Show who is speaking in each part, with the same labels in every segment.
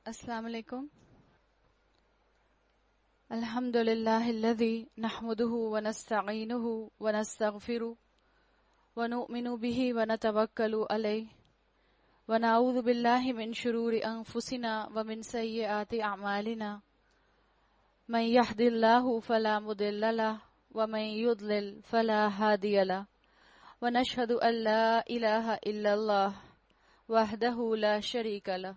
Speaker 1: السلام علیکم. الحمد للہ الذی نحمده ونستعینه ونستغفره ونؤمن به ونتوکل علیہ ونعوذ باللہ من شرور انفسنا ومن سیئات اعمالنا من یهد اللہ فلا مضل له ومن یضلل فلا ہادی له ونشهد ان لا الہ الا اللہ وحدہ لا شریک له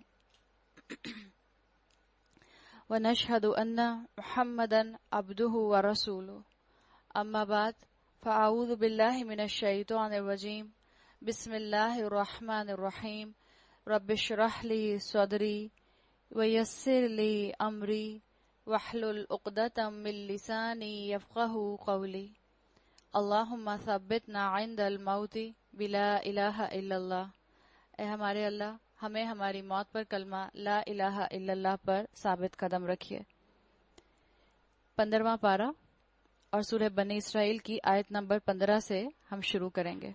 Speaker 1: ونشهد أن محمدا عبده ورسوله أما بعد فأعوذ بالله من الشيطان الرجيم بسم الله الرحمن الرحيم رب اشرح لي صدري ويسر لي أمري واحلل عقدة من لساني يفقهوا قولي اللهم ثبتنا عند الموت بلا إله إلا الله. اے ہمارے اللہ، ہمیں ہماری موت پر کلمہ لا الہ الا اللہ پر ثابت قدم رکھیے. 15واں پارہ اور سورہ بنی اسرائیل کی آیت نمبر 15 سے ہم شروع کریں گے.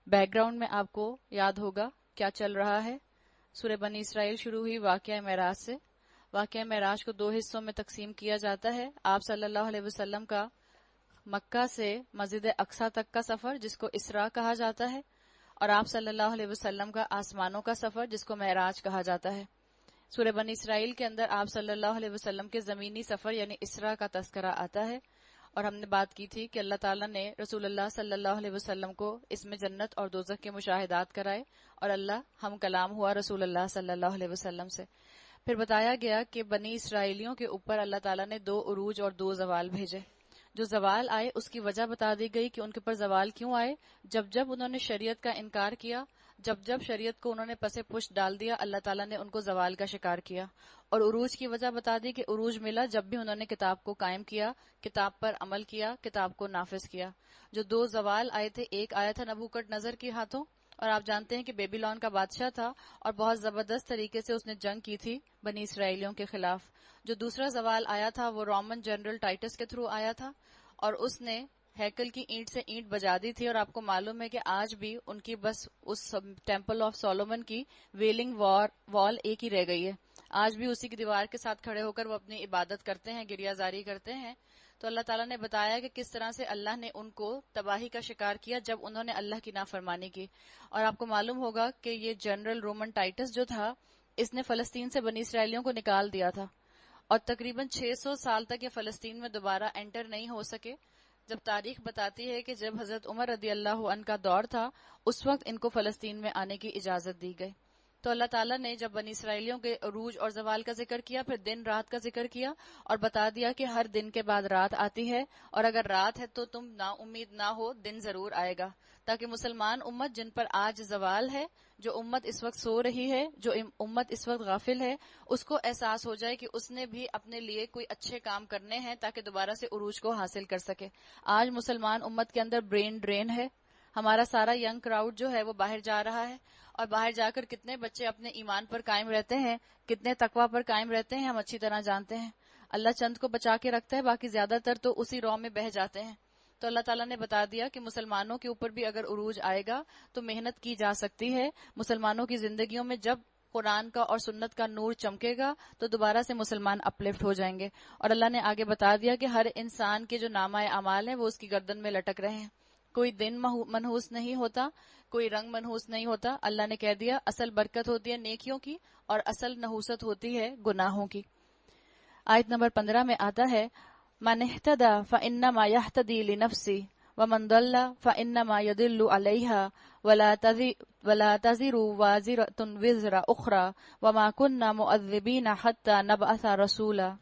Speaker 1: بیک گراؤنڈ میں آپ کو یاد ہوگا کیا چل رہا ہے. سورہ بنی اسرائیل شروع ہوئی واقعہ معراج سے. واقعہ معراج کو 2 حصوں میں تقسیم کیا جاتا ہے. آپ صلی اللہ علیہ وسلم کا مکہ سے مسجد اقصی تک کا سفر جس کو اسراء کہا جاتا ہے، اور آپ صلی اللہ علیہ وسلم کا آسمانوں کا سفر جس کو معراج کہا جاتا ہے. سورہ بنی اسرائیل کے اندر آپ صلی اللہ علیہ وسلم کے زمینی سفر یعنی اسراء کا تذکرہ آتا ہے، اور ہم نے بات کی تھی کہ اللہ تعالیٰ نے رسول اللہ صلی اللہ علیہ وسلم کو اس میں جنت اور دوزخ کے مشاہدات کرائے، اور اللہ ہم کلام ہوا رسول اللہ صلی اللہ علیہ وسلم سے. پھر بتایا گیا کہ بنی اسرائیلیوں کے اوپر اللہ تعالیٰ نے 2 عروج اور 2 زوال بھیجے. جو زوال آئے اس کی وجہ بتا دی گئی کہ ان کے پر زوال کیوں آئے. جب انہوں نے شریعت کا انکار کیا، جب شریعت کو انہوں نے پس پشت ڈال دیا، اللہ تعالیٰ نے ان کو زوال کا شکار کیا. اور عروج کی وجہ بتا دی کہ عروج ملا جب بھی انہوں نے کتاب کو قائم کیا، کتاب پر عمل کیا، کتاب کو نافذ کیا. جو 2 زوال آئے تھے، ایک آیا تھا نبوکڈ نظر کے ہاتھوں، اور آپ جانتے ہیں کہ بیبیلون کا بادشاہ تھا اور بہت زبردست طریقے سے اس نے جنگ کی تھی بنی اسرائیلیوں کے خلاف. جو دوسرا زوال آیا تھا وہ رومن جنرل ٹائٹس کے تھرو آیا تھا، اور اس نے ہیکل کی اینٹ سے اینٹ بجا دی تھی. اور آپ کو معلوم ہے کہ آج بھی ان کی بس اس ٹیمپل آف سولومن کی ویلنگ وال ایک ہی رہ گئی ہے. آج بھی اسی کی دیوار کے ساتھ کھڑے ہو کر وہ اپنی عبادت کرتے ہیں، گریہ زاری کرتے ہیں. تو اللہ تعالیٰ نے بتایا کہ کس طرح سے اللہ نے ان کو تباہی کا شکار کیا جب انہوں نے اللہ کی نافرمانی کی. اور آپ کو معلوم ہوگا کہ یہ جنرل رومن ٹائٹس جو تھا، اس نے فلسطین سے بنی اسرائیلیوں کو نکال دیا تھا، اور تقریباً 600 سال تک یہ فلسطین میں دوبارہ انٹر نہیں ہو سکے. جب تاریخ بتاتی ہے کہ جب حضرت عمر رضی اللہ عنہ کا دور تھا، اس وقت ان کو فلسطین میں آنے کی اجازت دی گئی. تو اللہ تعالیٰ نے جب بنی اسرائیلیوں کے عروج اور زوال کا ذکر کیا، پھر دن رات کا ذکر کیا، اور بتا دیا کہ ہر دن کے بعد رات آتی ہے، اور اگر رات ہے تو تم نا امید نہ ہو، دن ضرور آئے گا. تاکہ مسلمان امت جن پر آج زوال ہے، جو امت اس وقت سو رہی ہے، جو امت اس وقت غافل ہے، اس کو احساس ہو جائے کہ اس نے بھی اپنے لیے کوئی اچھے کام کرنے ہیں تاکہ دوبارہ سے عروج کو حاصل کر سکے. آج مسلمان امت کے اندر برین ڈرین ہے. ہمارا سارا ینگ کراؤڈ جو ہے وہ باہر جا رہا ہے، اور باہر جا کر کتنے بچے اپنے ایمان پر قائم رہتے ہیں، کتنے تقوی پر قائم رہتے ہیں، ہم اچھی طرح جانتے ہیں. اللہ چند کو بچا کے رکھتا ہے، باقی زیادہ تر تو اسی رو میں بہہ جاتے ہیں. تو اللہ تعالیٰ نے بتا دیا کہ مسلمانوں کے اوپر بھی اگر عروج آئے گا تو محنت کی جا سکتی ہے. مسلمانوں کی زندگیوں میں جب قرآن کا اور سنت کا نور چمکے گا تو دوبارہ سے مسلمان اپلفٹ ہو جائیں گے. اور اللہ نے آگے بتا دیا کہ ہر انسان کے جو نامہ اعمال ہیں وہ اس کی گردن میں لٹک رہے ہیں. کوئی دن منحوس نہیں ہوتا، کوئی رنگ منحوس نہیں ہوتا. اللہ نے کہہ دیا اصل برکت ہوتی ہے نیکیوں کی، اور اصل نحوست ہوتی ہے گناہوں کی. آیت نمبر 15 میں آتا ہے من اہتدی فانما یہتدی لنفسہ ومن ضل فانما یضل علیہا ولا تزر وازرۃ وزر اخری وما كنا معذبین حتی نبعث رسولا.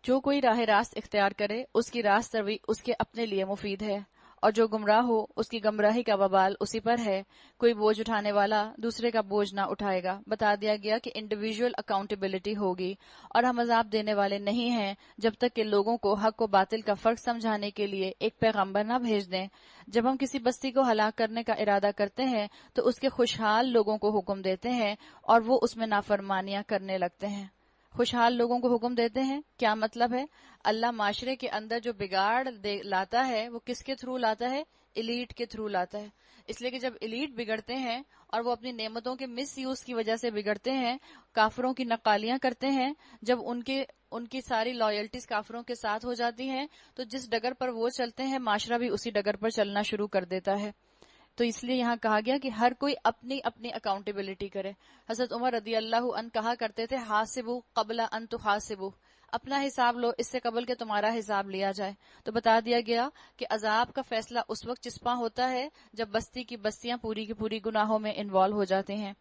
Speaker 1: جو کوئی راہ راست اختیار کرے اس کی راست روی اس کے اپنے لیے مفید ہے، اور جو گمراہ ہو اس کی گمراہی کا وبال اسی پر ہے. کوئی بوجھ اٹھانے والا دوسرے کا بوجھ نہ اٹھائے گا. بتا دیا گیا کہ انڈیویجول اکاؤنٹیبلٹی ہوگی، اور ہم عذاب دینے والے نہیں ہیں جب تک کہ لوگوں کو حق و باطل کا فرق سمجھانے کے لیے ایک پیغمبر نہ بھیج دیں. جب ہم کسی بستی کو ہلاک کرنے کا ارادہ کرتے ہیں تو اس کے خوشحال لوگوں کو حکم دیتے ہیں اور وہ اس میں نافرمانیاں کرنے لگتے ہیں. خوشحال لوگوں کو حکم دیتے ہیں، کیا مطلب ہے؟ اللہ معاشرے کے اندر جو بگاڑ لاتا ہے وہ کس کے تھرو لاتا ہے؟ ایلیٹ کے تھرو لاتا ہے. اس لیے کہ جب ایلیٹ بگڑتے ہیں اور وہ اپنی نعمتوں کے مس یوز کی وجہ سے بگڑتے ہیں، کافروں کی نقالیاں کرتے ہیں، جب ان کی ساری لائلٹیز کافروں کے ساتھ ہو جاتی ہیں، تو جس ڈگر پر وہ چلتے ہیں معاشرہ بھی اسی ڈگر پر چلنا شروع کر دیتا ہے. تو اس لیے یہاں کہا گیا کہ ہر کوئی اپنی اپنی اکاؤنٹیبلٹی کرے. حضرت عمر رضی اللہ عنہ کہا کرتے تھے حاسبو قبل ان تحاسبو، اپنا حساب لو اس سے قبل کہ تمہارا حساب لیا جائے. تو بتا دیا گیا کہ عذاب کا فیصلہ اس وقت چسپاں ہوتا ہے جب بستی کی بستیاں پوری کی پوری گناہوں میں انوالو ہو جاتے ہیں،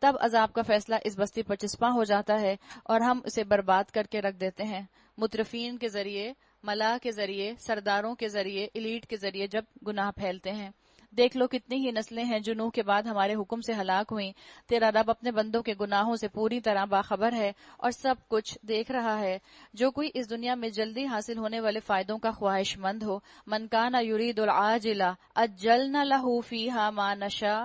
Speaker 1: تب عذاب کا فیصلہ اس بستی پر چسپاں ہو جاتا ہے اور ہم اسے برباد کر کے رکھ دیتے ہیں. مترفین کے ذریعے، ملا کے ذریعے، سرداروں کے ذریعے، ایلیٹ کے ذریعے جب گناہ پھیلتے ہیں. دیکھ لو کتنی ہی نسلیں ہیں جو نوح کے بعد ہمارے حکم سے ہلاک ہوئیں. تیرا رب اپنے بندوں کے گناہوں سے پوری طرح باخبر ہے اور سب کچھ دیکھ رہا ہے. جو کوئی اس دنیا میں جلدی حاصل ہونے والے فائدوں کا خواہش مند ہو، من کان یرید العاجلہ عجلنا لہ فیہا ما نشاء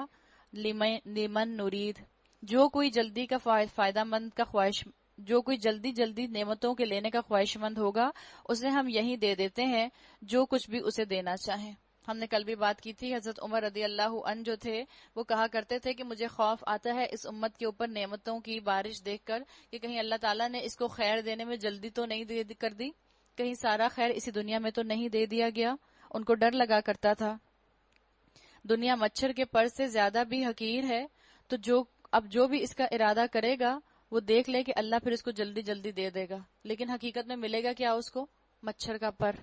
Speaker 1: لمن نرید. جو کوئی جلدی کا فائدہ مند کا خواہش، جو کوئی جلدی نعمتوں کے لینے کا خواہش مند ہوگا، اسے ہم یہی دے دیتے ہیں جو کچھ بھی اسے دینا چاہیں. ہم نے کل بھی بات کی تھی، حضرت عمر رضی اللہ عنہ جو تھے وہ کہا کرتے تھے کہ مجھے خوف آتا ہے اس امت کے اوپر نعمتوں کی بارش دیکھ کر کہ کہیں اللہ تعالیٰ نے اس کو خیر دینے میں جلدی تو نہیں کر دی، کہیں سارا خیر اسی دنیا میں تو نہیں دے دیا گیا. ان کو ڈر لگا کرتا تھا. دنیا مچھر کے پر سے زیادہ بھی حقیر ہے، تو جو بھی اس کا ارادہ کرے گا وہ دیکھ لے کہ اللہ پھر اس کو جلدی دے دے گا، لیکن حقیقت میں ملے گا کیا اس کو؟ مچھر کا پر.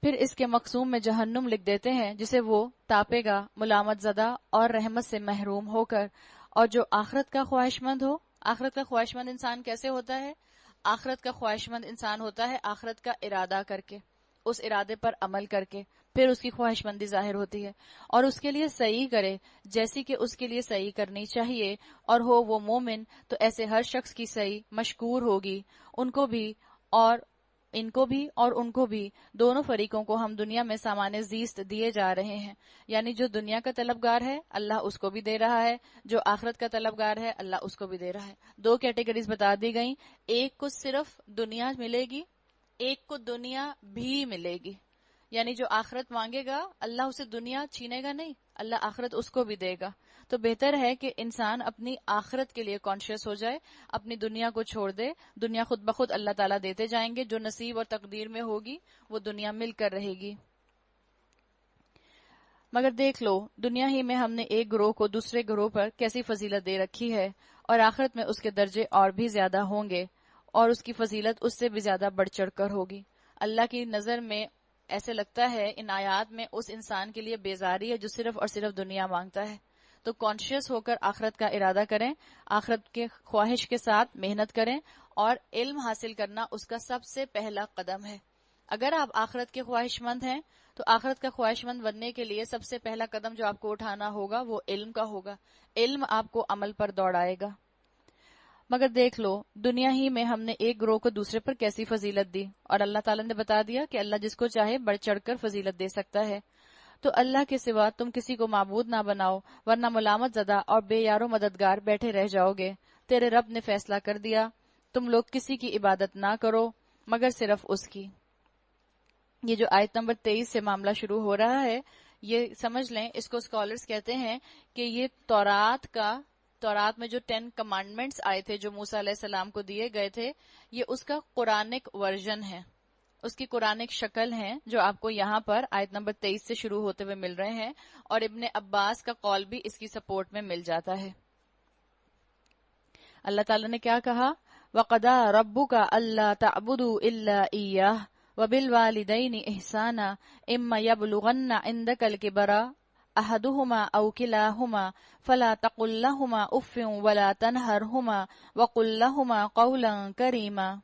Speaker 1: پھر اس کے مقسوم میں جہنم لکھ دیتے ہیں جسے وہ تاپے گا ملامت زدہ اور رحمت سے محروم ہو کر. اور جو آخرت کا خواہش مند ہو، آخرت کا خواہش مند انسان کیسے ہوتا ہے؟ آخرت کا خواہش مند انسان ہوتا ہے آخرت کا ارادہ کر کے، اس ارادے پر عمل کر کے، پھر اس کی خواہش مندی ظاہر ہوتی ہے. اور اس کے لیے صحیح کرے جیسی کہ اس کے لیے صحیح کرنی چاہیے، اور ہو وہ مومن تو ایسے ہر شخص کی صحیح مشکور ہوگی. ان کو بھی اور ان کو بھی دونوں فریقوں کو ہم دنیا میں سامان زیست دیے جا رہے ہیں. یعنی جو دنیا کا طلبگار ہے اللہ اس کو بھی دے رہا ہے، جو آخرت کا طلبگار ہے اللہ اس کو بھی دے رہا ہے. دو کیٹیگریز بتا دی گئیں، ایک کو صرف دنیا ملے گی، ایک کو دنیا بھی ملے گی. یعنی جو آخرت مانگے گا اللہ اسے دنیا چھینے گا نہیں، اللہ آخرت اس کو بھی دے گا. تو بہتر ہے کہ انسان اپنی آخرت کے لیے کانشیس ہو جائے، اپنی دنیا کو چھوڑ دے. دنیا خود بخود اللہ تعالیٰ دیتے جائیں گے، جو نصیب اور تقدیر میں ہوگی وہ دنیا مل کر رہے گی. مگر دیکھ لو دنیا ہی میں ہم نے ایک گروہ کو دوسرے گروہ پر کیسی فضیلت دے رکھی ہے، اور آخرت میں اس کے درجے اور بھی زیادہ ہوں گے اور اس کی فضیلت اس سے بھی زیادہ بڑھ چڑھ کر ہوگی. اللہ کی نظر میں ایسے لگتا ہے ان آیات میں اس انسان کے لیے بیزاری ہے جو صرف اور صرف دنیا مانگتا ہے. تو کانشیس ہو کر آخرت کا ارادہ کریں، آخرت کے خواہش کے ساتھ محنت کریں، اور علم حاصل کرنا اس کا سب سے پہلا قدم ہے. اگر آپ آخرت کے خواہش مند ہیں تو آخرت کا خواہش مند بننے کے لیے سب سے پہلا قدم جو آپ کو اٹھانا ہوگا وہ علم کا ہوگا. علم آپ کو عمل پر دوڑائے گا. مگر دیکھ لو دنیا ہی میں ہم نے ایک گروہ کو دوسرے پر کیسی فضیلت دی، اور اللہ تعالیٰ نے بتا دیا کہ اللہ جس کو چاہے بڑھ چڑھ کر فضیلت دے سکتا ہے. تو اللہ کے سوا تم کسی کو معبود نہ بناؤ، ورنہ ملامت زدہ اور بے یار و مددگار بیٹھے رہ جاؤ گے. تیرے رب نے فیصلہ کر دیا تم لوگ کسی کی عبادت نہ کرو مگر صرف اس کی. یہ جو آیت نمبر 23 سے معاملہ شروع ہو رہا ہے یہ سمجھ لیں، اس کو اسکالرز کہتے ہیں کہ یہ تورات میں جو 10 کمانڈمنٹس آئے تھے جو موسیٰ علیہ السلام کو دیے گئے تھے، یہ اس کا قرآنک ورژن ہے، اس کی قرآنک شکل ہے جو آپ کو یہاں پر آیت نمبر 23 سے شروع ہوتے ہوئے مل رہے ہیں. اور ابن عباس کا قول بھی اس کی سپورٹ میں مل جاتا ہے. اللہ تعالیٰ نے کیا کہا؟ وَقَضَىٰ رَبُّكَ أَلَّا تَعْبُدُوا إِلَّا إِيَّاهُ وَبِالْوَالِدَيْنِ إِحْسَانًا إِمَّا يَبْلُغَنَّ عِندَكَ الْكِبَرَ أَحَدُهُمَا أَوْ كِلَاهُمَا فَلَا تَقُل لَّهُمَا أُفٍّ وَلَا تَنْهَرْهُمَا وَقُل لَّهُمَا قَوْلًا كَرِيمًا.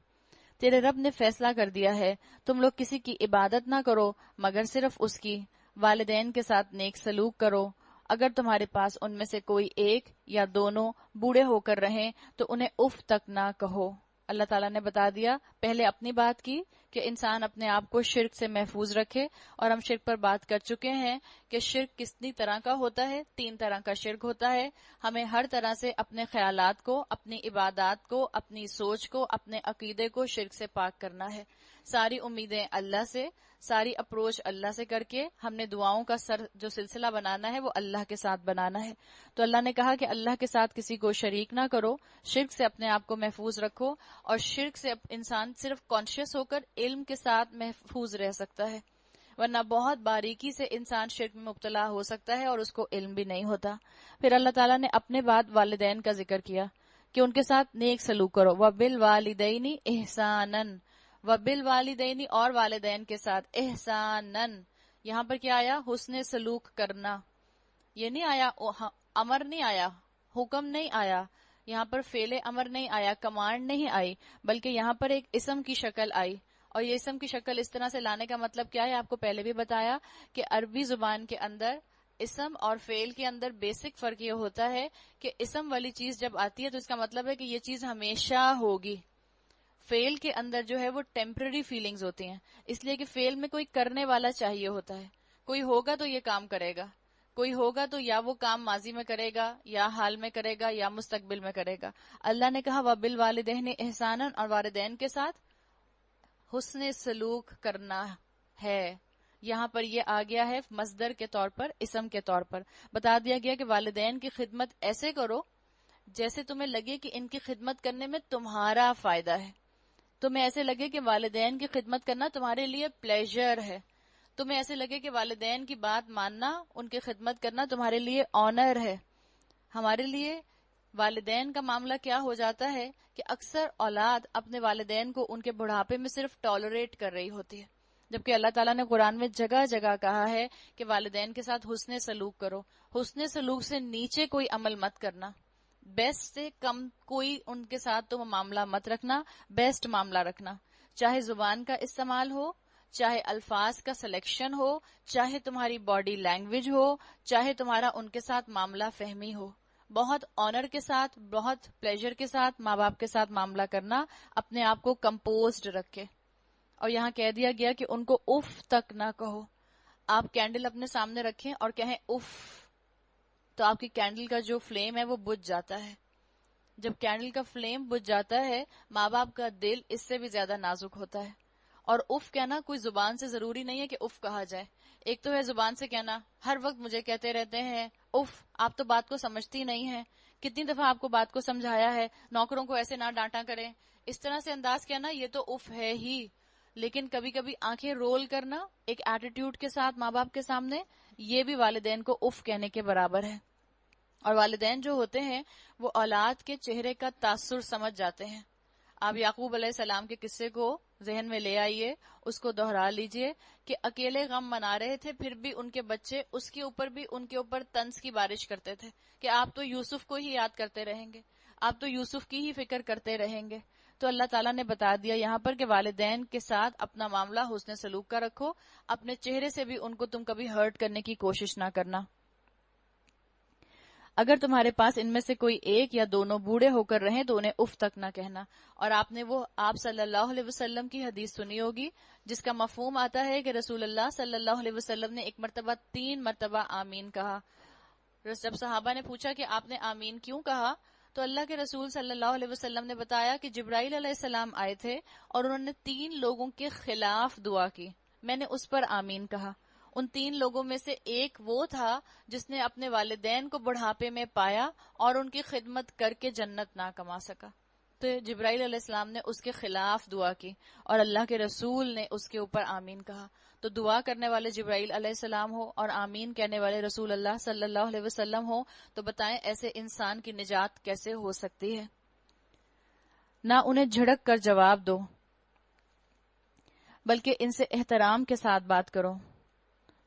Speaker 1: تیرے رب نے فیصلہ کر دیا ہے تم لوگ کسی کی عبادت نہ کرو مگر صرف اس کی. والدین کے ساتھ نیک سلوک کرو. اگر تمہارے پاس ان میں سے کوئی ایک یا دونوں بوڑھے ہو کر رہیں تو انہیں اف تک نہ کہو. اللہ تعالیٰ نے بتا دیا، پہلے اپنی بات کی کہ انسان اپنے آپ کو شرک سے محفوظ رکھے، اور ہم شرک پر بات کر چکے ہیں کہ شرک کتنی طرح کا ہوتا ہے. 3 طرح کا شرک ہوتا ہے. ہمیں ہر طرح سے اپنے خیالات کو، اپنی عبادات کو، اپنی سوچ کو، اپنے عقیدے کو شرک سے پاک کرنا ہے. ساری امیدیں اللہ سے، ساری اپروچ اللہ سے کر کے ہم نے دعاؤں کا جو سلسلہ بنانا ہے وہ اللہ کے ساتھ بنانا ہے. تو اللہ نے کہا کہ اللہ کے ساتھ کسی کو شریک نہ کرو، شرک سے اپنے آپ کو محفوظ رکھو، اور شرک سے انسان صرف کانشیس ہو کر علم کے ساتھ محفوظ رہ سکتا ہے، ورنہ بہت باریکی سے انسان شرک میں مبتلا ہو سکتا ہے اور اس کو علم بھی نہیں ہوتا. پھر اللہ تعالیٰ نے اپنے بعد والدین کا ذکر کیا کہ ان کے ساتھ نیک سلوک کرو. وَبِالْوَالِدَيْنِ إِحْسَانًا، وَبِالْوَالِدَيْنِ اور والدین کے ساتھ احسانً. یہاں پر کیا آیا؟ حسن سلوک کرنا. یہ نہیں آیا امر، نہیں آیا حکم، نہیں آیا یہاں پر فعل امر، نہیں آیا کمانڈ، نہیں آئی، بلکہ یہاں پر ایک اسم کی شکل آئی. اور یہ اسم کی شکل اس طرح سے لانے کا مطلب کیا ہے؟ آپ کو پہلے بھی بتایا کہ عربی زبان کے اندر اسم اور فعل کے اندر بیسک فرق یہ ہوتا ہے کہ اسم والی چیز جب آتی ہے تو اس کا مطلب ہے کہ یہ چیز ہمیشہ ہوگی. فعل کے اندر جو ہے وہ ٹیمپرری فیلنگز ہوتی ہیں، اس لیے کہ فعل میں کوئی کرنے والا چاہیے ہوتا ہے. کوئی ہوگا تو یہ کام کرے گا، کوئی ہوگا تو یا وہ کام ماضی میں کرے گا، یا حال میں کرے گا، یا مستقبل میں کرے گا. اللہ نے کہا وَبِالْوَالِدَيْنِ إِحْسَانًا، اور والدین کے ساتھ حسن سلوک کرنا ہے. یہاں پر یہ آ گیا ہے مصدر کے طور پر، اسم کے طور پر بتا دیا گیا کہ والدین کی خدمت ایسے کرو جیسے تمہیں لگے کہ ان کی خدمت کرنے میں تمہارا فائدہ ہے. تمہیں ایسے لگے کہ والدین کی خدمت کرنا تمہارے لیے پلیجر ہے. تمہیں ایسے لگے کہ والدین کی بات ماننا، ان کی خدمت کرنا تمہارے لیے آنر ہے. ہمارے لیے والدین کا معاملہ کیا ہو جاتا ہے کہ اکثر اولاد اپنے والدین کو ان کے بڑھاپے میں صرف ٹالریٹ کر رہی ہوتی ہے، جبکہ اللہ تعالیٰ نے قرآن میں جگہ جگہ کہا ہے کہ والدین کے ساتھ حسن سلوک کرو. حسن سلوک سے نیچے کوئی عمل مت کرنا، بیسٹ سے کم کوئی ان کے ساتھ تم معاملہ مت رکھنا، بیسٹ معاملہ رکھنا، چاہے زبان کا استعمال ہو، چاہے الفاظ کا سلیکشن ہو، چاہے تمہاری باڈی لینگویج ہو، چاہے تمہارا ان کے ساتھ معاملہ فہمی ہو. بہت آنر کے ساتھ، بہت پلیجر کے ساتھ ماں باپ کے ساتھ معاملہ کرنا، اپنے آپ کو کمپوزڈ رکھے. اور یہاں کہہ دیا گیا کہ ان کو اف تک نہ کہو. آپ کینڈل اپنے سامنے رکھیں اور کہیں اف، تو آپ کی کینڈل کا جو فلیم ہے وہ بجھ جاتا ہے. جب کینڈل کا فلیم بجھ جاتا ہے، ماں باپ کا دل اس سے بھی زیادہ نازک ہوتا ہے. اور اف کہنا کوئی زبان سے ضروری نہیں ہے کہ اف کہا جائے. ایک تو ہے زبان سے کہنا، ہر وقت مجھے کہتے رہتے ہیں اف، آپ تو بات کو سمجھتی نہیں ہیں، کتنی دفعہ آپ کو بات کو سمجھایا ہے، نوکروں کو ایسے نہ ڈانٹا کریں. اس طرح سے انداز کہنا یہ تو اف ہے ہی. لیکن کبھی کبھی آنکھیں رول کرنا ایک ایٹیٹیوڈ کے ساتھ ماں باپ کے سامنے، یہ بھی والدین کو اف کہنے کے برابر ہے. اور والدین جو ہوتے ہیں وہ اولاد کے چہرے کا تاثر سمجھ جاتے ہیں. آپ یعقوب علیہ السلام کے قصے کو ذہن میں لے آئیے، اس کو دوہرا لیجئے کہ اکیلے غم منا رہے تھے، پھر بھی ان کے بچے اس کے اوپر بھی ان کے اوپر طنز کی بارش کرتے تھے کہ آپ تو یوسف کو ہی یاد کرتے رہیں گے، آپ تو یوسف کی ہی فکر کرتے رہیں گے. تو اللہ تعالیٰ نے بتا دیا یہاں پر کہ والدین کے ساتھ اپنا معاملہ حسن سلوک کا رکھو، اپنے چہرے سے بھی ان کو تم کبھی ہرٹ کرنے کی کوشش نہ کرنا. اگر تمہارے پاس ان میں سے کوئی ایک یا دونوں بوڑھے ہو کر رہیں تو انہیں اف تک نہ کہنا. اور آپ نے وہ آپ صلی اللہ علیہ وسلم کی حدیث سنی ہوگی جس کا مفہوم آتا ہے کہ رسول اللہ صلی اللہ علیہ وسلم نے ایک مرتبہ 3 مرتبہ آمین کہا. جب صحابہ نے پوچھا کہ آپ نے آمین کیوں کہا، تو اللہ کے رسول صلی اللہ علیہ وسلم نے بتایا کہ جبرائیل علیہ السلام آئے تھے اور انہوں نے 3 لوگوں کے خلاف دعا کی، میں نے اس پر آمین کہا. ان 3 لوگوں میں سے ایک وہ تھا جس نے اپنے والدین کو بڑھاپے میں پایا اور ان کی خدمت کر کے جنت نہ کما سکا. تو جبرائیل علیہ السلام نے اس کے خلاف دعا کی اور اللہ کے رسول نے اس کے اوپر آمین کہا. تو دعا کرنے والے جبرائیل علیہ السلام ہو اور آمین کہنے والے رسول اللہ صلی اللہ علیہ وسلم ہو، تو بتائیں ایسے انسان کی نجات کیسے ہو سکتی ہے؟ نہ انہیں جھڑک کر جواب دو، بلکہ ان سے احترام کے ساتھ بات کرو.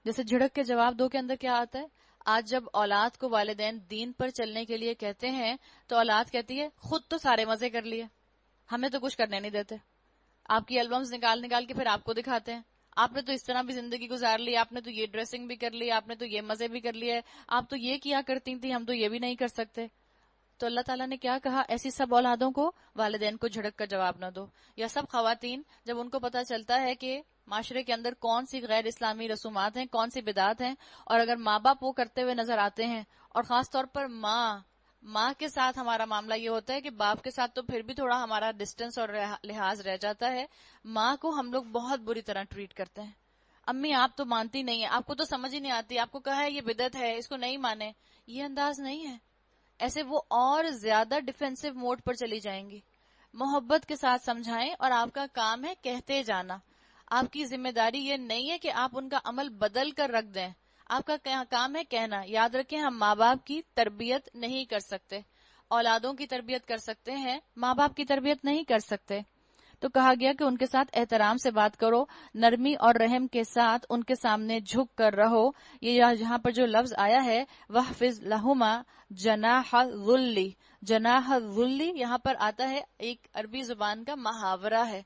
Speaker 1: جیسے جھڑک کے جواب دو کے اندر کیا آتا ہے؟ آج جب اولاد کو والدین دین پر چلنے کے لیے کہتے ہیں تو اولاد کہتی ہے خود تو سارے مزے کر لیے، ہمیں تو کچھ کرنے نہیں دیتے. آپ کی البمز نکال نکال کے پھر آپ کو دکھاتے ہیں، آپ نے تو اس طرح بھی زندگی گزار لی، آپ نے تو یہ ڈریسنگ بھی کر لی، آپ نے تو یہ مزے بھی کر لیے، آپ تو یہ کیا کرتی تھی، ہم تو یہ بھی نہیں کر سکتے. تو اللہ تعالیٰ نے کیا کہا؟ ایسی سب اولادوں کو والدین کو جھڑک کر جواب نہ دو. یا سب خواتین جب ان کو پتا چلتا ہے کہ معاشرے کے اندر کون سی غیر اسلامی رسومات ہیں، کون سی بدعات ہیں، اور اگر ماں باپ وہ کرتے ہوئے نظر آتے ہیں، اور خاص طور پر ماں کے ساتھ ہمارا معاملہ یہ ہوتا ہے کہ باپ کے ساتھ تو پھر بھی تھوڑا ہمارا ڈسٹنس اور لحاظ رہ جاتا ہے، ماں کو ہم لوگ بہت بری طرح ٹریٹ کرتے ہیں. امی آپ تو مانتی نہیں ہیں، آپ کو تو سمجھ ہی نہیں آتی، آپ کو کہا ہے یہ بدعت ہے، اس کو نہیں مانے. یہ انداز نہیں ہے. ایسے وہ اور زیادہ ڈیفینسو موڈ پر چلی جائیں گی. محبت کے ساتھ سمجھائیں، اور آپ کا کام ہے کہتے جانا. آپ کی ذمہ داری یہ نہیں ہے کہ آپ ان کا عمل بدل کر رکھ دیں. آپ کا کام ہے کہنا. یاد رکھیں ہم ماں باپ کی تربیت نہیں کر سکتے. اولادوں کی تربیت کر سکتے ہیں، ماں باپ کی تربیت نہیں کر سکتے. تو کہا گیا کہ ان کے ساتھ احترام سے بات کرو، نرمی اور رحم کے ساتھ ان کے سامنے جھک کر رہو. یہ جہاں پر جو لفظ آیا ہے وَحْفِظْ لَهُمَا جَنَاحَ الذُّلِّ، جناح الذُّلِّ یہاں پر آتا ہے، ایک عربی زبان کا محاورہ ہے.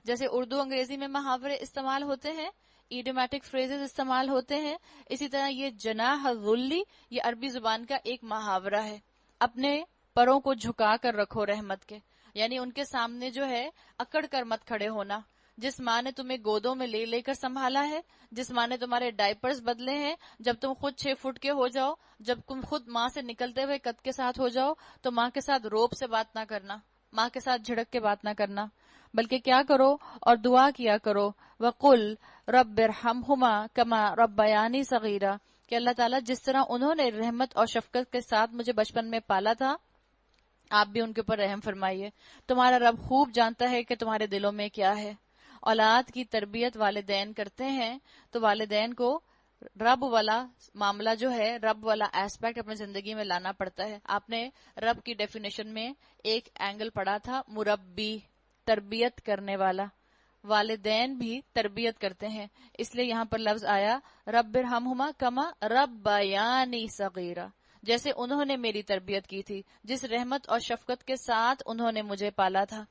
Speaker 1: جیسے اردو انگریزی میں محاورے استعمال ہوتے ہیں، ایڈیومیٹک فریزز استعمال ہوتے ہیں، اسی طرح یہ جناح الذُّلِّ یہ عربی زبان کا ایک محاورہ ہے. اپنے پروں کو جھکا کر رکھو رحمت کے، یعنی ان کے سامنے جو ہے اکڑ کر مت کھڑے ہونا. جس ماں نے تمہیں گودوں میں لے لے کر سنبھالا ہے، جس ماں نے تمہارے ڈائپرز بدلے ہیں، جب تم خود 6 فٹ کے ہو جاؤ، جب تم خود ماں سے نکلتے ہوئے قد کے ساتھ ہو جاؤ، تو ماں کے ساتھ روب سے بات نہ کرنا، ماں کے ساتھ جھڑک کے بات نہ کرنا، بلکہ کیا کرو اور دعا کیا کرو وَقُلْ رَبِّ ارْحَمْهُمَا كَمَا رَبَّيَانِي صَغِيرًا، کہ اللہ تعالیٰ جس طرح انہوں نے رحمت اور شفقت کے ساتھ مجھے بچپن میں پالا تھا، آپ بھی ان کے اوپر رحم فرمائیے. تمہارا رب خوب جانتا ہے کہ تمہارے دلوں میں کیا ہے. اولاد کی تربیت والدین کرتے ہیں تو والدین کو رب والا معاملہ جو ہے، رب والا ایسپیکٹ اپنی زندگی میں لانا پڑتا ہے. آپ نے رب کی ڈیفینیشن میں ایک اینگل پڑھا تھا، مربی، تربیت کرنے والا. والدین بھی تربیت کرتے ہیں، اس لیے یہاں پر لفظ آیا رب ارحمہما کما ربیانی صغیرا، جیسے انہوں نے میری تربیت کی تھی، جس رحمت اور شفقت کے ساتھ انہوں نے مجھے پالا تھا.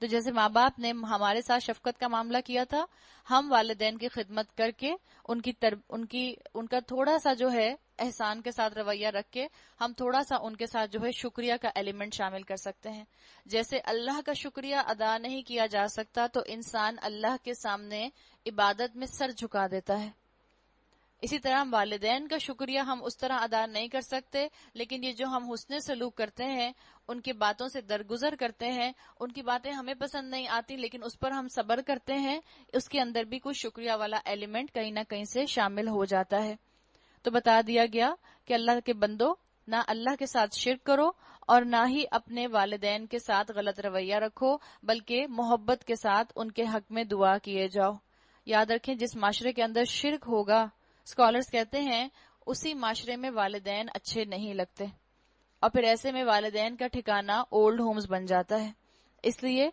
Speaker 1: تو جیسے ماں باپ نے ہمارے ساتھ شفقت کا معاملہ کیا تھا، ہم والدین کی خدمت کر کے ان کا تھوڑا سا جو ہے احسان کے ساتھ رویہ رکھ کے ہم تھوڑا سا ان کے ساتھ جو ہے شکریہ کا ایلیمنٹ شامل کر سکتے ہیں. جیسے اللہ کا شکریہ ادا نہیں کیا جا سکتا تو انسان اللہ کے سامنے عبادت میں سر جھکا دیتا ہے. اسی طرح والدین کا شکریہ ہم اس طرح ادا نہیں کر سکتے، لیکن یہ جو ہم حسن سلوک کرتے ہیں، ان کی باتوں سے درگزر کرتے ہیں، ان کی باتیں ہمیں پسند نہیں آتی لیکن اس پر ہم صبر کرتے ہیں، اس کے اندر بھی کوئی شکریہ والا ایلیمنٹ کہیں نہ کہیں سے شامل ہو جاتا ہے. تو بتا دیا گیا کہ اللہ کے بندو، نہ اللہ کے ساتھ شرک کرو اور نہ ہی اپنے والدین کے ساتھ غلط رویہ رکھو، بلکہ محبت کے ساتھ ان کے حق میں دعا کیے جاؤ. یاد رکھیں جس معاشرے کے اندر شرک ہوگا، اسکالرز کہتے ہیں اسی معاشرے میں والدین اچھے نہیں لگتے، اور پھر ایسے میں والدین کا ٹھکانہ اولڈ ہومز بن جاتا ہے، اس لیے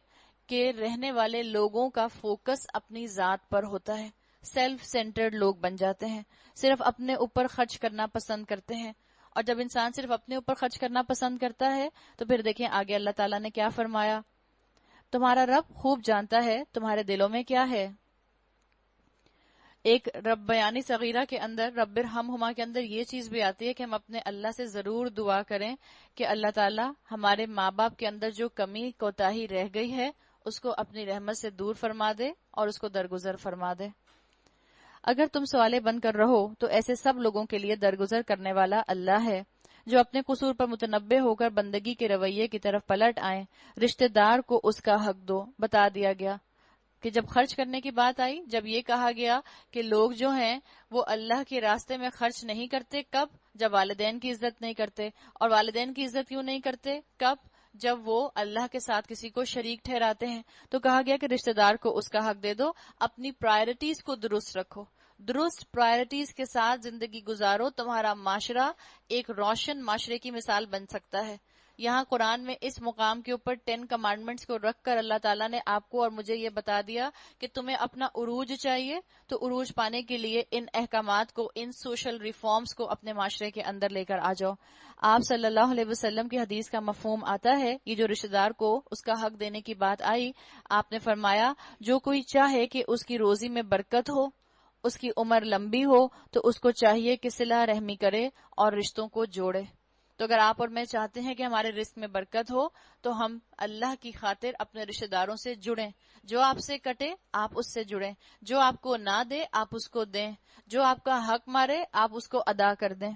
Speaker 1: کہ رہنے والے لوگوں کا فوکس اپنی ذات پر ہوتا ہے. سیلف سینٹرڈ لوگ بن جاتے ہیں، صرف اپنے اوپر خرچ کرنا پسند کرتے ہیں. اور جب انسان صرف اپنے اوپر خرچ کرنا پسند کرتا ہے تو پھر دیکھیں آگے اللہ تعالیٰ نے کیا فرمایا، تمہارا رب خوب جانتا ہے تمہارے دلوں میں کیا ہے. ایک رب بیانی صغیرہ کے اندر، رب ارحمہما کے اندر یہ چیز بھی آتی ہے کہ ہم اپنے اللہ سے ضرور دعا کریں کہ اللہ تعالیٰ ہمارے ماں باپ کے اندر جو کمی کوتاہی رہ گئی ہے اس کو اپنی رحمت سے دور فرما دے اور اس کو درگزر فرما دے. اگر تم سوالے بن کر رہو تو ایسے سب لوگوں کے لیے درگزر کرنے والا اللہ ہے جو اپنے قصور پر متنبہ ہو کر بندگی کے رویے کی طرف پلٹ آئیں. رشتہ دار کو اس کا حق دو. بتا دیا گیا کہ جب خرچ کرنے کی بات آئی، جب یہ کہا گیا کہ لوگ جو ہیں وہ اللہ کے راستے میں خرچ نہیں کرتے، کب؟ جب والدین کی عزت نہیں کرتے. اور والدین کی عزت کیوں نہیں کرتے؟ کب؟ جب وہ اللہ کے ساتھ کسی کو شریک ٹھہراتے ہیں. تو کہا گیا کہ رشتہ دار کو اس کا حق دے دو، اپنی پرائرٹیز کو درست رکھو، درست پرائرٹیز کے ساتھ زندگی گزارو، تمہارا معاشرہ ایک روشن معاشرے کی مثال بن سکتا ہے. یہاں قرآن میں اس مقام کے اوپر 10 کمانڈمنٹس کو رکھ کر اللہ تعالیٰ نے آپ کو اور مجھے یہ بتا دیا کہ تمہیں اپنا عروج چاہیے، تو عروج پانے کے لیے ان احکامات کو، ان سوشل ریفارمز کو اپنے معاشرے کے اندر لے کر آ جاؤ. آپ صلی اللہ علیہ وسلم کی حدیث کا مفہوم آتا ہے، یہ جو رشتہ دار کو اس کا حق دینے کی بات آئی، آپ نے فرمایا جو کوئی چاہے کہ اس کی روزی میں برکت ہو، اس کی عمر لمبی ہو، تو اس کو چاہیے کہ صلہ رحمی کرے اور رشتوں کو جوڑے. تو اگر آپ اور میں چاہتے ہیں کہ ہمارے رزق میں برکت ہو تو ہم اللہ کی خاطر اپنے رشتہ داروں سے جڑیں. جو آپ سے کٹے آپ اس سے جڑیں، جو آپ کو نہ دے آپ اس کو دیں، جو آپ کا حق مارے آپ اس کو ادا کر دیں،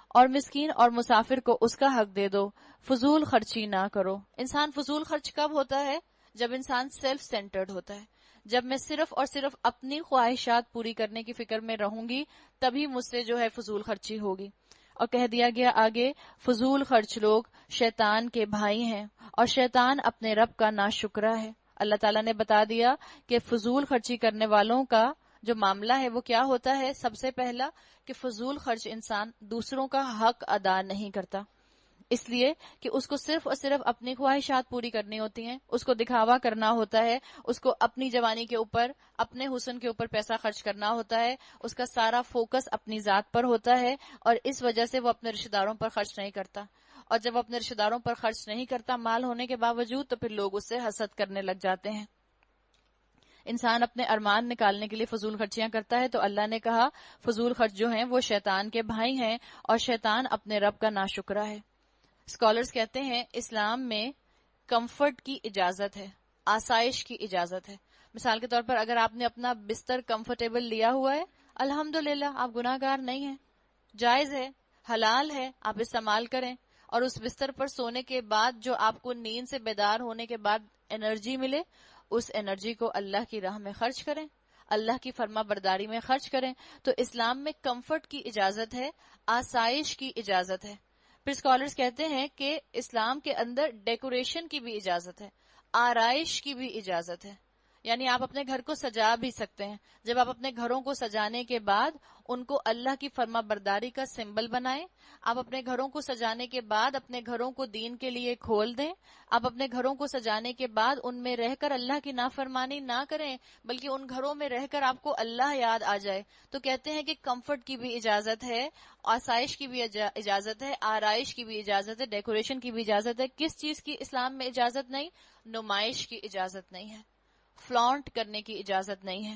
Speaker 1: اور مسکین اور مسافر کو اس کا حق دے دو. فضول خرچی نہ کرو. انسان فضول خرچ کب ہوتا ہے؟ جب انسان سیلف سینٹرڈ ہوتا ہے، جب میں صرف اور صرف اپنی خواہشات پوری کرنے کی فکر میں رہوں گی تبھی مجھ سے جو ہے فضول خرچی ہوگی. اور کہہ دیا گیا آگے فضول خرچ لوگ شیطان کے بھائی ہیں اور شیطان اپنے رب کا ناشکرا ہے. اللہ تعالیٰ نے بتا دیا کہ فضول خرچی کرنے والوں کا جو معاملہ ہے وہ کیا ہوتا ہے. سب سے پہلا کہ فضول خرچ انسان دوسروں کا حق ادا نہیں کرتا، اس لیے کہ اس کو صرف اور صرف اپنی خواہشات پوری کرنی ہوتی ہیں، اس کو دکھاوا کرنا ہوتا ہے، اس کو اپنی جوانی کے اوپر، اپنے حسن کے اوپر پیسہ خرچ کرنا ہوتا ہے، اس کا سارا فوکس اپنی ذات پر ہوتا ہے اور اس وجہ سے وہ اپنے رشتہ داروں پر خرچ نہیں کرتا. اور جب وہ اپنے رشتہ داروں پر خرچ نہیں کرتا مال ہونے کے باوجود تو پھر لوگ اس سے حسد کرنے لگ جاتے ہیں. انسان اپنے ارمان نکالنے کے لیے فضول خرچیاں کرتا ہے تو اللہ نے کہا فضول خرچ جو ہیں وہ شیطان کے بھائی ہیں اور شیطان اپنے رب کا ناشکرا ہے. اسکالرز کہتے ہیں اسلام میں کمفرٹ کی اجازت ہے، آسائش کی اجازت ہے. مثال کے طور پر اگر آپ نے اپنا بستر کمفرٹیبل لیا ہوا ہے، الحمدللہ آپ گناہ گار نہیں ہیں، جائز ہے، حلال ہے، آپ استعمال کریں. اور اس بستر پر سونے کے بعد جو آپ کو نیند سے بیدار ہونے کے بعد انرجی ملے، اس انرجی کو اللہ کی راہ میں خرچ کریں، اللہ کی فرما برداری میں خرچ کریں. تو اسلام میں کمفرٹ کی اجازت ہے، آسائش کی اجازت ہے. پھر اسکالرز کہتے ہیں کہ اسلام کے اندر ڈیکوریشن کی بھی اجازت ہے، آرائش کی بھی اجازت ہے. یعنی آپ اپنے گھر کو سجا بھی سکتے ہیں. جب آپ اپنے گھروں کو سجانے کے بعد ان کو اللہ کی فرما برداری کا سمبل بنائیں. آپ اپنے گھروں کو سجانے کے بعد اپنے گھروں کو دین کے لیے کھول دیں. آپ اپنے گھروں کو سجانے کے بعد ان میں رہ کر اللہ کی نافرمانی نہ کریں بلکہ ان گھروں میں رہ کر آپ کو اللہ یاد آ جائے. تو کہتے ہیں کہ کمفرٹ کی بھی اجازت ہے، آسائش کی بھی اجازت ہے، آرائش کی بھی اجازت ہے، ڈیکوریشن کی بھی اجازت ہے. کس چیز کی اسلام میں اجازت نہیں؟ نمائش کی اجازت نہیں ہے، فلانٹ کرنے کی اجازت نہیں ہے.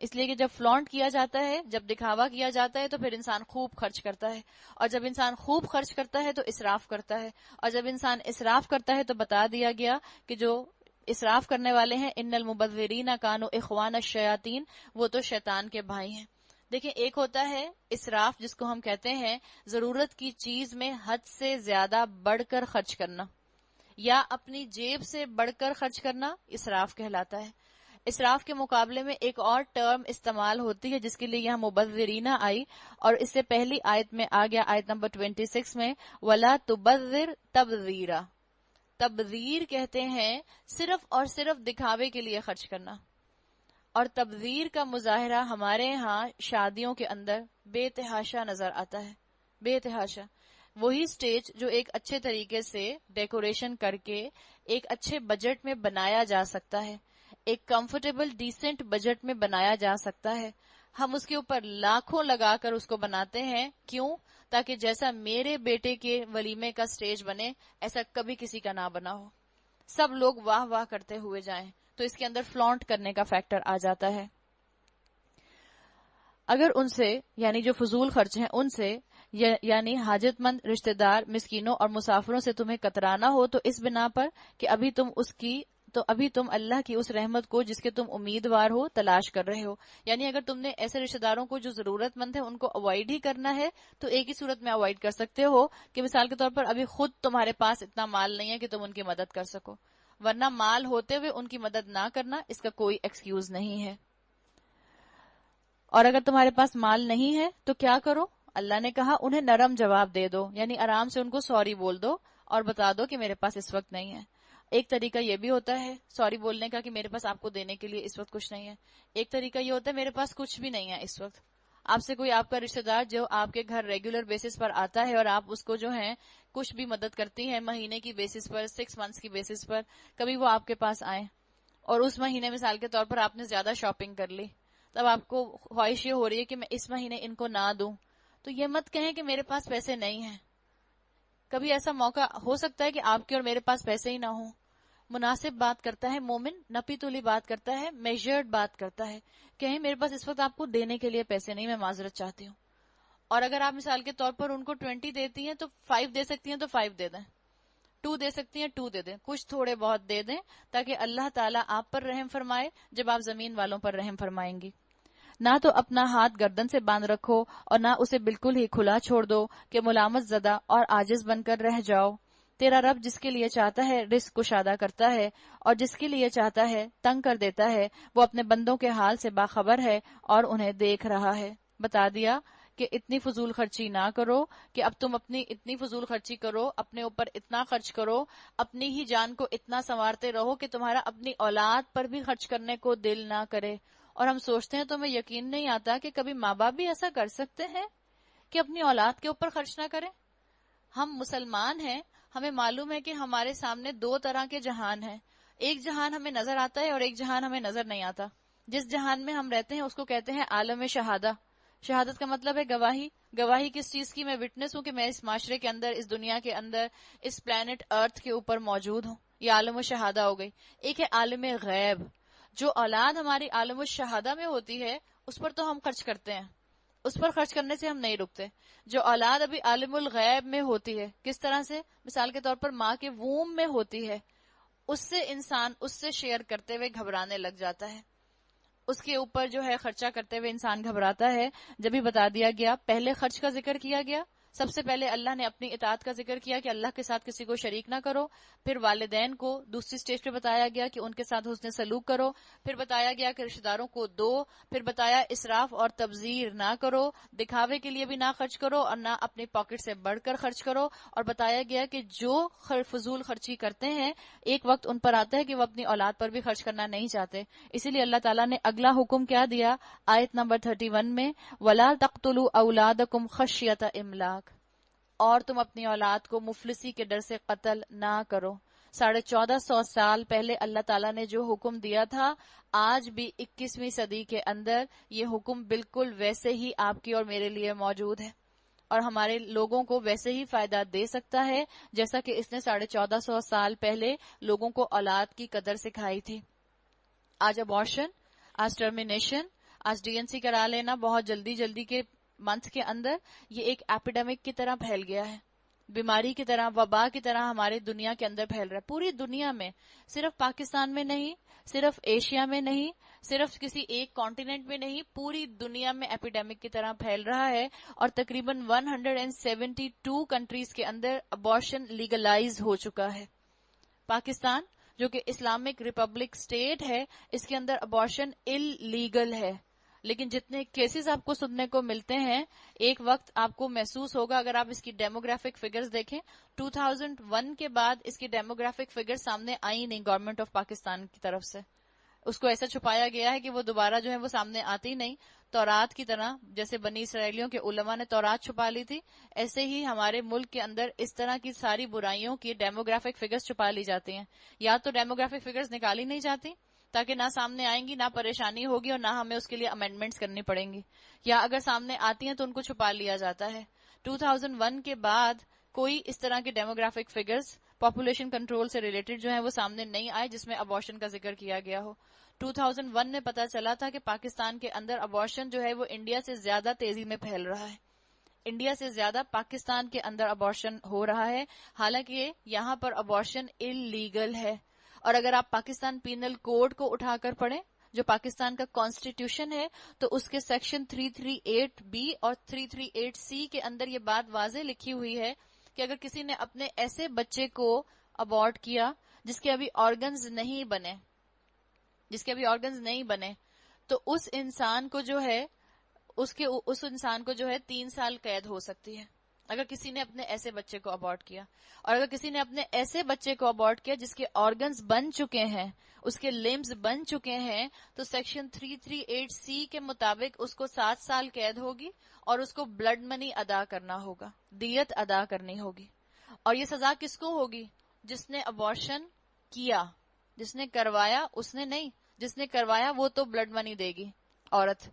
Speaker 1: اس لیے کہ جب فلانٹ کیا جاتا ہے، جب دکھاوا کیا جاتا ہے تو پھر انسان خوب خرچ کرتا ہے، اور جب انسان خوب خرچ کرتا ہے تو اسراف کرتا ہے، اور جب انسان اسراف کرتا ہے تو بتا دیا گیا کہ جو اسراف کرنے والے ہیں ان المبذرین کانوا اخوان الشیاطین، وہ تو شیطان کے بھائی ہیں. دیکھیں ایک ہوتا ہے اسراف جس کو ہم کہتے ہیں ضرورت کی چیز میں حد سے زیادہ بڑھ کر خرچ کرنا یا اپنی جیب سے بڑھ کر خرچ کرنا، اسراف کہلاتا ہے. اسراف کے مقابلے میں ایک اور ٹرم استعمال ہوتی ہے جس کے لیے یہاں مبذرین آئی، اور اس سے پہلی آیت میں آ گیا آیت نمبر 26 میں وَلَا تُبَذِّرْ تَبْذِيرًا. تبذیر کہتے ہیں صرف اور صرف دکھاوے کے لیے خرچ کرنا. اور تبذیر کا مظاہرہ ہمارے ہاں شادیوں کے اندر بے تحاشا نظر آتا ہے، بے تحاشا. وہی سٹیج جو ایک اچھے طریقے سے ڈیکوریشن کر کے ایک اچھے بجٹ میں بنایا جا سکتا ہے، ایک کمفرٹیبل ڈیسنٹ بجٹ میں بنایا جا سکتا ہے، ہم اس کے اوپر لاکھوں لگا کر اس کو بناتے ہیں. کیوں؟ تاکہ جیسا میرے بیٹے کے ولیمے کا سٹیج بنے ایسا کبھی کسی کا نہ بنا ہو، سب لوگ واہ واہ کرتے ہوئے جائیں. تو اس کے اندر فلانٹ کرنے کا فیکٹر آ جاتا ہے. اگر ان سے یعنی جو فضول خرچ ہیں ان سے یعنی حاجت مند رشتہ دار، مسکینوں اور مسافروں سے تمہیں کترانا ہو تو اس بنا پر کہ ابھی تم اللہ کی اس رحمت کو جس کے تم امیدوار ہو تلاش کر رہے ہو. یعنی اگر تم نے ایسے رشتہ داروں کو جو ضرورت مند ہے ان کو اوائڈ ہی کرنا ہے تو ایک ہی صورت میں اوائڈ کر سکتے ہو کہ مثال کے طور پر ابھی خود تمہارے پاس اتنا مال نہیں ہے کہ تم ان کی مدد کر سکو، ورنہ مال ہوتے ہوئے ان کی مدد نہ کرنا اس کا کوئی ایکسکیوز نہیں ہے. اور اگر تمہارے پاس مال نہیں ہے تو کیا کرو؟ اللہ نے کہا انہیں نرم جواب دے دو، یعنی آرام سے ان کو سوری بول دو اور بتا دو کہ میرے پاس اس وقت نہیں ہے. ایک طریقہ یہ بھی ہوتا ہے سوری بولنے کا کہ میرے پاس آپ کو دینے کے لیے اس وقت کچھ نہیں ہے. ایک طریقہ یہ ہوتا ہے میرے پاس کچھ بھی نہیں ہے اس وقت. آپ سے کوئی آپ کا رشتہ دار جو آپ کے گھر ریگولر بیسس پر آتا ہے اور آپ اس کو جو ہے کچھ بھی مدد کرتی ہیں مہینے کی بیسس پر، 6 منتھس کی بیسس پر، کبھی وہ آپ کے پاس آئیں اور اس مہینے مثال کے طور پر آپ نے زیادہ شاپنگ کر لی، تب آپ کو خواہش یہ ہو رہی ہے کہ میں اس مہینے ان کو نہ دوں، تو یہ مت کہیں کہ میرے پاس پیسے نہیں ہیں. کبھی ایسا موقع ہو سکتا ہے کہ آپ کے اور میرے پاس پیسے ہی نہ ہوں. مناسب بات کرتا ہے مومن، نپی تولی بات کرتا ہے، میجرڈ بات کرتا ہے. کہیں میرے پاس اس وقت آپ کو دینے کے لیے پیسے نہیں، میں معذرت چاہتی ہوں. اور اگر آپ مثال کے طور پر ان کو 20 دیتی ہیں تو 5 دے سکتی ہیں تو 5 دے دیں، 2 دے سکتی ہیں 2 دے دیں، کچھ تھوڑے بہت دے دیں تاکہ اللہ تعالیٰ آپ پر رحم فرمائے جب آپ زمین والوں پر رحم فرمائیں گی. نہ تو اپنا ہاتھ گردن سے باندھ رکھو اور نہ اسے بالکل ہی کھلا چھوڑ دو کہ ملامت زدہ اور عاجز بن کر رہ جاؤ. تیرا رب جس کے لیے چاہتا ہے رزق کشادہ کرتا ہے اور جس کے لیے چاہتا ہے تنگ کر دیتا ہے. وہ اپنے بندوں کے حال سے باخبر ہے اور انہیں دیکھ رہا ہے. بتا دیا کہ اتنی فضول خرچی نہ کرو، کہ اب تم اپنی اتنی فضول خرچی کرو، اپنے اوپر اتنا خرچ کرو، اپنی ہی جان کو اتنا سنوارتے رہو کہ تمہارا اپنی اولاد پر بھی خرچ کرنے کو دل نہ کرے. اور ہم سوچتے ہیں تو ہمیں یقین نہیں آتا کہ کبھی ماں باپ بھی ایسا کر سکتے ہیں کہ اپنی اولاد کے اوپر خرچ نہ کریں. ہم مسلمان ہیں، ہمیں معلوم ہے کہ ہمارے سامنے دو طرح کے جہان ہیں. ایک جہان ہمیں نظر آتا ہے اور ایک جہان ہمیں نظر نہیں آتا. جس جہان میں ہم رہتے ہیں اس کو کہتے ہیں عالم شہادہ. شہادت کا مطلب ہے گواہی. گواہی کس چیز کی؟ میں وٹنس ہوں کہ میں اس معاشرے کے اندر، اس دنیا کے اندر، اس پلانٹ ارتھ کے اوپر موجود ہوں. یہ عالم شہادہ ہو گئی. ایک ہے عالم غیب. جو اولاد ہماری عالم الشہادہ میں ہوتی ہے اس پر تو ہم خرچ کرتے ہیں، اس پر خرچ کرنے سے ہم نہیں رکتے. جو اولاد ابھی عالم الغیب میں ہوتی ہے، کس طرح سے؟ مثال کے طور پر ماں کے ووم میں ہوتی ہے، اس سے انسان اس سے شیئر کرتے ہوئے گھبرانے لگ جاتا ہے، اس کے اوپر جو ہے خرچہ کرتے ہوئے انسان گھبراتا ہے. جب بھی بتا دیا گیا، پہلے خرچ کا ذکر کیا گیا. سب سے پہلے اللہ نے اپنی اطاعت کا ذکر کیا کہ اللہ کے ساتھ کسی کو شریک نہ کرو. پھر والدین کو دوسری سٹیج پہ بتایا گیا کہ ان کے ساتھ حسن سلوک کرو. پھر بتایا گیا کہ رشتہ داروں کو دو. پھر بتایا اسراف اور تبذیر نہ کرو، دکھاوے کے لیے بھی نہ خرچ کرو اور نہ اپنی پاکٹ سے بڑھ کر خرچ کرو. اور بتایا گیا کہ جو فضول خرچی کرتے ہیں ایک وقت ان پر آتا ہے کہ وہ اپنی اولاد پر بھی خرچ کرنا نہیں چاہتے. اسی لیے اللہ تعالیٰ نے اگلا حکم کیا دیا آیت نمبر 31 میں، وَلَا تَقْتُلُوا أَوْلَادَكُمْ خَشْيَةَ إِمْلَاقٍ، اور تم اپنی اولاد کو مفلسی کے ڈر سے قتل نہ کرو. 1450 سال پہلے اللہ تعالیٰ نے جو حکم دیا تھا، آج بھی 21ویں صدی کے اندر یہ حکم بالکل ویسے ہی آپ کی اور میرے لیے موجود ہے اور ہمارے لوگوں کو ویسے ہی فائدہ دے سکتا ہے جیسا کہ اس نے 1450 سال پہلے لوگوں کو اولاد کی قدر سکھائی تھی. آج ابارشن، آج ٹرمینیشن، آج ڈی این سی کرا لینا بہت جلدی کے منتھ کے اندر یہ ایک ایپیڈیمک کی طرح پھیل گیا ہے، بیماری کی طرح، وبا کی طرح ہمارے دنیا کے اندر پھیل رہا ہے. پوری دنیا میں، صرف پاکستان میں نہیں، صرف ایشیا میں نہیں، صرف کسی ایک کانٹیننٹ میں نہیں، پوری دنیا میں ایپیڈیمک کی طرح پھیل رہا ہے. اور تقریباً 172 کنٹریز کے اندر ابارشن لیگلائز ہو چکا ہے. پاکستان جو کہ اسلامک ریپبلک سٹیٹ ہے، اس کے اندر ابارشن اللیگل ہے. لیکن جتنے کیسز آپ کو سننے کو ملتے ہیں، ایک وقت آپ کو محسوس ہوگا اگر آپ اس کی ڈیموگرافک فگرز دیکھیں، 2001 کے بعد اس کی ڈیموگرافک فگر سامنے آئی نہیں گورنمنٹ آف پاکستان کی طرف سے. اس کو ایسا چھپایا گیا ہے کہ وہ دوبارہ جو ہے وہ سامنے آتی نہیں. تورات کی طرح، جیسے بنی اسرائیلیوں کے علماء نے تورات چھپا لی تھی، ایسے ہی ہمارے ملک کے اندر اس طرح کی ساری برائیوں کی ڈیموگرافک فگرز چھپا لی جاتی ہیں. یا تو ڈیموگرافک فگرز نکالی نہیں جاتی تاکہ نہ سامنے آئیں گی، نہ پریشانی ہوگی اور نہ ہمیں اس کے لیے امینڈمنٹس کرنی پڑیں گی، یا اگر سامنے آتی ہیں تو ان کو چھپا لیا جاتا ہے. 2001 کے بعد کوئی اس طرح کے ڈیموگرافک فگرز پاپولیشن کنٹرول سے ریلیٹڈ جو ہیں وہ سامنے نہیں آئے جس میں ابارشن کا ذکر کیا گیا ہو. 2001 میں پتا چلا تھا کہ پاکستان کے اندر ابارشن جو ہے وہ انڈیا سے زیادہ تیزی میں پھیل رہا ہے. انڈیا سے زیادہ پاکستان کے اندر ابارشن ہو رہا ہے، حالانکہ یہاں پر ابارشن اللیگل ہے. اور اگر آپ پاکستان پینل کوڈ کو اٹھا کر پڑھیں جو پاکستان کا کانسٹیٹیوشن ہے، تو اس کے سیکشن 338B اور 338C کے اندر یہ بات واضح لکھی ہوئی ہے کہ اگر کسی نے اپنے ایسے بچے کو ابارٹ کیا جس کے ابھی آرگنز نہیں بنے تو اس انسان کو جو ہے اس انسان کو جو ہے 3 سال قید ہو سکتی ہے اگر کسی نے اپنے ایسے بچے کو ابارٹ کیا. اور اگر کسی نے اپنے ایسے بچے کو ابارٹ کیا جس کے آرگنز بن چکے ہیں، اس کے لمبز بن چکے ہیں، تو سیکشن 338C کے مطابق اس کو 7 سال قید ہوگی اور اس کو بلڈ منی ادا کرنا ہوگا، دیت ادا کرنی ہوگی. اور یہ سزا کس کو ہوگی؟ جس نے ابارشن کیا. جس نے کروایا اس نے نہیں، جس نے کروایا وہ تو بلڈ منی دے گی. عورت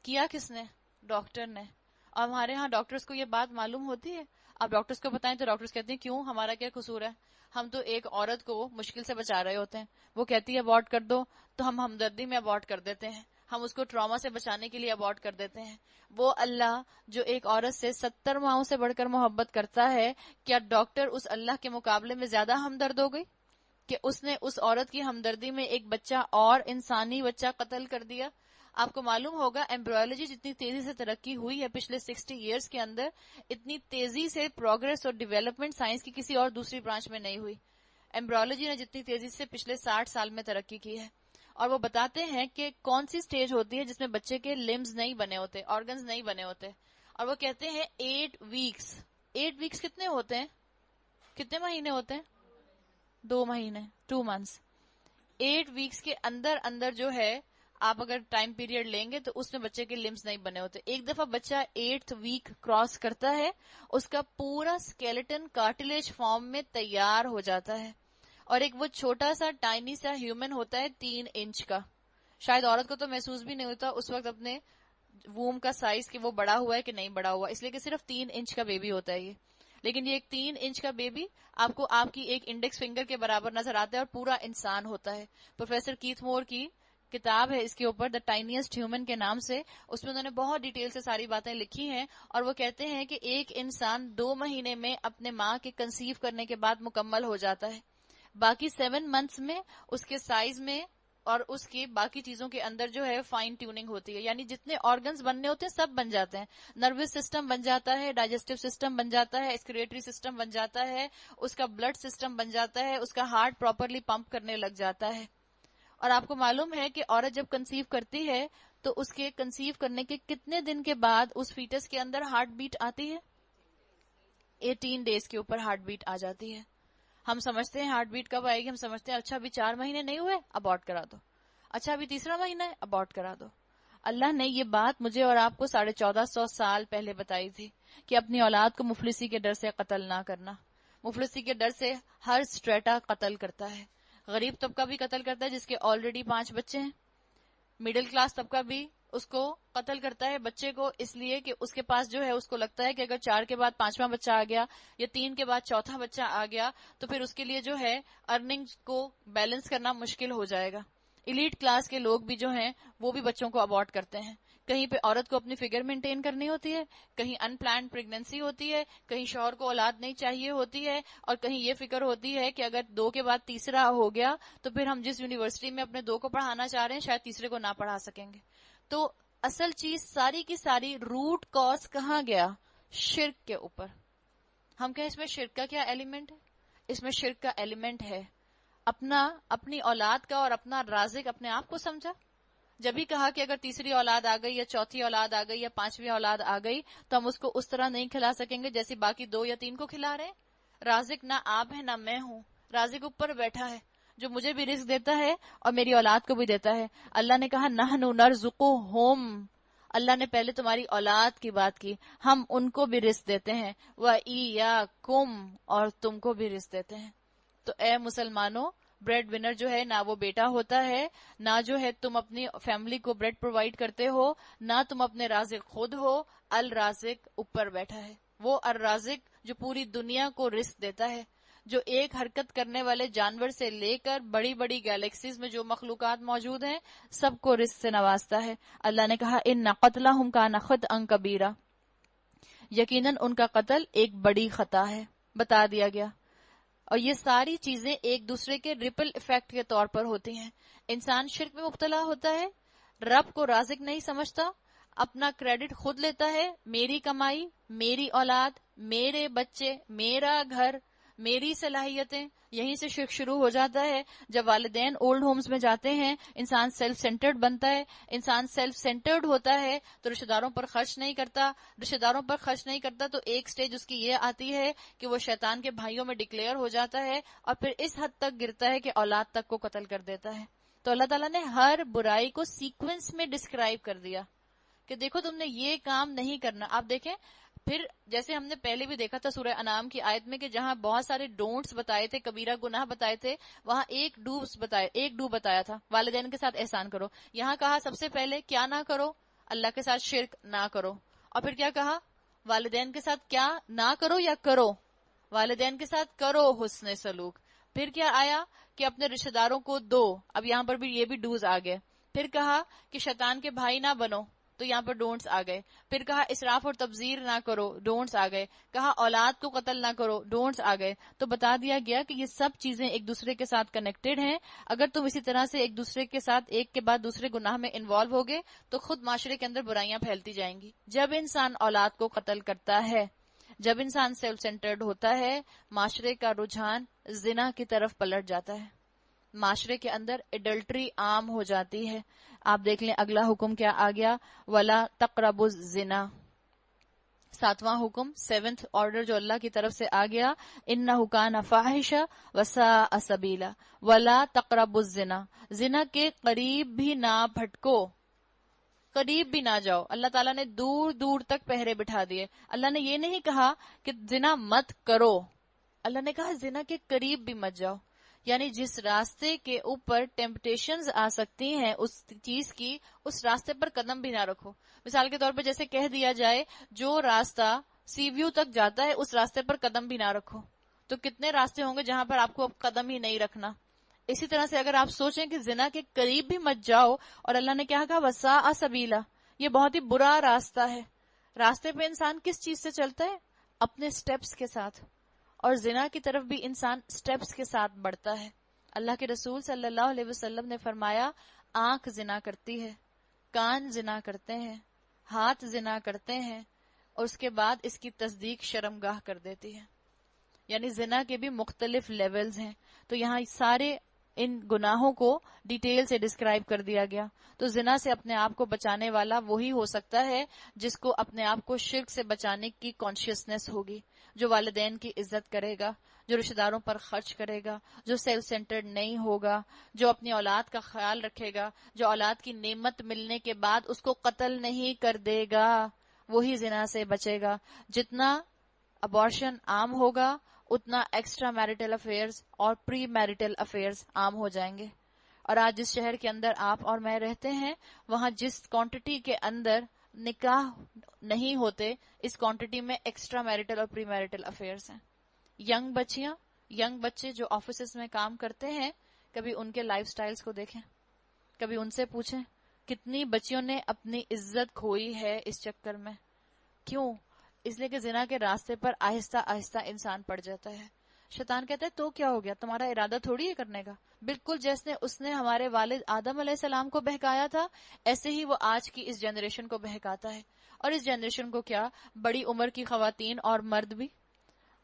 Speaker 1: کیا کس نے؟ ڈاکٹر نے. اور ہمارے ہاں ڈاکٹرز کو یہ بات معلوم ہوتی ہے. آپ ڈاکٹرز کو بتائیں تو ڈاکٹرز کہتے ہیں کیوں، ہمارا کیا قصور ہے؟ ہم تو ایک عورت کو مشکل سے بچا رہے ہوتے ہیں. وہ کہتی ہے ابارٹ کر دو تو ہم ہمدردی میں ابارٹ کر دیتے ہیں، ہم اس کو ٹراما سے بچانے کے لیے ابارٹ کر دیتے ہیں. وہ اللہ جو ایک عورت سے 70 ماہوں سے بڑھ کر محبت کرتا ہے، کیا ڈاکٹر اس اللہ کے مقابلے میں زیادہ ہمدرد ہو گئی کہ اس نے اس عورت کی ہمدردی میں ایک بچہ اور انسانی بچہ قتل کر دیا؟ آپ کو معلوم ہوگا ایمبرولوجی جتنی تیزی سے ترقی ہوئی ہے پچھلے 60 ایئرس کے اندر، اتنی تیزی سے پروگرس اور ڈیولپمنٹ سائنس کی کسی اور دوسری برانچ میں نہیں ہوئی. ایمبرولوجی نے جتنی تیزی سے پچھلے 60 سال میں ترقی کی ہے. اور وہ بتاتے ہیں کہ کون سی سٹیج ہوتی ہے جس میں بچے کے لمز نہیں بنے ہوتے، آرگنز نہیں بنے ہوتے. اور وہ کہتے ہیں 8 ویکس. 8 ویکس کتنے ہوتے ہیں؟ کتنے مہینے ہوتے ہیں؟ 2 مہینے، 2 months. 8 ویکس کے اندر اندر جو ہے آپ اگر ٹائم پیریڈ لیں گے تو اس میں بچے کے لمز نہیں بنے ہوتے. ایک دفعہ بچہ 8th ویک کراس کرتا ہے، اس کا پورا اسکیلیٹن کارٹلیج فارم میں تیار ہو جاتا ہے. اور ایک وہ چھوٹا سا ٹائنی سا ہیومن ہوتا ہے 3 انچ کا. شاید عورت کو تو محسوس بھی نہیں ہوتا اس وقت اپنے ووم کا سائز کہ وہ بڑا ہوا ہے کہ نہیں بڑا ہوا، اس لیے کہ صرف 3 انچ کا بیبی ہوتا ہے یہ. لیکن یہ ایک 3 انچ کا بیبی آپ کو آپ کی ایک انڈیکس فنگر کے برابر نظر آتا ہے اور پورا انسان ہوتا ہے. پروفیسر کیتھ مور کی کتاب ہے اس کے اوپر، دا ٹائنیسٹ ہیومن کے نام سے. اس میں انہوں نے بہت ڈیٹیل سے ساری باتیں لکھی ہیں اور وہ کہتے ہیں کہ ایک انسان 2 مہینے میں اپنے ماں کے کنسیو کرنے کے بعد مکمل ہو جاتا ہے. باقی 7 months میں اس کے سائز میں اور اس کی باقی چیزوں کے اندر جو ہے فائن ٹیوننگ ہوتی ہے. یعنی جتنے آرگنز بننے ہوتے ہیں سب بن جاتے ہیں. نروس سسٹم بن جاتا ہے، ڈائجسٹو سسٹم بن جاتا ہے، ایکسکریٹری سسٹم بن جاتا ہے، اس کا بلڈ سسٹم بن جاتا ہے، اس کا ہارٹ پراپرلی پمپ کرنے لگ جاتا ہے. اور آپ کو معلوم ہے کہ عورت جب کنسیو کرتی ہے تو اس کے کنسیو کرنے کے کتنے دن کے بعد اس فیٹس کے اندر ہارٹ بیٹ آتی ہے؟ 18 days کے اوپر ہارٹ بیٹ آ جاتی ہے. ہم سمجھتے ہیں ہارٹ بیٹ کب آئے گی، ہم سمجھتے ہیں اچھا ابھی 4 مہینے نہیں ہوئے ابورٹ کرا دو، اچھا ابھی تیسرا مہینہ ہے ابورٹ کرا دو. اللہ نے یہ بات مجھے اور آپ کو 1450 سال پہلے بتائی تھی کہ اپنی اولاد کو مفلسی کے ڈر سے قتل نہ کرنا. مفلسی کے ڈر سے ہر سٹریٹا قتل کرتا ہے. غریب طبقہ بھی قتل کرتا ہے جس کے آلریڈی 5 بچے ہیں. مڈل کلاس طبقہ بھی اس کو قتل کرتا ہے بچے کو، اس لیے کہ اس کے پاس جو ہے اس کو لگتا ہے کہ اگر 4 کے بعد 5واں بچہ آ گیا یا 3 کے بعد 4تھا بچہ آ گیا تو پھر اس کے لیے جو ہے ارننگ کو بیلنس کرنا مشکل ہو جائے گا. ایلیٹ کلاس کے لوگ بھی جو ہیں وہ بھی بچوں کو ابورٹ کرتے ہیں. کہیں پہ عورت کو اپنی فگر مینٹین کرنی ہوتی ہے، کہیں ان پلانڈ پریگننسی ہوتی ہے، کہیں شوہر کو اولاد نہیں چاہیے ہوتی ہے، اور کہیں یہ فکر ہوتی ہے کہ اگر 2 کے بعد تیسرا ہو گیا تو پھر ہم جس یونیورسٹی میں اپنے 2 کو پڑھانا چاہ رہے ہیں شاید تیسرے کو نہ پڑھا سکیں گے. تو اصل چیز ساری کی ساری روٹ کاز کہاں گیا؟ شرک کے اوپر. ہم کہیں اس میں شرک کا کیا ایلیمنٹ ہے؟ اس میں شرک کا ایلیمنٹ ہے اپنی اولاد کا اور اپنا رازق اپنے آپ کو سمجھا. جب ہی کہا کہ اگر تیسری اولاد آ گئی یا چوتھی اولاد آ گئی یا 5ویں اولاد آ گئی تو ہم اس کو اس طرح نہیں کھلا سکیں گے جیسے باقی 2 یا 3 کو کھلا رہے ہیں. رازق نہ آپ ہے نہ میں ہوں، رازق اوپر بیٹھا ہے جو مجھے بھی رزق دیتا ہے اور میری اولاد کو بھی دیتا ہے. اللہ نے کہا نحن نرزقہم، اللہ نے پہلے تمہاری اولاد کی بات کی، ہم ان کو بھی رزق دیتے ہیں، وَإِيَّاكُمْ، اور تم کو بھی رزق دیتے ہیں. تو اے مسلمانوں، بریڈ ونر جو ہے نہ وہ بیٹا ہوتا ہے، نہ جو ہے تم اپنی فیملی کو بریڈ پرووائڈ کرتے ہو، نہ تم اپنے رازق خود ہو. الرازق اوپر بیٹھا ہے، وہ الرازق جو پوری دنیا کو رزق دیتا ہے، جو ایک حرکت کرنے والے جانور سے لے کر بڑی بڑی گیلیکسیز میں جو مخلوقات موجود ہیں سب کو رزق سے نوازتا ہے. اللہ نے کہا ان قتلہم کان خطئا کبیرا، یقیناً ان کا قتل ایک بڑی خطا ہے، بتا دیا گیا. اور یہ ساری چیزیں ایک دوسرے کے ریپل ایفیکٹ کے طور پر ہوتی ہیں. انسان شرک میں مبتلا ہوتا ہے، رب کو رازق نہیں سمجھتا، اپنا کریڈٹ خود لیتا ہے، میری کمائی، میری اولاد، میرے بچے، میرا گھر، میری صلاحیتیں. یہیں سے شرک شروع ہو جاتا ہے. جب والدین اولڈ ہومز میں جاتے ہیں انسان سیلف سینٹرڈ بنتا ہے. انسان سیلف سینٹرڈ ہوتا ہے تو رشتہ داروں پر خرچ نہیں کرتا. رشتہ داروں پر خرچ نہیں کرتا تو ایک سٹیج اس کی یہ آتی ہے کہ وہ شیطان کے بھائیوں میں ڈکلیئر ہو جاتا ہے اور پھر اس حد تک گرتا ہے کہ اولاد تک کو قتل کر دیتا ہے. تو اللہ تعالیٰ نے ہر برائی کو سیکوینس میں ڈسکرائب کر دیا کہ دیکھو تم نے یہ کام نہیں کرنا. آپ دیکھیں پھر جیسے ہم نے پہلے بھی دیکھا تھا سورہ انعام کی آیت میں کہ جہاں بہت سارے ڈونٹس بتائے تھے، کبیرہ گناہ بتائے تھے، وہاں ایک ڈو بتایا تھا، والدین کے ساتھ احسان کرو. یہاں کہا سب سے پہلے کیا نہ کرو؟ اللہ کے ساتھ شرک نہ کرو. اور پھر کیا کہا؟ والدین کے ساتھ کیا نہ کرو یا کرو؟ والدین کے ساتھ کرو حسن سلوک. پھر کیا آیا کہ اپنے رشتہ داروں کو دو. اب یہاں پر بھی یہ بھی ڈوز آ گئے. پھر کہا کہ شیطان کے بھائی نہ بنو. تو یہاں پر ڈونٹس آ گئے. پھر کہا اسراف اور تبذیر نہ کرو، ڈونٹس آ گئے. کہا اولاد کو قتل نہ کرو، ڈونٹس آ گئے. تو بتا دیا گیا کہ یہ سب چیزیں ایک دوسرے کے ساتھ کنیکٹڈ ہیں. اگر تم اسی طرح سے ایک دوسرے کے ساتھ ایک کے بعد دوسرے گناہ میں انوالو ہوگے تو خود معاشرے کے اندر برائیاں پھیلتی جائیں گی. جب انسان اولاد کو قتل کرتا ہے، جب انسان سیلف سینٹرڈ ہوتا ہے، معاشرے کا رجحان زنا کی طرف پلٹ جاتا ہے. معاشرے کے اندر ایڈلٹری عام ہو جاتی ہے. آپ دیکھ لیں اگلا حکم کیا آ گیا، وَلَا تَقْرَبُوا الزِّنَا. 7واں حکم، 7th آرڈر جو اللہ کی طرف سے آ گیا، اِنَّهُ كَانَ فَاحِشًا وَسَاءَ سَبِيلًا وَلَا تَقْرَبُوا الزِّنَا. زنا کے قریب بھی نہ پھٹکو، قریب بھی نہ جاؤ. اللہ تعالیٰ نے دور دور تک پہرے بٹھا دیے. اللہ نے یہ نہیں کہا کہ زنا مت کرو، اللہ نے کہا زنا کے قریب بھی مت جاؤ. یعنی جس راستے کے اوپر ٹیمپٹیشنز آ سکتی ہیں اس چیز کی، اس راستے پر قدم بھی نہ رکھو. مثال کے طور پر جیسے کہہ دیا جائے جو راستہ سی ویو تک جاتا ہے اس راستے پر قدم بھی نہ رکھو، تو کتنے راستے ہوں گے جہاں پر آپ کو اب قدم ہی نہیں رکھنا. اسی طرح سے اگر آپ سوچیں کہ زنا کے قریب بھی مت جاؤ، اور اللہ نے کیا کہا وساء سبیلا، یہ بہت ہی برا راستہ ہے. راستے پہ انسان کس چیز سے چلتا ہے؟ اپنے سٹیپس کے ساتھ. اور زنا کی طرف بھی انسان سٹیپس کے ساتھ بڑھتا ہے. اللہ کے رسول صلی اللہ علیہ وسلم نے فرمایا آنکھ زنا کرتی ہے، کان زنا کرتے ہیں، ہاتھ زنا کرتے ہیں، اور اس کے بعد اس کی تصدیق شرمگاہ کر دیتی ہے. یعنی زنا کے بھی مختلف لیولز ہیں. تو یہاں سارے ان گناہوں کو ڈیٹیل سے ڈسکرائب کر دیا گیا. تو زنا سے اپنے آپ کو بچانے والا وہی ہو سکتا ہے جس کو اپنے آپ کو شرک سے بچانے کی کانشیسنس ہوگی، جو والدین کی عزت کرے گا، جو رشتہ داروں پر خرچ کرے گا، جو سیلف سینٹرڈ نہیں ہوگا، جو اپنی اولاد کا خیال رکھے گا، جو اولاد کی نعمت ملنے کے بعد اس کو قتل نہیں کر دے گا، وہی زنا سے بچے گا. جتنا ابارشن عام ہوگا اتنا ایکسٹرا میریٹل افیئرز اور پری میریٹل افیئرز عام ہو جائیں گے. اور آج جس شہر کے اندر آپ اور میں رہتے ہیں وہاں جس کوانٹٹی کے اندر نکاح نہیں ہوتے، اس کوانٹٹی میں ایکسٹرا میریٹل اور پری میریٹل افیئرز ہیں. ینگ بچے جو آفیسز میں کام کرتے ہیں، کبھی ان کے لائف سٹائلز کو دیکھیں، کبھی ان سے پوچھیں کتنی بچیوں نے اپنی عزت کھوئی ہے اس چکر میں. کیوں؟ اس لیے کہ زنا کے راستے پر آہستہ آہستہ انسان پڑ جاتا ہے. شیطان کہتا ہے تو کیا ہو گیا، تمہارا ارادہ تھوڑی ہے کرنے کا. بالکل جیسے اس نے ہمارے والد آدم علیہ السلام کو بہکایا تھا، ایسے ہی وہ آج کی اس جنریشن کو بہکاتا ہے. اور اس جنریشن کو کیا، بڑی عمر کی خواتین اور مرد بھی.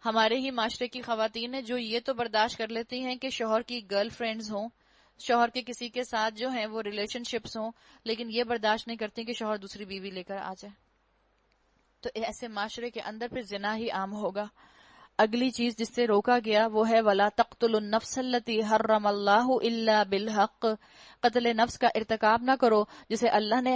Speaker 1: ہمارے ہی معاشرے کی خواتین ہیں جو یہ تو برداشت کر لیتی ہیں کہ شوہر کی گرل فرینڈز ہوں، شوہر کے کسی کے ساتھ جو ہیں وہ ریلیشن شپس ہوں، لیکن یہ برداشت نہیں کرتی کہ شوہر دوسری بیوی لے کر آ جائے. تو ایسے معاشرے کے اندر پھر زنا ہی عام ہوگا. اگلی چیز جس سے روکا گیا وہ ہے وَلَا تَقْتُلُوا النَّفْسَ الَّتِي حَرَّمَ اللَّهُ إِلَّا بِالْحَقِّ. قتل نفس کا ارتکاب نہ کرو جسے اللہ نے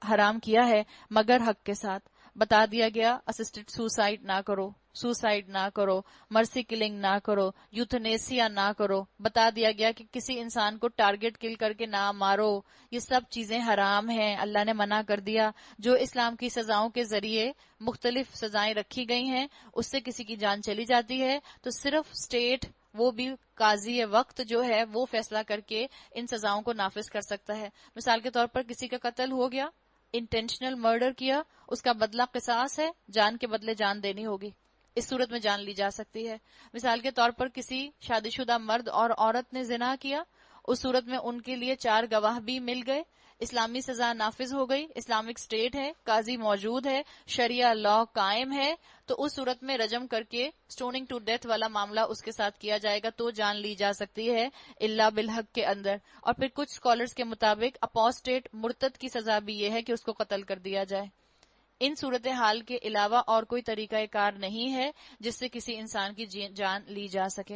Speaker 1: حرام کیا ہے مگر حق کے ساتھ. بتا دیا گیا اسسٹڈ سوسائڈ نہ کرو، سوسائڈ نہ کرو، مرسی کلنگ نہ کرو، یوتھنیسیا نہ کرو. بتا دیا گیا کہ کسی انسان کو ٹارگٹ کل کر کے نہ مارو. یہ سب چیزیں حرام ہیں، اللہ نے منع کر دیا. جو اسلام کی سزاؤں کے ذریعے مختلف سزائیں رکھی گئی ہیں اس سے کسی کی جان چلی جاتی ہے تو صرف اسٹیٹ، وہ بھی قاضی وقت جو ہے وہ فیصلہ کر کے ان سزاؤں کو نافذ کر سکتا ہے. مثال کے طور پر کسی کا قتل ہو گیا، انٹینشنل مرڈر کیا، اس کا بدلہ قصاص ہے، جان کے بدلے جان دینی ہوگی. اس صورت میں جان لی جا سکتی ہے. مثال کے طور پر کسی شادی شدہ مرد اور عورت نے زنا کیا، اس صورت میں ان کے لیے 4 گواہ بھی مل گئے، اسلامی سزا نافذ ہو گئی، اسلامک اسٹیٹ ہے، قاضی موجود ہے، شریعہ لا قائم ہے، تو اس صورت میں رجم کر کے سٹوننگ ٹو ڈیتھ والا معاملہ اس کے ساتھ کیا جائے گا تو جان لی جا سکتی ہے الا بالحق کے اندر. اور پھر کچھ اسکالرز کے مطابق اپوسٹیٹ مرتد کی سزا بھی یہ ہے کہ اس کو قتل کر دیا جائے. ان صورتحال کے علاوہ اور کوئی طریقہ کار نہیں ہے جس سے کسی انسان کی جان لی جا سکے.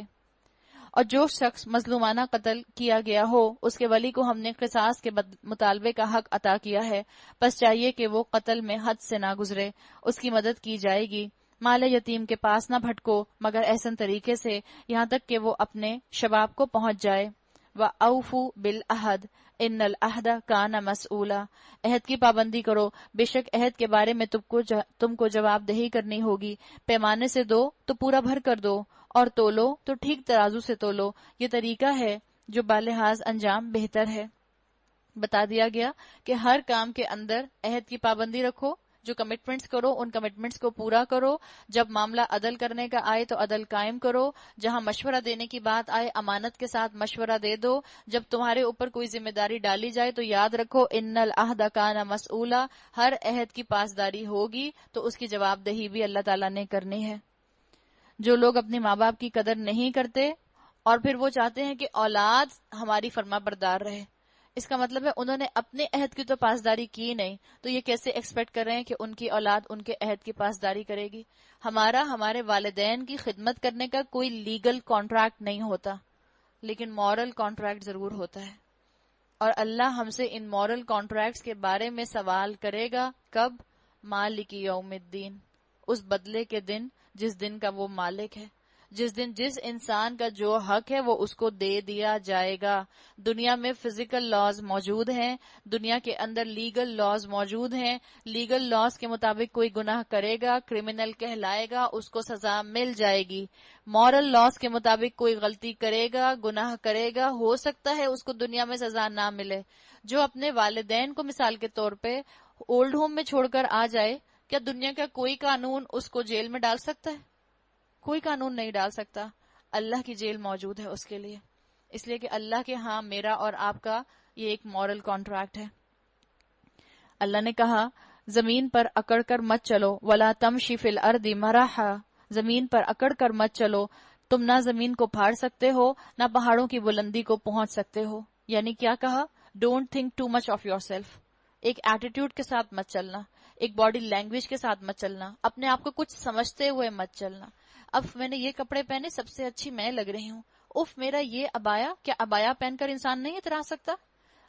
Speaker 1: اور جو شخص مظلومانہ قتل کیا گیا ہو اس کے ولی کو ہم نے قصاص کے مطالبے کا حق عطا کیا ہے، بس چاہیے کہ وہ قتل میں حد سے نہ گزرے، اس کی مدد کی جائے گی. مال یتیم کے پاس نہ بھٹکو مگر احسن طریقے سے، یہاں تک کہ وہ اپنے شباب کو پہنچ جائے. وَأَوْفُوا بِالْعَهْدِ إِنَّ الْعَهْدَ كَانَ مَسْئُولًا. عہد کی پابندی کرو، بے شک عہد کے بارے میں تم کو جواب دہی کرنی ہوگی. پیمانے سے دو تو پورا بھر کر دو، اور تولو تو ٹھیک ترازو سے تولو. یہ طریقہ ہے جو بالحاظ انجام بہتر ہے. بتا دیا گیا کہ ہر کام کے اندر عہد کی پابندی رکھو، جو کمٹمنٹس کرو ان کمٹمنٹس کو پورا کرو، جب معاملہ عدل کرنے کا آئے تو عدل قائم کرو، جہاں مشورہ دینے کی بات آئے امانت کے ساتھ مشورہ دے دو، جب تمہارے اوپر کوئی ذمہ داری ڈالی جائے تو یاد رکھو ان العہد کان مسئولا، ہر عہد کی پاسداری ہوگی تو اس کی جواب دہی بھی اللہ تعالیٰ نے کرنی ہے۔ جو لوگ اپنے ماں باپ کی قدر نہیں کرتے اور پھر وہ چاہتے ہیں کہ اولاد ہماری فرما بردار رہے، اس کا مطلب ہے انہوں نے اپنے عہد کی تو پاسداری کی نہیں، تو یہ کیسے ایکسپیکٹ کر رہے ہیں کہ ان کی اولاد ان کے عہد کی پاسداری کرے گی؟ ہمارے والدین کی خدمت کرنے کا کوئی لیگل کانٹریکٹ نہیں ہوتا، لیکن مورل کانٹریکٹ ضرور ہوتا ہے، اور اللہ ہم سے ان مورل کانٹریکٹس کے بارے میں سوال کرے گا۔ کب؟ مالک یوم الدین، اس بدلے کے دن جس دن کا وہ مالک ہے، جس دن جس انسان کا جو حق ہے وہ اس کو دے دیا جائے گا۔ دنیا میں فزیکل لاز موجود ہیں، دنیا کے اندر لیگل لاز موجود ہیں، لیگل لاز کے مطابق کوئی گناہ کرے گا کرمنل کہلائے گا، اس کو سزا مل جائے گی۔ مورل لاز کے مطابق کوئی غلطی کرے گا، گناہ کرے گا، ہو سکتا ہے اس کو دنیا میں سزا نہ ملے۔ جو اپنے والدین کو مثال کے طور پہ اولڈ ہوم میں چھوڑ کر آ جائے، کیا دنیا کا کوئی قانون اس کو جیل میں ڈال سکتا ہے؟ کوئی قانون نہیں ڈال سکتا۔ اللہ کی جیل موجود ہے اس کے لیے، اس لیے کہ اللہ کے ہاں میرا اور آپ کا یہ ایک مورل کانٹریکٹ ہے۔ اللہ نے کہا زمین پر اکڑ کر مت چلو، ولا تمشی فی الارض مرحا، زمین پر اکڑ کر مت چلو، تم نہ زمین کو پھاڑ سکتے ہو نہ پہاڑوں کی بلندی کو پہنچ سکتے ہو۔ یعنی کیا کہا؟ Don't think too much of your self, ایک ایٹیٹیوڈ کے ساتھ مت چلنا، ایک باڈی لینگویج کے ساتھ مت چلنا، اپنے آپ کو کچھ سمجھتے ہوئے مت چلنا۔ اب میں نے یہ کپڑے پہنے، سب سے اچھی میں لگ رہی ہوں، اف میرا یہ ابایا، کیا ابایا پہن کر انسان نہیں اترا سکتا؟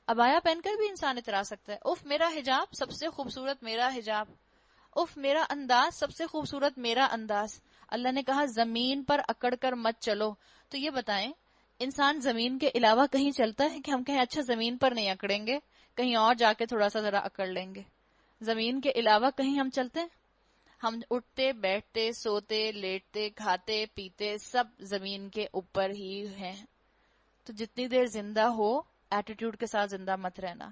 Speaker 1: ابایا پہن کر بھی انسان اترا سکتا ہے۔ اف میرا حجاب، سب سے خوبصورت میرا حجاب۔ اف میرا انداز، سب سے خوبصورت میرا انداز۔ اللہ نے کہا زمین پر اکڑ کر مت چلو۔ تو یہ بتائیں انسان زمین کے علاوہ کہیں چلتا ہے کہ ہم کہیں اچھا زمین پر نہیں اکڑیں گے، کہیں اور جا کے تھوڑا سا ذرا اکڑ لیں گے؟ زمین کے علاوہ کہیں ہم چلتے ہیں؟ ہم اٹھتے بیٹھتے سوتے لیٹتے کھاتے پیتے سب زمین کے اوپر ہی ہیں۔ تو جتنی دیر زندہ ہو ایٹیٹیوڈ کے ساتھ زندہ مت رہنا،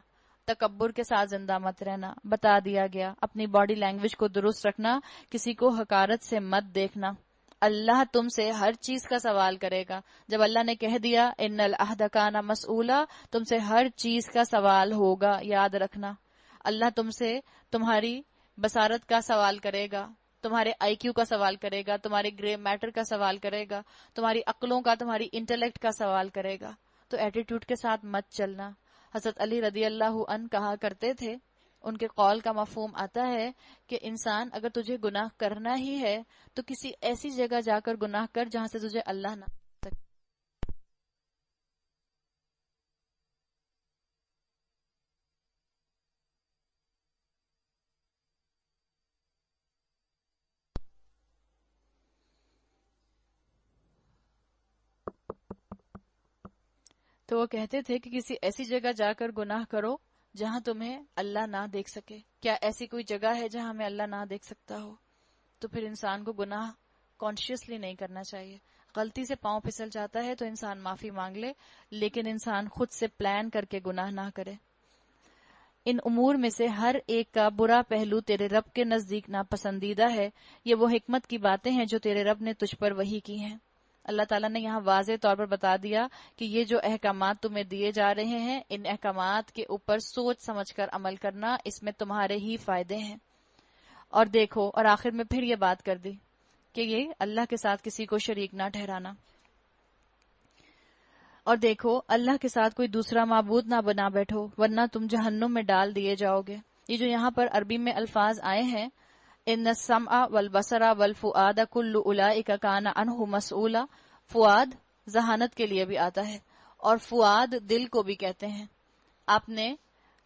Speaker 1: تکبر کے ساتھ زندہ مت رہنا۔ بتا دیا گیا اپنی باڈی لینگویج کو درست رکھنا، کسی کو حقارت سے مت دیکھنا۔ اللہ تم سے ہر چیز کا سوال کرے گا۔ جب اللہ نے کہہ دیا ان العہد کان مسئولا، تم سے ہر چیز کا سوال ہوگا، یاد رکھنا۔ اللہ تم سے تمہاری بصارت کا سوال کرے گا، تمہارے آئی کیو کا سوال کرے گا، تمہارے گرے میٹر کا سوال کرے گا، تمہاری عقلوں کا، تمہاری انٹلیکٹ کا سوال کرے گا۔ تو ایٹیٹیوڈ کے ساتھ مت چلنا۔ حضرت علی رضی اللہ عنہ کہا کرتے تھے، ان کے قول کا مفہوم آتا ہے کہ انسان اگر تجھے گناہ کرنا ہی ہے تو کسی ایسی جگہ جا کر گناہ کر جہاں سے تجھے اللہ نہ سکے۔ تو وہ کہتے تھے کہ کسی ایسی جگہ جا کر گناہ کرو جہاں تمہیں اللہ نہ دیکھ سکے۔ کیا ایسی کوئی جگہ ہے جہاں ہمیں اللہ نہ دیکھ سکتا ہو؟ تو پھر انسان کو گناہ کانشیسلی نہیں کرنا چاہیے۔ غلطی سے پاؤں پھسل جاتا ہے تو انسان معافی مانگ لے، لیکن انسان خود سے پلان کر کے گناہ نہ کرے۔ ان امور میں سے ہر ایک کا برا پہلو تیرے رب کے نزدیک ناپسندیدہ ہے، یہ وہ حکمت کی باتیں ہیں جو تیرے رب نے تجھ پر وحی کی ہیں۔ اللہ تعالیٰ نے یہاں واضح طور پر بتا دیا کہ یہ جو احکامات تمہیں دیے جا رہے ہیں، ان احکامات کے اوپر سوچ سمجھ کر عمل کرنا، اس میں تمہارے ہی فائدے ہیں۔ اور دیکھو، اور آخر میں پھر یہ بات کر دی کہ یہ اللہ کے ساتھ کسی کو شریک نہ ٹھہرانا۔ اور دیکھو اللہ کے ساتھ کوئی دوسرا معبود نہ بنا بیٹھو، ورنہ تم جہنم میں ڈال دیے جاؤ گے۔ یہ جو یہاں پر عربی میں الفاظ آئے ہیں، ان السمع والبصر والفؤاد کل اولئک کان عنہ مسئولا، فؤاد ذہانت کے لیے بھی آتا ہے، اور فؤاد دل کو بھی کہتے ہیں۔ آپ نے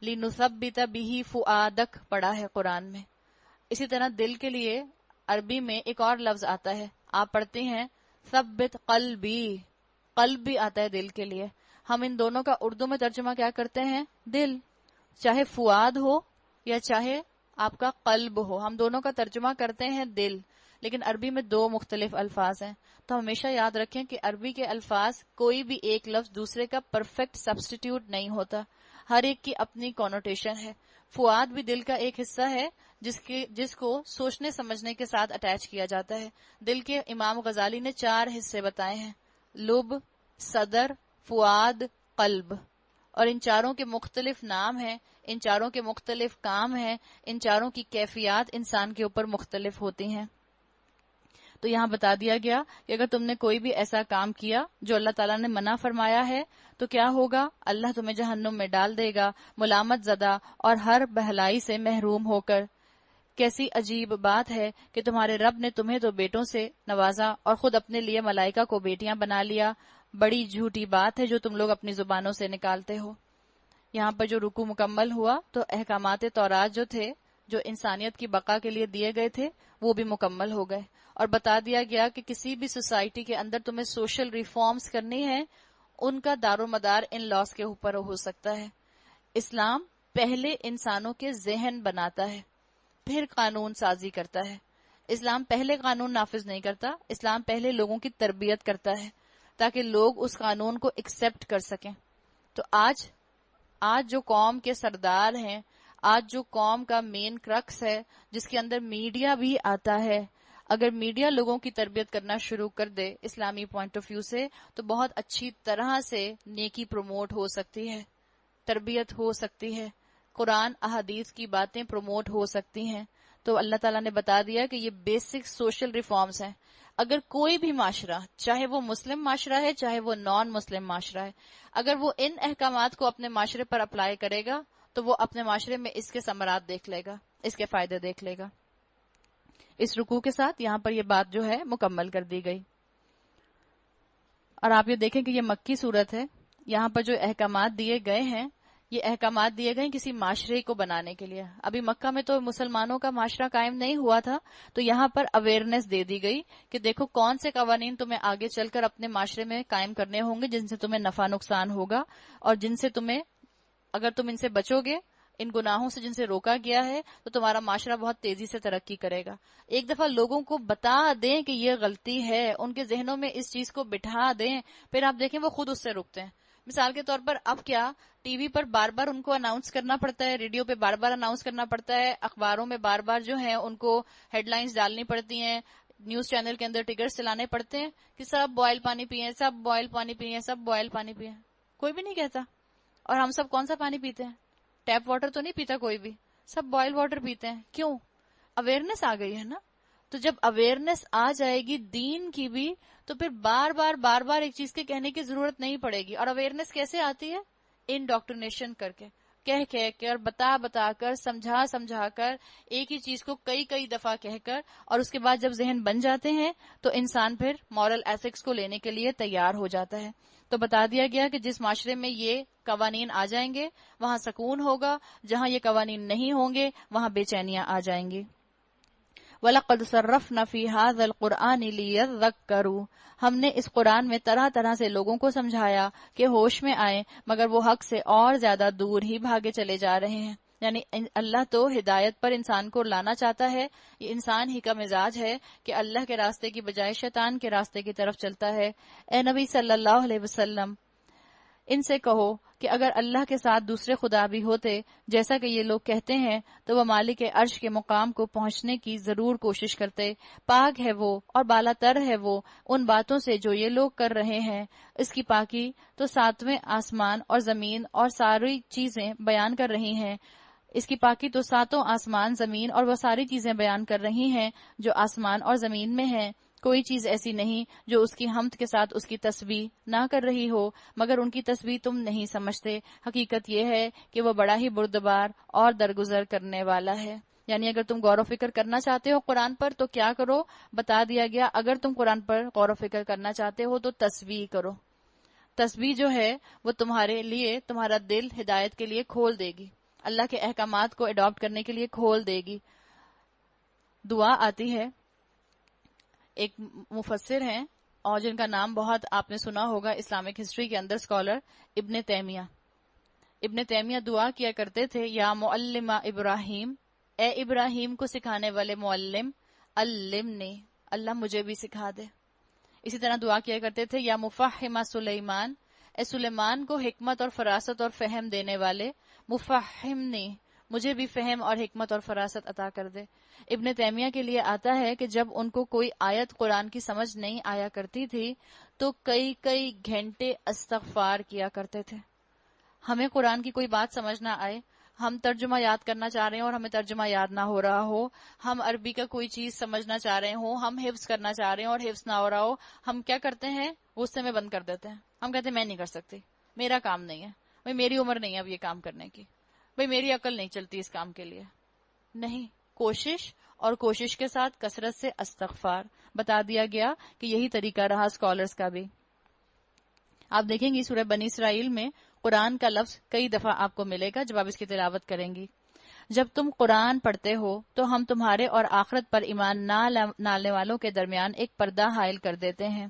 Speaker 1: لنثبت بہ فؤادک پڑھا ہے قرآن میں، اسی طرح دل کے لیے عربی میں ایک اور لفظ آتا ہے، آپ پڑھتے ہیں ثبت قلبی، قلب بھی آتا ہے دل کے لیے۔ ہم ان دونوں کا اردو میں ترجمہ کیا کرتے ہیں؟ دل، چاہے فؤاد ہو یا چاہے آپ کا قلب ہو، ہم دونوں کا ترجمہ کرتے ہیں دل، لیکن عربی میں دو مختلف الفاظ ہیں۔ تو ہمیشہ یاد رکھیں کہ عربی کے الفاظ کوئی بھی ایک لفظ دوسرے کا پرفیکٹ سبسٹیٹیوٹ نہیں ہوتا۔ ہر ایک کی اپنی کونوٹیشن ہے. فؤاد بھی دل کا ایک حصہ ہے جس کو سوچنے سمجھنے کے ساتھ اٹیچ کیا جاتا ہے. دل کے امام غزالی نے 4 حصے بتائے ہیں: لب، صدر، فؤاد، قلب. اور ان چاروں کے مختلف نام ہیں، ان چاروں کے مختلف کام ہیں، ان چاروں کی کیفیات انسان کے اوپر مختلف ہوتی ہیں. تو یہاں بتا دیا گیا کہ اگر تم نے کوئی بھی ایسا کام کیا جو اللہ تعالیٰ نے منع فرمایا ہے تو کیا ہوگا؟ اللہ تمہیں جہنم میں ڈال دے گا، ملامت زدہ اور ہر بھلائی سے محروم ہو کر. کیسی عجیب بات ہے کہ تمہارے رب نے تمہیں تو بیٹوں سے نوازا اور خود اپنے لیے ملائکہ کو بیٹیاں بنا لیا. بڑی جھوٹی بات ہے جو تم لوگ اپنی زبانوں سے نکالتے ہو. یہاں پر جو رکوع مکمل ہوا تو احکامات تورات جو تھے، جو انسانیت کی بقا کے لیے دیے گئے تھے، وہ بھی مکمل ہو گئے. اور بتا دیا گیا کہ کسی بھی سوسائٹی کے اندر تمہیں سوشل ریفارمز کرنی ہے، ان کا دار و مدار ان لاس کے اوپر ہو سکتا ہے. اسلام پہلے انسانوں کے ذہن بناتا ہے، پھر قانون سازی کرتا ہے. اسلام پہلے قانون نافذ نہیں کرتا، اسلام پہلے لوگوں کی تربیت کرتا ہے تاکہ لوگ اس قانون کو ایکسپٹ کر سکیں. تو آج جو قوم کے سردار ہیں، آج جو قوم کا مین کرکس ہے، جس کے اندر میڈیا بھی آتا ہے، اگر میڈیا لوگوں کی تربیت کرنا شروع کر دے اسلامی پوائنٹ آف ویو سے تو بہت اچھی طرح سے نیکی پروموٹ ہو سکتی ہے، تربیت ہو سکتی ہے، قرآن احادیث کی باتیں پروموٹ ہو سکتی ہیں. تو اللہ تعالیٰ نے بتا دیا کہ یہ بیسک سوشل ریفارمز ہیں. اگر کوئی بھی معاشرہ، چاہے وہ مسلم معاشرہ ہے چاہے وہ نان مسلم معاشرہ ہے، اگر وہ ان احکامات کو اپنے معاشرے پر اپلائی کرے گا تو وہ اپنے معاشرے میں اس کے ثمرات دیکھ لے گا، اس کے فائدے دیکھ لے گا. اس رکوع کے ساتھ یہاں پر یہ بات جو ہے مکمل کر دی گئی. اور آپ یہ دیکھیں کہ یہ مکی صورت ہے. یہاں پر جو احکامات دیے گئے ہیں، یہ احکامات دیے گئے کسی معاشرے کو بنانے کے لیے. ابھی مکہ میں تو مسلمانوں کا معاشرہ قائم نہیں ہوا تھا، تو یہاں پر اویئرنیس دے دی گئی کہ دیکھو کون سے قوانین تمہیں آگے چل کر اپنے معاشرے میں قائم کرنے ہوں گے جن سے تمہیں نفع نقصان ہوگا، اور جن سے تمہیں، اگر تم ان سے بچو گے، ان گناہوں سے جن سے روکا گیا ہے، تو تمہارا معاشرہ بہت تیزی سے ترقی کرے گا. ایک دفعہ لوگوں کو بتا دیں کہ یہ غلطی ہے، ان کے ذہنوں میں اس چیز کو بٹھا دیں، پھر آپ دیکھیں وہ خود اس سے رکتے ہیں. مثال کے طور پر اب کیا ٹی وی پر بار بار ان کو اناؤنس کرنا پڑتا ہے، ریڈیو پہ بار بار اناؤنس کرنا پڑتا ہے، اخباروں میں بار بار جو ہے ان کو ہیڈ لائنز ڈالنی پڑتی ہیں، نیوز چینل کے اندر ٹکرز چلانے پڑتے ہیں کہ سب بوائل پانی پیئیں، سب بوائل پانی پیئیں، سب بوائل پانی پیئیں. کوئی بھی نہیں کہتا. اور ہم سب کون سا پانی پیتے ہیں؟ ٹیپ واٹر تو نہیں پیتا کوئی بھی، سب بوائل واٹر پیتے ہیں. کیوں؟ اویئرنیس آ گئی ہے نا. تو جب اویئرنیس آ جائے گی دین کی بھی تو پھر بار بار ایک چیز کے کہنے کی ضرورت نہیں پڑے گی. اور اویئرنیس کیسے آتی ہے؟ انڈاکٹرینیشن کر کے، کہہ کر، بتا کر، سمجھا کر، ایک ہی چیز کو کئی دفعہ کہہ کر، اور اس کے بعد جب ذہن بن جاتے ہیں تو انسان پھر مورل ایتھکس کو لینے کے لیے تیار ہو جاتا ہے. تو بتا دیا گیا کہ جس معاشرے میں یہ قوانین آ جائیں گے وہاں سکون ہوگا، جہاں یہ قوانین نہیں ہوں گے وہاں بے چینیاں آ جائیں گی. وَلَقَدْ صَرَّفْنَا فِي هَذَا الْقُرْآنِ لِيَذَّكَّرُوا، ہم نے اس قرآن میں طرح طرح سے لوگوں کو سمجھایا کہ ہوش میں آئیں، مگر وہ حق سے اور زیادہ دور ہی بھاگے چلے جا رہے ہیں. یعنی اللہ تو ہدایت پر انسان کو لانا چاہتا ہے، یہ انسان ہی کا مزاج ہے کہ اللہ کے راستے کی بجائے شیطان کے راستے کی طرف چلتا ہے. اے نبی صلی اللہ علیہ وسلم، ان سے کہو کہ اگر اللہ کے ساتھ دوسرے خدا بھی ہوتے جیسا کہ یہ لوگ کہتے ہیں تو وہ مالک عرش کے مقام کو پہنچنے کی ضرور کوشش کرتے. پاک ہے وہ اور بالا تر ہے وہ ان باتوں سے جو یہ لوگ کر رہے ہیں. اس کی پاکی تو 7ویں آسمان اور زمین اور ساری چیزیں بیان کر رہی ہیں. اس کی پاکی تو 7 آسمان، زمین اور وہ ساری چیزیں بیان کر رہی ہیں جو آسمان اور زمین میں ہیں. کوئی چیز ایسی نہیں جو اس کی حمد کے ساتھ اس کی تسبیح نہ کر رہی ہو، مگر ان کی تسبیح تم نہیں سمجھتے. حقیقت یہ ہے کہ وہ بڑا ہی بردبار اور درگزر کرنے والا ہے. یعنی اگر تم غور و فکر کرنا چاہتے ہو قرآن پر تو کیا کرو؟ بتا دیا گیا اگر تم قرآن پر غور و فکر کرنا چاہتے ہو تو تسبیح کرو. تسبیح جو ہے وہ تمہارے لیے تمہارا دل ہدایت کے لیے کھول دے گی، اللہ کے احکامات کو اڈاپٹ کرنے کے لیے کھول دے گی. دعا آتی ہے، ایک مفسر ہیں اور جن کا نام بہت آپ نے سنا ہوگا اسلامک ہسٹری کے اندر، اسکالر ابن تیمیہ. ابن تیمیہ دعا کیا کرتے تھے، یا معلم ابراہیم، اے ابراہیم کو سکھانے والے معلم، علمنی، اللہ مجھے بھی سکھا دے. اسی طرح دعا کیا کرتے تھے، یا مفہم سلیمان، اے سلیمان کو حکمت اور فراست اور فہم دینے والے، مفہمنی، مجھے بھی فہم اور حکمت اور فراست عطا کر دے۔ ابن تیمیہ کے لیے آتا ہے کہ جب ان کو کوئی آیت قرآن کی سمجھ نہیں آیا کرتی تھی تو کئی کئی گھنٹے استغفار کیا کرتے تھے۔ ہمیں قرآن کی کوئی بات سمجھ نہ آئے، ہم ترجمہ یاد کرنا چاہ رہے ہیں اور ہمیں ترجمہ یاد نہ ہو رہا ہو، ہم عربی کا کوئی چیز سمجھنا چاہ رہے ہوں، ہم حفظ کرنا چاہ رہے ہیں اور حفظ نہ ہو رہا ہو، ہم کیا کرتے ہیں؟ غصے میں بند کر دیتے ہیں۔ ہم کہتے ہیں میں نہیں کر سکتی، میرا کام نہیں ہے، بھئی میری عمر نہیں ہے اب یہ کام کرنے کی، بھئی میری عقل نہیں چلتی اس کام کے لیے۔ نہیں، کوشش، اور کوشش کے ساتھ کثرت سے استغفار۔ بتا دیا گیا کہ یہی طریقہ رہا اسکالرز کا بھی۔ آپ دیکھیں گی سورہ بنی اسرائیل میں قرآن کا لفظ کئی دفعہ آپ کو ملے گا جب آپ اس کی تلاوت کریں گی۔ جب تم قرآن پڑھتے ہو تو ہم تمہارے اور آخرت پر ایمان نہ لانے والوں کے درمیان ایک پردہ حائل کر دیتے ہیں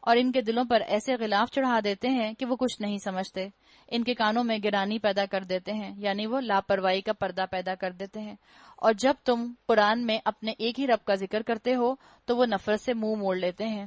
Speaker 1: اور ان کے دلوں پر ایسے غلاف چڑھا دیتے ہیں کہ وہ کچھ نہیں سمجھتے، ان کے کانوں میں گرانی پیدا کر دیتے ہیں، یعنی وہ لاپرواہی کا پردہ پیدا کر دیتے ہیں، اور جب تم قرآن میں اپنے ایک ہی رب کا ذکر کرتے ہو تو وہ نفرت سے منہ موڑ لیتے ہیں۔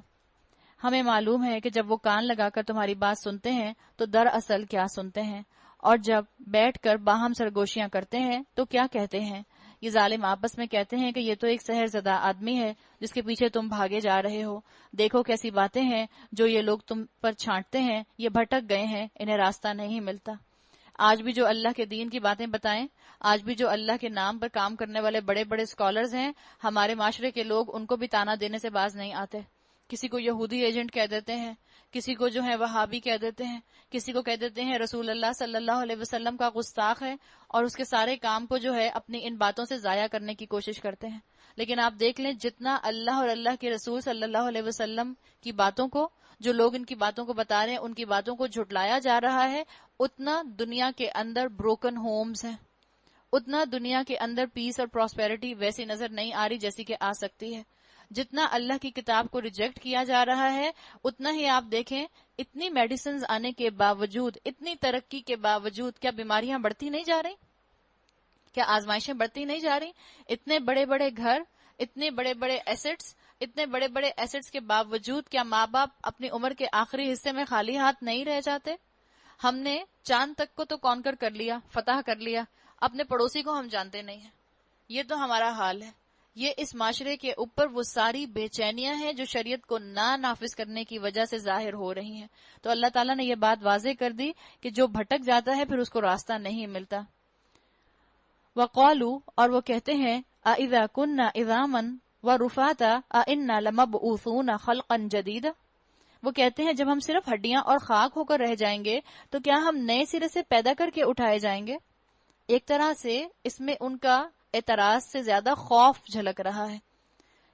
Speaker 1: ہمیں معلوم ہے کہ جب وہ کان لگا کر تمہاری بات سنتے ہیں تو دراصل کیا سنتے ہیں، اور جب بیٹھ کر باہم سرگوشیاں کرتے ہیں تو کیا کہتے ہیں۔ یہ ظالم آپس میں کہتے ہیں کہ یہ تو ایک سحر زدہ آدمی ہے جس کے پیچھے تم بھاگے جا رہے ہو۔ دیکھو کیسی باتیں ہیں جو یہ لوگ تم پر چھانٹتے ہیں، یہ بھٹک گئے ہیں، انہیں راستہ نہیں ملتا۔ آج بھی جو اللہ کے دین کی باتیں بتائیں، آج بھی جو اللہ کے نام پر کام کرنے والے بڑے بڑے اسکالرز ہیں، ہمارے معاشرے کے لوگ ان کو بھی تانا دینے سے باز نہیں آتے۔ کسی کو یہودی ایجنٹ کہہ دیتے ہیں، کسی کو جو ہے وہابی کہہ دیتے ہیں، کسی کو کہہ دیتے ہیں رسول اللہ صلی اللہ علیہ وسلم کا گستاخ ہے، اور اس کے سارے کام کو جو ہے اپنی ان باتوں سے ضائع کرنے کی کوشش کرتے ہیں۔ لیکن آپ دیکھ لیں جتنا اللہ اور اللہ کے رسول صلی اللہ علیہ وسلم کی باتوں کو، جو لوگ ان کی باتوں کو بتا رہے ہیں، ان کی باتوں کو جھٹلایا جا رہا ہے، اتنا دنیا کے اندر بروکن ہومز ہیں، اتنا دنیا کے اندر پیس اور پراسپیرٹی ویسی نظر نہیں آ رہی جیسی کہ آ سکتی ہے۔ جتنا اللہ کی کتاب کو ریجیکٹ کیا جا رہا ہے، اتنا ہی آپ دیکھیں اتنی میڈیسنز آنے کے باوجود، اتنی ترقی کے باوجود، کیا بیماریاں بڑھتی نہیں جا رہی؟ کیا آزمائشیں بڑھتی نہیں جا رہی؟ اتنے بڑے بڑے گھر، اتنے بڑے بڑے ایسٹس، اتنے بڑے بڑے ایسٹس کے باوجود کیا ماں باپ اپنی عمر کے آخری حصے میں خالی ہاتھ نہیں رہ جاتے؟ ہم نے چاند تک کو تو کانکر کر لیا، فتح کر لیا، اپنے پڑوسی کو ہم جانتے نہیں ہیں۔ یہ تو ہمارا حال ہے۔ یہ اس معاشرے کے اوپر وہ ساری بے چینیاں ہیں جو شریعت کو نہ نافذ کرنے کی وجہ سے ظاہر ہو رہی ہیں۔ تو اللہ تعالیٰ نے یہ بات واضح کر دی کہ جو بھٹک جاتا ہے پھر اس کو راستہ نہیں ملتا۔ وَقَالُوا، اور وہ کہتے ہیں، أَإِذَا كُنَّا عِظَامًا وَرُفَاتًا أَإِنَّا لَمَبْعُوثُونَ خَلْقًا جَدِيدًا، وہ کہتے ہیں جب ہم صرف ہڈیاں اور خاک ہو کر رہ جائیں گے تو کیا ہم نئے سرے سے پیدا کر کے اٹھائے جائیں گے؟ ایک طرح سے اس میں ان کا اعتراض سے زیادہ خوف جھلک رہا ہے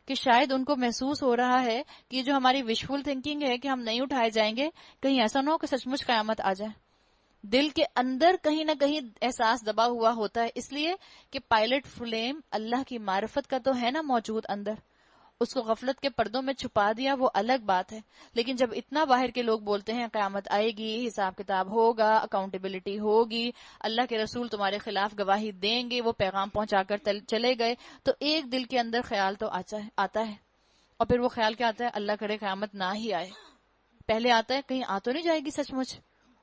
Speaker 1: کہ شاید ان کو محسوس ہو رہا ہے کہ جو ہماری وشفل تھنکنگ ہے کہ ہم نہیں اٹھائے جائیں گے، کہیں ایسا نہ ہو کہ سچ مچ قیامت آ جائے۔ دل کے اندر کہیں نہ کہیں احساس دبا ہوا ہوتا ہے، اس لیے کہ پائلٹ فلیم اللہ کی معرفت کا تو ہے نا موجود اندر، اس کو غفلت کے پردوں میں چھپا دیا وہ الگ بات ہے، لیکن جب اتنا باہر کے لوگ بولتے ہیں قیامت آئے گی، حساب کتاب ہوگا، اکاؤنٹیبلٹی ہوگی، اللہ کے رسول تمہارے خلاف گواہی دیں گے، وہ پیغام پہنچا کر چلے گئے، تو ایک دل کے اندر خیال تو آتا ہے، اور پھر وہ خیال کیا آتا ہے؟ اللہ کرے قیامت نہ ہی آئے۔ پہلے آتا ہے کہیں آ تو نہیں جائے گی سچ مچ،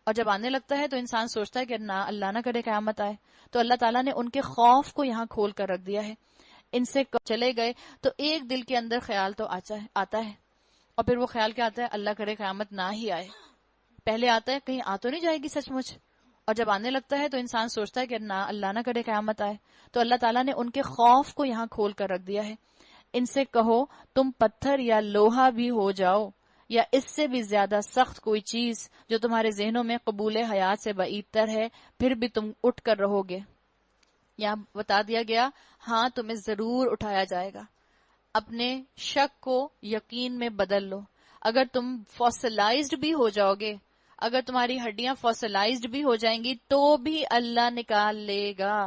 Speaker 1: اور جب آنے لگتا ہے تو انسان سوچتا ہے کہ نہ اللہ نہ کرے قیامت آئے۔ تو اللہ تعالیٰ نے ان کے خوف کو یہاں کھول کر رکھ دیا ہے، ان سے چلے گئے تو ایک دل کے اندر خیال تو آتا ہے، اور پھر وہ خیال کیا آتا ہے؟ اللہ کرے قیامت نہ ہی آئے۔ پہلے آتا ہے کہیں آ تو نہیں جائے گی سچ مچ، اور جب آنے لگتا ہے تو انسان سوچتا ہے کہ نہ اللہ نہ کرے قیامت آئے۔ تو اللہ تعالیٰ نے ان کے خوف کو یہاں کھول کر رکھ دیا ہے۔ ان سے کہو تم پتھر یا لوہا بھی ہو جاؤ، یا اس سے بھی زیادہ سخت کوئی چیز جو تمہارے ذہنوں میں قبول حیات سے بعید تر ہے، پھر بھی تم اٹھ کر رہو گے۔ یہاں بتا دیا گیا ہاں تمہیں ضرور اٹھایا جائے گا۔ اپنے شک کو یقین میں بدل لو۔ اگر تم فوسلائزڈ بھی ہو جاؤ گے، اگر تمہاری ہڈیاں فوسلائزڈ بھی ہو جائیں گی تو بھی اللہ نکال لے گا۔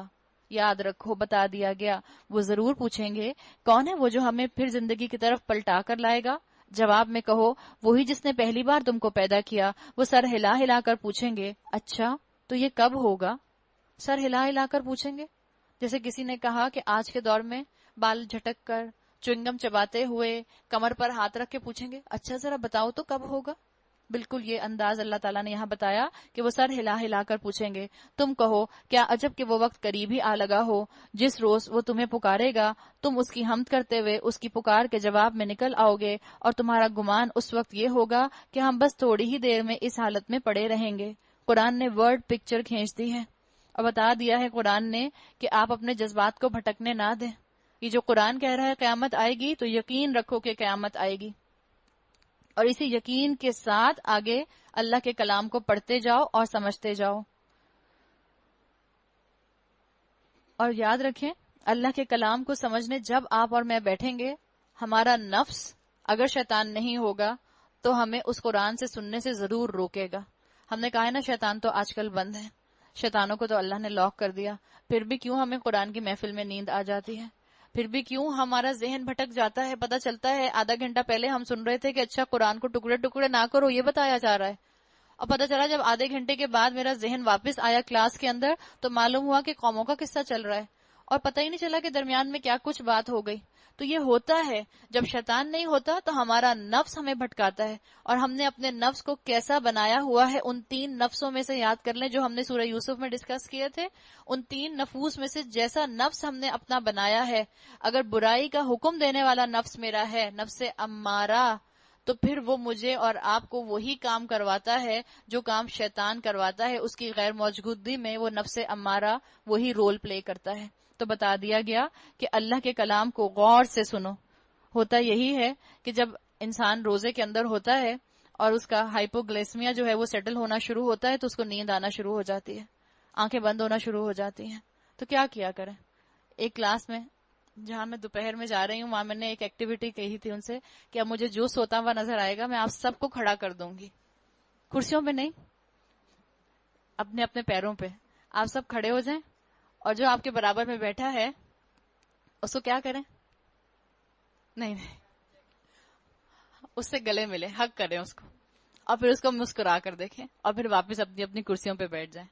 Speaker 1: یاد رکھو بتا دیا گیا وہ ضرور پوچھیں گے کون ہے وہ جو ہمیں پھر زندگی کی طرف پلٹا کر لائے گا؟ جواب میں کہو وہی جس نے پہلی بار تم کو پیدا کیا۔ وہ سر ہلا ہلا کر پوچھیں گے اچھا تو یہ کب ہوگا؟ سر ہلا ہلا کر پوچھیں گے، جیسے کسی نے کہا کہ آج کے دور میں بال جھٹک کر، چوئنگم چباتے ہوئے، کمر پر ہاتھ رکھ کے پوچھیں گے اچھا ذرا بتاؤ تو کب ہوگا؟ بالکل یہ انداز اللہ تعالیٰ نے یہاں بتایا کہ وہ سر ہلا ہلا کر پوچھیں گے، تم کہو کیا عجب کہ وہ وقت قریب ہی آ لگا ہو جس روز وہ تمہیں پکارے گا، تم اس کی حمد کرتے ہوئے اس کی پکار کے جواب میں نکل آؤ گے، اور تمہارا گمان اس وقت یہ ہوگا کہ ہم بس تھوڑی ہی دیر میں اس حالت میں پڑے رہیں گے۔ قرآن نے ورڈ پکچر کھینچ دی ہے اور بتا دیا ہے قرآن نے کہ آپ اپنے جذبات کو بھٹکنے نہ دیں۔ یہ جو قرآن کہہ رہا ہے قیامت آئے گی، تو یقین رکھو کہ قیامت آئے گی، اور اسی یقین کے ساتھ آگے اللہ کے کلام کو پڑھتے جاؤ اور سمجھتے جاؤ۔ اور یاد رکھیں، اللہ کے کلام کو سمجھنے جب آپ اور میں بیٹھیں گے، ہمارا نفس اگر شیطان نہیں ہوگا تو ہمیں اس قرآن سے سننے سے ضرور روکے گا۔ ہم نے کہا ہے نا شیطان تو آج کل بند ہے، شیطانوں کو تو اللہ نے لاک کر دیا، پھر بھی کیوں ہمیں قرآن کی محفل میں نیند آ جاتی ہے، پھر بھی کیوں ہمارا ذہن بھٹک جاتا ہے۔ پتہ چلتا ہے آدھا گھنٹہ پہلے ہم سن رہے تھے کہ اچھا قرآن کو ٹکڑے ٹکڑے نہ کرو، یہ بتایا جا رہا ہے، اور پتہ چلا جب آدھے گھنٹے کے بعد میرا ذہن واپس آیا کلاس کے اندر تو معلوم ہوا کہ قوموں کا قصہ چل رہا ہے، اور پتہ ہی نہیں چلا کہ درمیان میں کیا کچھ بات ہو گئی۔ تو یہ ہوتا ہے جب شیطان نہیں ہوتا تو ہمارا نفس ہمیں بھٹکاتا ہے، اور ہم نے اپنے نفس کو کیسا بنایا ہوا ہے ان 3 نفسوں میں سے یاد کر لیں جو ہم نے سورہ یوسف میں ڈسکس کیے تھے۔ ان 3 نفوس میں سے جیسا نفس ہم نے اپنا بنایا ہے، اگر برائی کا حکم دینے والا نفس میرا ہے، نفس امارہ، تو پھر وہ مجھے اور آپ کو وہی کام کرواتا ہے جو کام شیطان کرواتا ہے، اس کی غیر موجودگی میں وہ نفس امارہ وہی رول پلے کرتا ہے۔ تو بتا دیا گیا کہ اللہ کے کلام کو غور سے سنو۔ ہوتا یہی ہے کہ جب انسان روزے کے اندر ہوتا ہے اور اس کا ہائپوگلیسمیا جو ہے وہ سیٹل ہونا شروع ہوتا ہے تو اس کو نیند آنا شروع ہو جاتی ہے، آنکھیں بند ہونا شروع ہو جاتی ہیں، تو کیا کریں؟ ایک کلاس میں جہاں میں دوپہر میں جا رہی ہوں وہاں میں نے ایک ایکٹیویٹی کہی تھی ان سے کہ اب مجھے جو سوتا ہوا نظر آئے گا میں آپ سب کو کھڑا کر دوں گی، کرسیوں پہ نہیں، اپنے اپنے پیروں پہ آپ سب کھڑے ہو جائیں، اور جو آپ کے برابر میں بیٹھا ہے اس کو کیا کریں؟ نہیں، اس سے گلے ملے، حق کریں اس کو، اور پھر اس کو مسکرا کر دیکھیں، اور پھر واپس اپنی اپنی کرسیوں پہ بیٹھ جائیں۔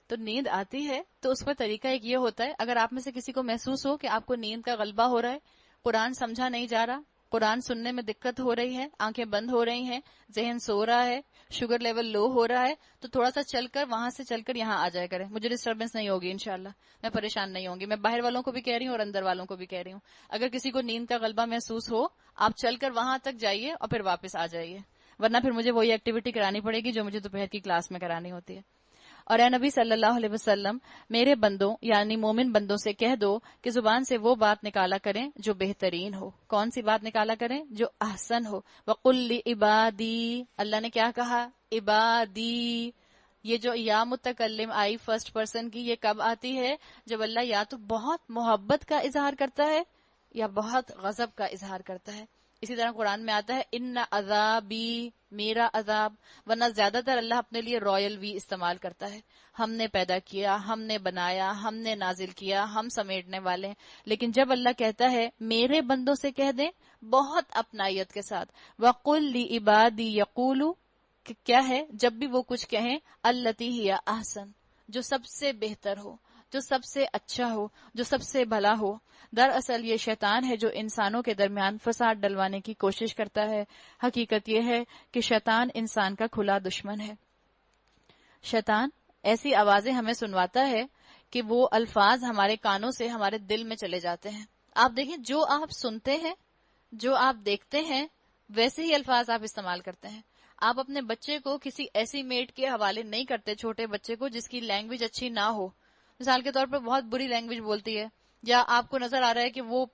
Speaker 1: تو نیند آتی ہے تو اس کا طریقہ ایک یہ ہوتا ہے، اگر آپ میں سے کسی کو محسوس ہو کہ آپ کو نیند کا غلبہ ہو رہا ہے، قرآن سمجھا نہیں جا رہا، قرآن سننے میں دقت ہو رہی ہے، آنکھیں بند ہو رہی ہیں، ذہن سو رہا ہے، شوگر لیول لو ہو رہا ہے، تو تھوڑا سا چل کر وہاں سے چل کر یہاں آ جائے کریں، مجھے ڈسٹربنس نہیں ہوگی انشاءاللہ، میں پریشان نہیں ہوں گی، میں باہر والوں کو بھی کہہ رہی ہوں اور اندر والوں کو بھی کہہ رہی ہوں، اگر کسی کو نیند کا غلبہ محسوس ہو آپ چل کر وہاں تک جائیے اور پھر واپس آ جائیے، ورنہ پھر مجھے وہی ایکٹیویٹی کرانی پڑے گی جو مجھے دوپہر کی کلاس میں کرانی ہوتی ہے۔ اور اے نبی صلی اللہ علیہ وسلم، میرے بندوں یعنی مومن بندوں سے کہہ دو کہ زبان سے وہ بات نکالا کریں جو بہترین ہو۔ کون سی بات نکالا کریں؟ جو احسن ہو۔ وَقُلْ لِعِبَادِي، اللہ نے کیا کہا؟ عبادی۔ یہ جو یا متکلم آئی فرسٹ پرسن کی، یہ کب آتی ہے؟ جب اللہ یا تو بہت محبت کا اظہار کرتا ہے یا بہت غضب کا اظہار کرتا ہے۔ اسی طرح قرآن میں آتا ہے ان عذابی، میرا عذاب، ورنہ زیادہ تر اللہ اپنے لیے رائل وی استعمال کرتا ہے، ہم نے پیدا کیا، ہم نے بنایا، ہم نے نازل کیا، ہم سمیٹنے والے ہیں۔ لیکن جب اللہ کہتا ہے میرے بندوں سے کہہ دیں بہت اپنائیت کے ساتھ، وَقُلْ لِعِبَادِي يَقُولُوا، کہ کیا ہے؟ جب بھی وہ کچھ کہیں الَّتِي هِيَ احسن، جو سب سے بہتر ہو، جو سب سے اچھا ہو، جو سب سے بھلا ہو۔ دراصل یہ شیطان ہے جو انسانوں کے درمیان فساد ڈلوانے کی کوشش کرتا ہے۔ حقیقت یہ ہے کہ شیطان انسان کا کھلا دشمن ہے۔ شیطان ایسی آوازیں ہمیں سنواتا ہے کہ وہ الفاظ ہمارے کانوں سے ہمارے دل میں چلے جاتے ہیں۔ آپ دیکھیں جو آپ سنتے ہیں، جو آپ دیکھتے ہیں، ویسے ہی الفاظ آپ استعمال کرتے ہیں۔ آپ اپنے بچے کو کسی ایسی میٹ کے حوالے نہیں کرتے، چھوٹے بچے کو جس کی لینگویج اچھی نہ ہو، مثال کے طور پر بہت بری لینگویج بولتی ہے، یا آپ کو نظر آ رہا ہے کہ وہ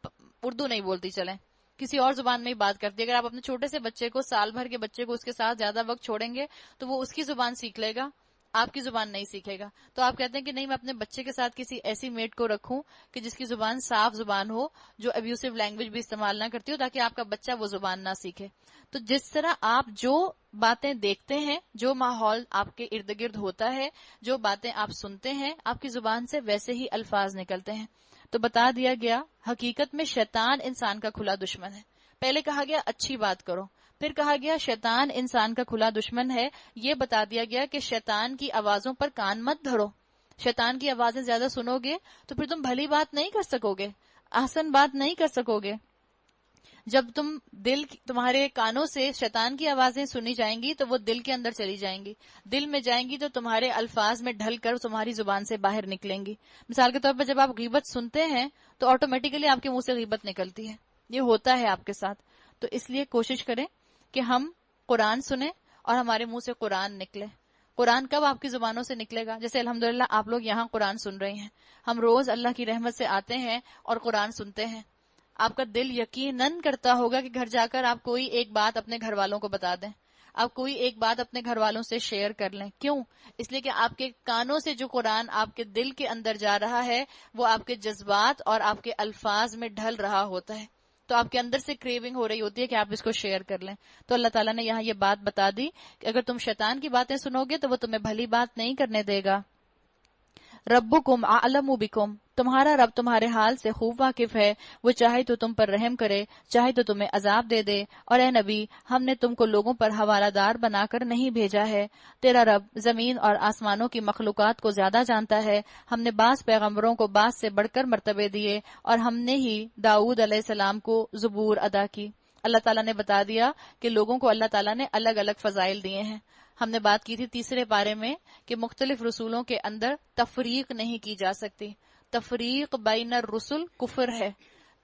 Speaker 1: اردو نہیں بولتی، چلیں کسی اور زبان میں ہی بات کرتی ہے، اگر آپ اپنے چھوٹے سے بچے کو، سال بھر کے بچے کو اس کے ساتھ زیادہ وقت چھوڑیں گے تو وہ اس کی زبان سیکھ لے گا، آپ کی زبان نہیں سیکھے گا۔ تو آپ کہتے ہیں کہ نہیں، میں اپنے بچے کے ساتھ کسی ایسی میٹ کو رکھوں کہ جس کی زبان صاف زبان ہو، جو ابیوسو لینگویج بھی استعمال نہ کرتی ہو، تاکہ آپ کا بچہ وہ زبان نہ سیکھے۔ تو جس طرح آپ جو باتیں دیکھتے ہیں، جو ماحول آپ کے ارد گرد ہوتا ہے، جو باتیں آپ سنتے ہیں، آپ کی زبان سے ویسے ہی الفاظ نکلتے ہیں۔ تو بتا دیا گیا حقیقت میں شیطان انسان کا کھلا دشمن ہے۔ پہلے کہا گیا اچھی بات کرو، پھر کہا گیا شیطان انسان کا کھلا دشمن ہے۔ یہ بتا دیا گیا کہ شیطان کی آوازوں پر کان مت دھرو، شیطان کی آوازیں زیادہ سنو گے تو پھر تم بھلی بات نہیں کر سکو گے، احسن بات نہیں کر سکو گے۔ جب تمہارے کانوں سے شیطان کی آوازیں سنی جائیں گی تو وہ دل کے اندر چلی جائیں گی، دل میں جائیں گی تو تمہارے الفاظ میں ڈھل کر تمہاری زبان سے باہر نکلیں گی. مثال کے طور پر جب آپ غیبت سنتے ہیں تو آٹومیٹیکلی آپ کے منہ سے غیبت نکلتی ہے، یہ ہوتا ہے آپ کے ساتھ. تو اس لیے کوشش کریں کہ ہم قرآن سنیں اور ہمارے منہ سے قرآن نکلے. قرآن کب آپ کی زبانوں سے نکلے گا؟ جیسے الحمدللہ آپ لوگ یہاں قرآن سن رہے ہیں، ہم روز اللہ کی رحمت سے آتے ہیں اور قرآن سنتے ہیں. آپ کا دل یقیناً کرتا ہوگا کہ گھر جا کر آپ کوئی ایک بات اپنے گھر والوں کو بتا دیں، آپ کوئی ایک بات اپنے گھر والوں سے شیئر کر لیں. کیوں؟ اس لیے کہ آپ کے کانوں سے جو قرآن آپ کے دل کے اندر جا رہا ہے وہ آپ کے جذبات اور آپ کے الفاظ میں ڈھل رہا ہوتا ہے، تو آپ کے اندر سے کریونگ ہو رہی ہوتی ہے کہ آپ اس کو شیئر کر لیں. تو اللہ تعالیٰ نے یہاں یہ بات بتا دی کہ اگر تم شیطان کی باتیں سنو گے تو وہ تمہیں بھلی بات نہیں کرنے دے گا. ربکم اعلم بکم، تمہارا رب تمہارے حال سے خوب واقف ہے، وہ چاہے تو تم پر رحم کرے، چاہے تو تمہیں عذاب دے دے. اور اے نبی، ہم نے تم کو لوگوں پر حوالہ دار بنا کر نہیں بھیجا ہے، تیرا رب زمین اور آسمانوں کی مخلوقات کو زیادہ جانتا ہے. ہم نے بعض پیغمبروں کو بعض سے بڑھ کر مرتبے دیے اور ہم نے ہی داؤد علیہ السلام کو زبور ادا کی. اللہ تعالیٰ نے بتا دیا کہ لوگوں کو اللہ تعالیٰ نے الگ الگ فضائل دیے ہیں. ہم نے بات کی تھی تیسرے پارے میں کہ مختلف رسولوں کے اندر تفریق نہیں کی جا سکتی. تفریق بین الرسل کفر ہے،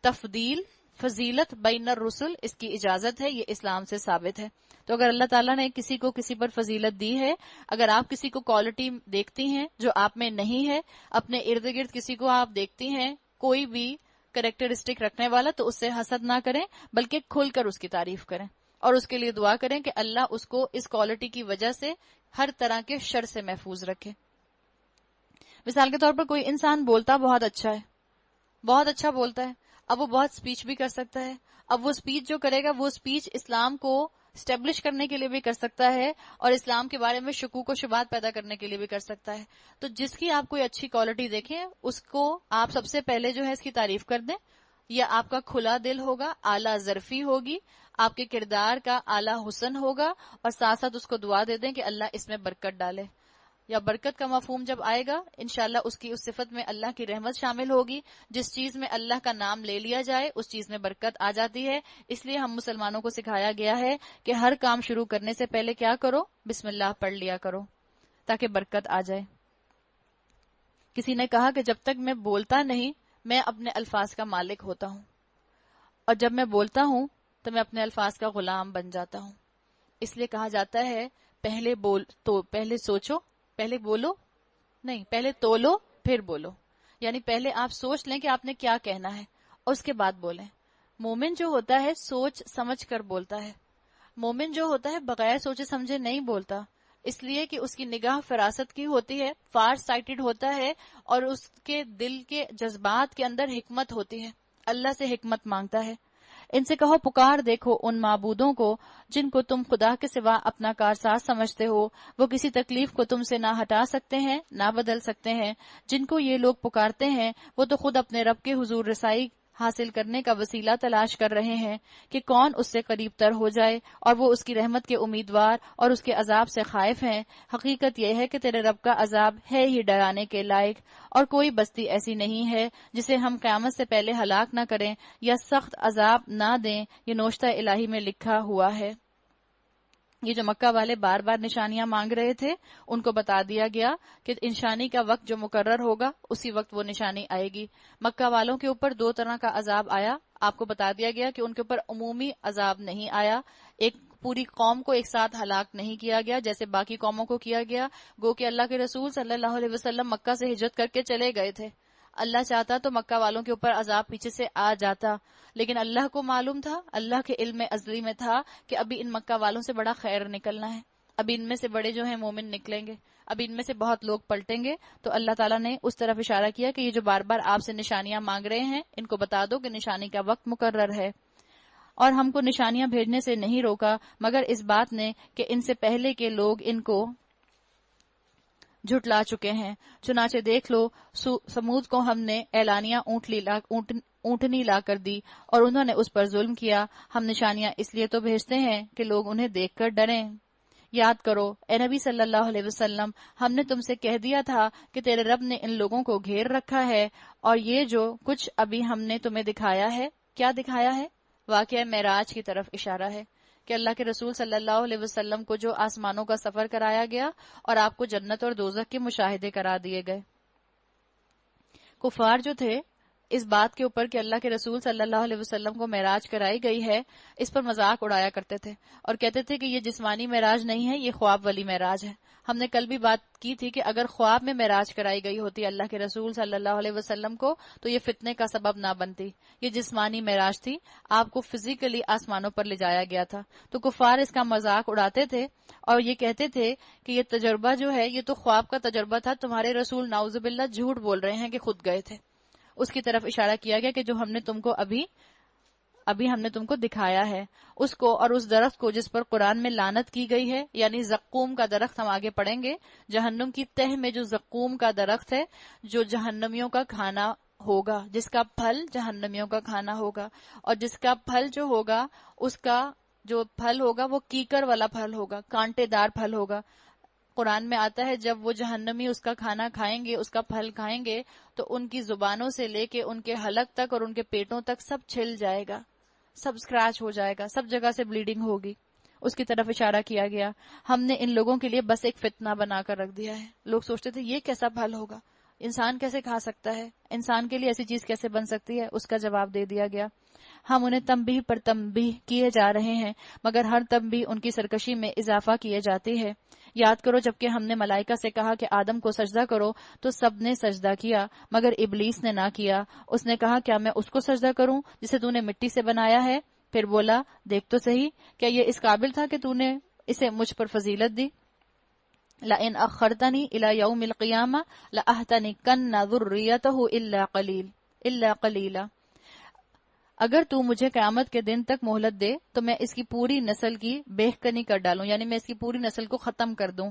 Speaker 1: تفضیل فضیلت بین الرسل اس کی اجازت ہے، یہ اسلام سے ثابت ہے. تو اگر اللہ تعالیٰ نے کسی کو کسی پر فضیلت دی ہے، اگر آپ کسی کو کوالٹی دیکھتی ہیں جو آپ میں نہیں ہے، اپنے ارد گرد کسی کو آپ دیکھتی ہیں کوئی بھی کریکٹرسٹک رکھنے والا، تو اس سے حسد نہ کریں بلکہ کھل کر اس کی تعریف کریں اور اس کے لیے دعا کریں کہ اللہ اس کو اس کوالٹی کی وجہ سے ہر طرح کے شر سے محفوظ رکھے. مثال کے طور پر کوئی انسان بولتا بہت اچھا ہے، بہت اچھا بولتا ہے، اب وہ بہت سپیچ بھی کر سکتا ہے. اب وہ سپیچ جو کرے گا وہ سپیچ اسلام کو اسٹیبلش کرنے کے لیے بھی کر سکتا ہے اور اسلام کے بارے میں شکوک و شبہات پیدا کرنے کے لیے بھی کر سکتا ہے. تو جس کی آپ کوئی اچھی کوالٹی دیکھیں اس کو آپ سب سے پہلے جو ہے اس کی تعریف کر دیں. یا آپ کا کھلا دل ہوگا، اعلیٰ ظرفی ہوگی، آپ کے کردار کا اعلیٰ حسن ہوگا، اور ساتھ ساتھ اس کو دعا دے دیں کہ اللہ اس میں برکت ڈالے. یا برکت کا مفہوم جب آئے گا انشاءاللہ اس کی اس صفت میں اللہ کی رحمت شامل ہوگی. جس چیز میں اللہ کا نام لے لیا جائے اس چیز میں برکت آ جاتی ہے. اس لیے ہم مسلمانوں کو سکھایا گیا ہے کہ ہر کام شروع کرنے سے پہلے کیا کرو؟ بسم اللہ پڑھ لیا کرو تاکہ برکت آ جائے. کسی نے کہا کہ جب تک میں بولتا نہیں میں اپنے الفاظ کا مالک ہوتا ہوں، اور جب میں بولتا ہوں تو میں اپنے الفاظ کا غلام بن جاتا ہوں. اس لیے کہا جاتا ہے پہلے سوچو، پہلے بولو نہیں، پہلے تولو پھر بولو. یعنی پہلے آپ سوچ لیں کہ آپ نے کیا کہنا ہے اور اس کے بعد بولیں. مومن جو ہوتا ہے سوچ سمجھ کر بولتا ہے. مومن جو ہوتا ہے بغیر سوچے سمجھے نہیں بولتا، اس لیے کہ اس کی نگاہ فراست کی ہوتی ہے، فار سائٹڈ ہوتا ہے، اور اس کے دل کے جذبات کے اندر حکمت ہوتی ہے. اللہ سے حکمت مانگتا ہے. ان سے کہو پکار دیکھو ان معبودوں کو جن کو تم خدا کے سوا اپنا کارساز سمجھتے ہو، وہ کسی تکلیف کو تم سے نہ ہٹا سکتے ہیں نہ بدل سکتے ہیں. جن کو یہ لوگ پکارتے ہیں وہ تو خود اپنے رب کے حضور رسائی حاصل کرنے کا وسیلہ تلاش کر رہے ہیں کہ کون اس سے قریب تر ہو جائے، اور وہ اس کی رحمت کے امیدوار اور اس کے عذاب سے خائف ہیں. حقیقت یہ ہے کہ تیرے رب کا عذاب ہے ہی ڈرانے کے لائق، اور کوئی بستی ایسی نہیں ہے جسے ہم قیامت سے پہلے ہلاک نہ کریں یا سخت عذاب نہ دیں. یہ نوشتہ الہی میں لکھا ہوا ہے. یہ جو مکہ والے بار بار نشانیاں مانگ رہے تھے ان کو بتا دیا گیا کہ نشانی کا وقت جو مقرر ہوگا اسی وقت وہ نشانی آئے گی. مکہ والوں کے اوپر دو طرح کا عذاب آیا. آپ کو بتا دیا گیا کہ ان کے اوپر عمومی عذاب نہیں آیا، ایک پوری قوم کو ایک ساتھ ہلاک نہیں کیا گیا جیسے باقی قوموں کو کیا گیا. گو کہ اللہ کے رسول صلی اللہ علیہ وسلم مکہ سے ہجرت کر کے چلے گئے تھے. اللہ چاہتا تو مکہ والوں کے اوپر عذاب پیچھے سے آ جاتا، لیکن اللہ کو معلوم تھا، اللہ کے علم ازلی میں تھا کہ ابھی ان مکہ والوں سے بڑا خیر نکلنا ہے، ابھی ان میں سے بڑے جو ہیں مومن نکلیں گے، ابھی ان میں سے بہت لوگ پلٹیں گے. تو اللہ تعالیٰ نے اس طرف اشارہ کیا کہ یہ جو بار بار آپ سے نشانیاں مانگ رہے ہیں ان کو بتا دو کہ نشانی کا وقت مقرر ہے. اور ہم کو نشانیاں بھیجنے سے نہیں روکا مگر اس بات نے کہ ان سے پہلے کے لوگ ان کو جھٹلا چکے ہیں. چنانچہ دیکھ لو سمود کو ہم نے اعلانیہ اونٹنی لا کر دی اور انہوں نے اس پر ظلم کیا. ہم نشانیاں اس لیے تو بھیجتے ہیں کہ لوگ انہیں دیکھ کر ڈریں. یاد کرو اے نبی صلی اللہ علیہ وسلم، ہم نے تم سے کہہ دیا تھا کہ تیرے رب نے ان لوگوں کو گھیر رکھا ہے، اور یہ جو کچھ ابھی ہم نے تمہیں دکھایا ہے، کیا دکھایا ہے؟ واقعہ معراج کی طرف اشارہ ہے کہ اللہ کے رسول صلی اللہ علیہ وسلم کو جو آسمانوں کا سفر کرایا گیا اور آپ کو جنت اور دوزخ کے مشاہدے کرا دیے گئے۔ کفار جو تھے اس بات کے اوپر کہ اللہ کے رسول صلی اللہ علیہ وسلم کو معراج کرائی گئی ہے، اس پر مذاق اڑایا کرتے تھے اور کہتے تھے کہ یہ جسمانی معراج نہیں ہے، یہ خواب والی معراج ہے۔ ہم نے کل بھی بات کی تھی کہ اگر خواب میں معراج کرائی گئی ہوتی اللہ کے رسول صلی اللہ علیہ وسلم کو تو یہ فتنے کا سبب نہ بنتی، یہ جسمانی معراج تھی، آپ کو فزیکلی آسمانوں پر لے جایا گیا تھا۔ تو کفار اس کا مذاق اڑاتے تھے اور یہ کہتے تھے کہ یہ تجربہ جو ہے یہ تو خواب کا تجربہ تھا، تمہارے رسول نعوذ باللہ جھوٹ بول رہے ہیں کہ خود گئے تھے۔ اس کی طرف اشارہ کیا گیا کہ جو ہم نے تم کو ابھی ہم نے تم کو دکھایا ہے، اس کو اور اس درخت کو جس پر قرآن میں لعنت کی گئی ہے، یعنی زقوم کا درخت ہم آگے پڑھیں گے۔ جہنم کی تہ میں جو زقوم کا درخت ہے جو جہنمیوں کا کھانا ہوگا، جس کا پھل جہنمیوں کا کھانا ہوگا، اور جس کا پھل جو ہوگا اس کا جو پھل ہوگا وہ کیکر والا پھل ہوگا، کانٹے دار پھل ہوگا۔ قرآن میں آتا ہے جب وہ جہنمی اس کا کھانا کھائیں گے، اس کا پھل کھائیں گے تو ان کی زبانوں سے لے کے ان کے حلق تک اور ان کے پیٹوں تک سب چھل جائے گا، سب اسکریچ ہو جائے گا، سب جگہ سے بلیڈنگ ہوگی۔ اس کی طرف اشارہ کیا گیا ہم نے ان لوگوں کے لیے بس ایک فتنہ بنا کر رکھ دیا ہے۔ لوگ سوچتے تھے یہ کیسا پھل ہوگا، انسان کیسے کھا سکتا ہے، انسان کے لیے ایسی چیز کیسے بن سکتی ہے، اس کا جواب دے دیا گیا۔ ہم انہیں تنبیہ پر تنبیہ کیے جا رہے ہیں، مگر ہر تنبیہ ان کی سرکشی میں اضافہ کیے جاتی ہے۔ یاد کرو جبکہ ہم نے ملائکہ سے کہا کہ آدم کو سجدہ کرو تو سب نے سجدہ کیا مگر ابلیس نے نہ کیا۔ اس نے کہا کیا میں اس کو سجدہ کروں جسے تو نے مٹی سے بنایا ہے؟ پھر بولا دیکھ تو صحیح، کیا یہ اس قابل تھا کہ تو نے اسے مجھ پر فضیلت دی؟ لئن اخرتنی الی یوم القیامہ لاحتنکن ذریتہ الا قلیلا، اگر تو مجھے قیامت کے دن تک مہلت دے تو میں اس کی پوری نسل کی بیخ کنی کر ڈالوں، یعنی میں اس کی پوری نسل کو ختم کر دوں،